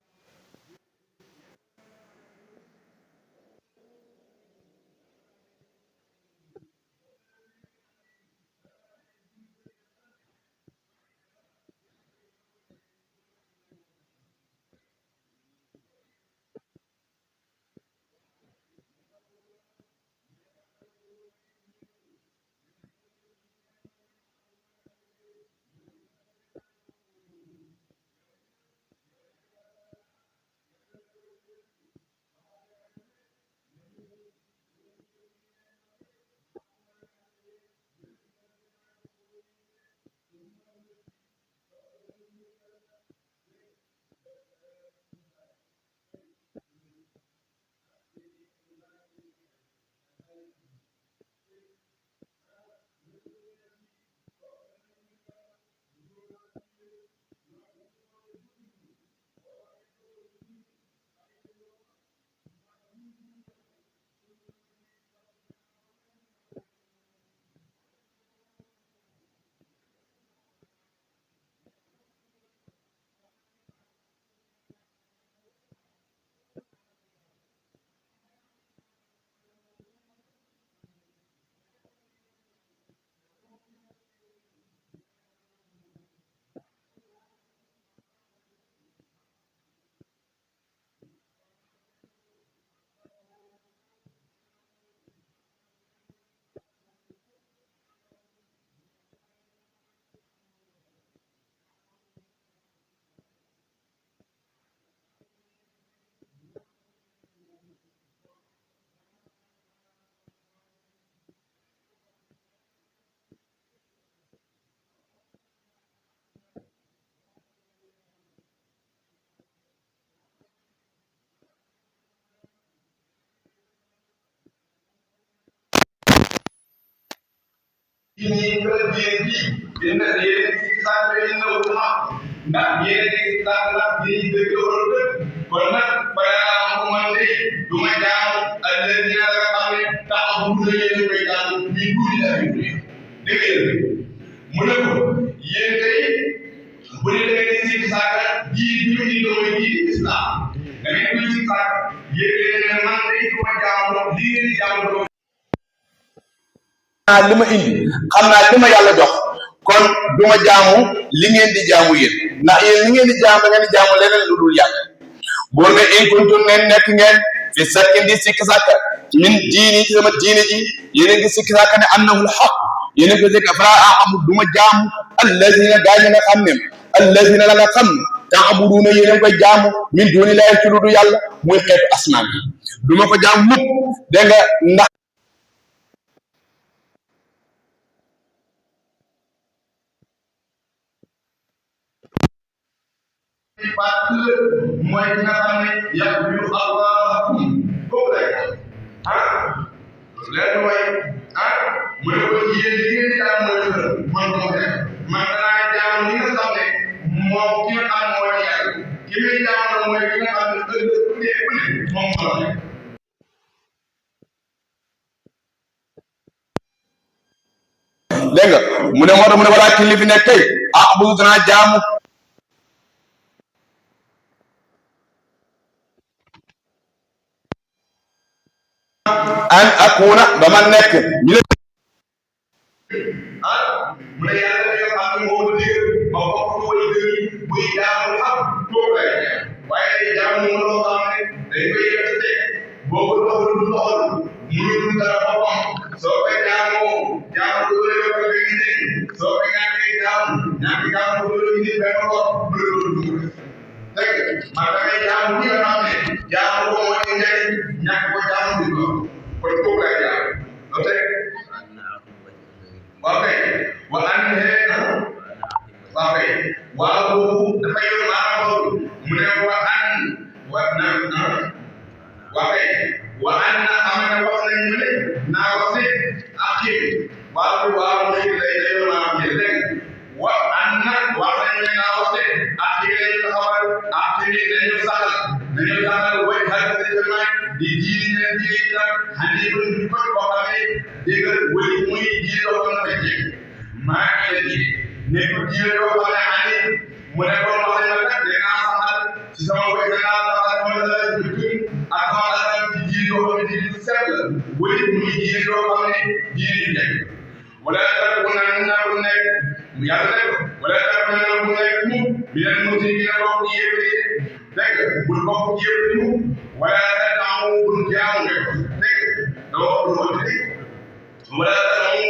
ini berjadi dengan dia sampai normal nak dia tak di dekat benar pada komandi cuma jam ada dia kami tak boleh mereka minggu ini dekil mula ye dai boleh dari siksa di ideologi Islam dan itu siksa ye memang itu jam li jam li ma indi xam naa li ma yàlla jox kon duma jaamu li ngeen di jaamu yéen ndax yéen li ngeen di jaamu da ngeen di jaamu leneen lu dul yàlla buur ne in kuntum ne nekk ngeen fi sakkin di sikki sàkka min diini ci sama diine ji yéen a ngi sikki sàkka ne annahu l-haqq yéen a ngi sikki fala a'budu duma jaamu allazina gaañu nga xam ne allazina la nga xam ne ta'buduuna yéen a ngi koy jaamu min duuni laahi ci lu dul yàlla muy xeetu asmaan bi duma ko jaamu mukk dégg nga ndax mooy nga xam ne yàlla Allahum kooku lay leen mooy mu ne ko yéen li ngeen jaam mooy man moo def man danaa jaam li nga xam ne moom ki nga xam mooy yàlla ki muy jaam la mooy ki nga xam ne ëllëg ku dee ku ne moom moo def dégg nga mu ne moo tax mu ne walaa ki li fi nekk tey bu danaa jaamu an akuna ba ma nekk ñu ne mu ne yàlla yoo xam ne moo dégg ma bokk ko way dëgg muy jaamu xam boo koy waaye jaamu mu loo xam ne dañ koy yëkkate boo ko doxul du doxal mënul dara boppam soo koy jaamoo jaamu du la yokk ak ngi dégg soo koy ñàkkee ñàkk jaamu du la indi benn bopp du la dugg dégg man damay jaamu ñi nga xam ne jaamu ko moo di njëriñ ñàkk ko jaamu di ko kon kooku lay jaam loo teg waaw kay wa an waaw kay waaw boobu dafay yor maanaam loolu mu ne wa an waaw kay wa an na xam ne wax nañ mu ne naa wax ne ak waaw léegi day yor maanaam dégg wa an na wax nañ ne naa wax ne ak lañu taxawal ak dañu saxal way xarit di diine leen diine itam xanaa ñu ko boo xamee dégg nga wëli muy diine loo xam ne dafay maa ngi leen di nekk diine loo xam ne ani mu ne ko wax ne nag danaa saxal ci sama way danaa saxal sama la ci jëm ak sama la ci diine loo xam ne diine sell wëli muy diine loo xam ne diine yu nekk wala tax ku naa ku nekk yàlla nekk wala tax ku naa ku nekk mu bi leen mu ci dina bokk yéefee dégg bul bokk yéefee mu wala taxawu bul jaamu ne ko dégg doo doo dégg wala taxawu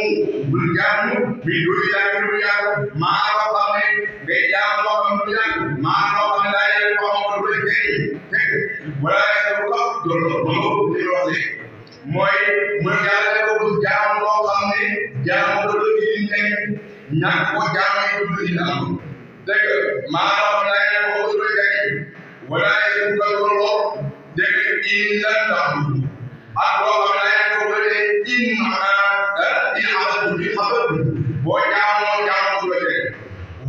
bul jaamu bi dul yàlla du yàlla maa loo xam ne ngay jaamu loo xam du yàlla maa loo xam ne daa yàlla loo xam du lay dégg dégg wala taxawu ko loolu li wax léegi mooy mu yàlla ne ko bul jaamu loo xam ne jaamu ko lu ci nekk ñàkk ko jaamu yi du ci am dégg maa loo xam ne daa yàlla ko du lay dégg wala taxawu ko loolu dégg inna taxawu ak loo xam ne ko bële xamatu bi xamatu boo jaamoo jaamoo du la teg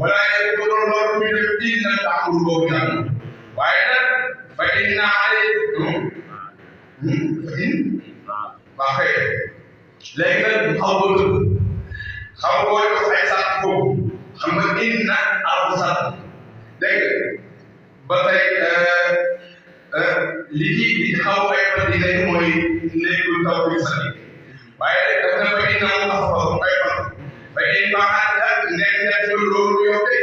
wala ko doon loolu ñu def inna taxawu boobu jaamu waaye nag fa inna ale waa xëy léegi nag xaw ko dëgg xaw ko def ay sàtt foofu xam nga inna aw sàtt dégg ba tey li ci xaw ay fan yi nekk mooy nekkul taw bi sax waaye daf na fa inna mu tax fa ay fan fa in baaxaat nekk loolu yow de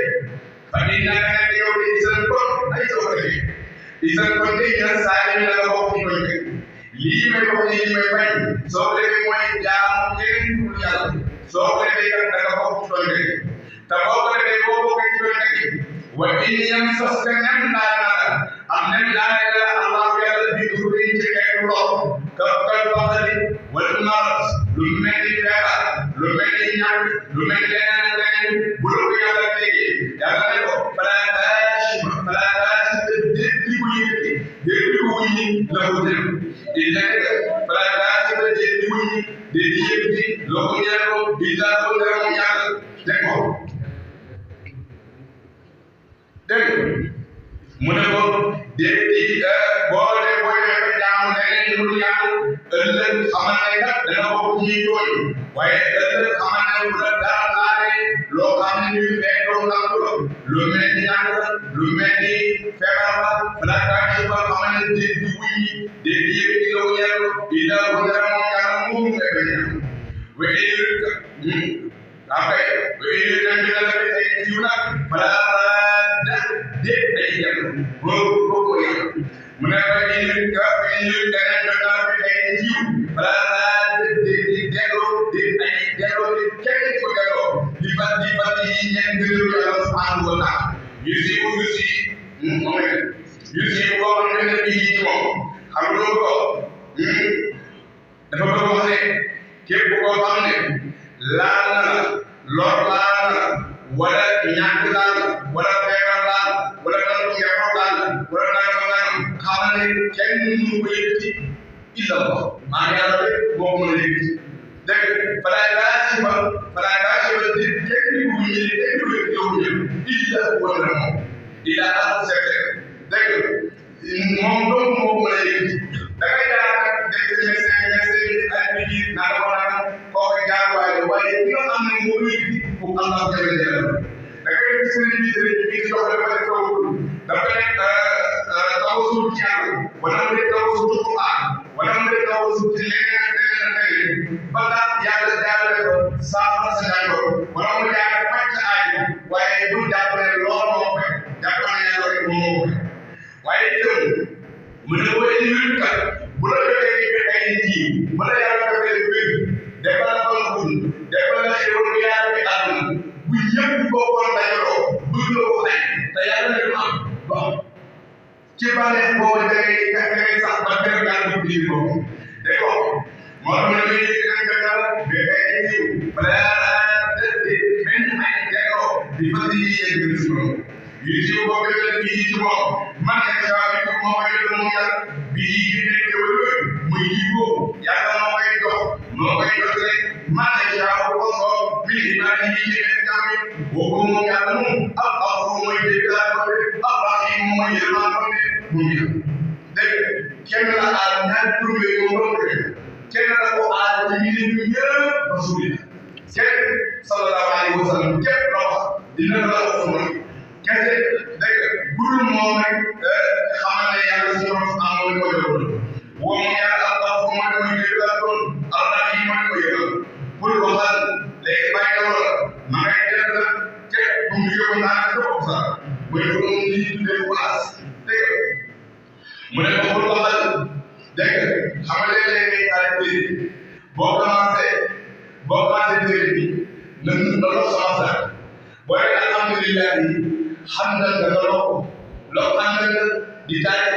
fa inna nekk yow de isan kon ay soo ko defee isan kon de ñaan saa yi la nga bokk ci koy teg lii may wax ni lii may bañ soo ko defee mooy jaamu kenn pour yàlla soo ko defee kat da nga bokk ci koy teg te boo ko defee boo bokkee ci koy teg wa in yam sos ka nem daanaka am nem daanaka Allah yàlla di dugg ci xeetu lool ka baxali wala maras lu mel ni feebar lu mel ni ñàkk lu mel ni leneen bu la ko yàlla tegee yàlla ne ko balaa déppi ko yëkkati déppi ko wuñi la ko dem di nekk balaa déppi ko wuñi di yëkkati loo ko ñaan ko di daal ko dara mu yàlla teg ko dégg mu ne ko déedéet boo dee booy def ba jaamu leneen lu dul yàlla ëllëg xamal ne kat dana bokk ci tooy waaye ëllëg xamal ne bu la dara laalee loo xam ne ñuy feetoo ndax lu mel ni ñàkk lu mel ni feebar la balaa kaa ci ba xamal ne déet di wuy déet di yëg di law yàlla di daal ko dara moom yàlla moom ngay bañ a wéy après wéy jël boobu yàlla mu ne ko ñu dana dogal bi ay jiw balaa delloo di ay delloo di kenn ko delloo di ba yi ñeen gënal yàlla subhanahu wa taala ñu si moom ñu si boo xam ne bii ci moom xam nga ko dafa bëgg wax ne képp koo xam ne laal na la lor laal na la wala ñàkk laal la wala feebar laal wala nangu ngefo laal la wala nangam xamal ne kenn mënu ko yëkkati illa Allah maa ngi yàlla rek moo ko mën a yëkkati dégg falaay daa si ba di kenn ku ñu kenn ku yow ñëw illa wala moom illa ak secret dégg moom dong moo ko mën a yëkkati da ngay jaar nag dégg médecin ay bi naa la wax naan kooku jaar waaye ki nga xam ne moo yëkkati pour Allah jafe-jafe da ngay gis sëriñ bi di jox dafa def dafa nekk tawasul ci yàlla wala mu nekk tawasul ci Quran wala mu nekk tawasul ci leneen ba tax yàlla jaarale ko saafara sa jàngoro wala mu jaarale faj sa aay waaye bu jàppale lool moo koy jàppale yàlla rek moo koy waaye itam mu ne ko indi kat bu la joxee ay ji bu la yàlla joxee wér defal la ko defal la xéwal yaar bi àdduna bu ñëpp bokkoon dajaloo bëgg la ko xëy te yàlla ne du am bon ci bànneex boobu da ngay sax ba kër gaa dugg ci boobu dégg nga moo tax ma ne may gën a gënal ba ay jiw balaa benn ay déggoo di fa di yegg si moom yu jiw boo gënal bii ci moom man de saa bi moo koy jël moom yàlla bii yi nekk wala muy jiw boobu yàlla moo koy jox rek man de saa ko soo mi ngi maa ngi ci nekk tamit boobu moom yàlla moom ak mooy jéggal ko de ak rahim mooy yërmaan ko de mu ngi dégg kenn la aar ñaari tur yooyu moom doon ko kenn la ko aar ci ñi ñu ñëpp rasulillah kenn sallallahu alayhi wa sallam képp la wax dina la wax sama kese dégg budul moom rek xamal ne yàlla si ñoom amoon ko joxul woo moom yàlla ak mooy ko jéggal ko ak rahim mooy ko yëgal pour waxal léegi bàyyi la wala ma ngay def la képp bu mu yóbbu naa ko sax mooy ko moom li ñu tuddee place dégg mu ne ko pour waxal dégg xam nga léeg-léeg ay téere boo commencé téere bi na loo commencé booy alhamdulilah yi xam nga nga loo xam nga di taale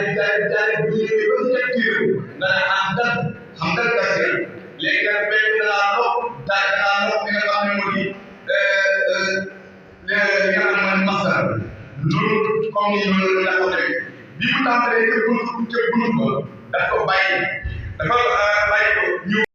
bu ñëwee ba ci téere nga ne xam nga gasi léegi nag benn laa loo taale laa loo li nga xam ne moo di li nga xam ne masal loolu comme ni ñu la ko defee bi mu tàmbalee ca buntu ba daf ko bàyyi ko ñëw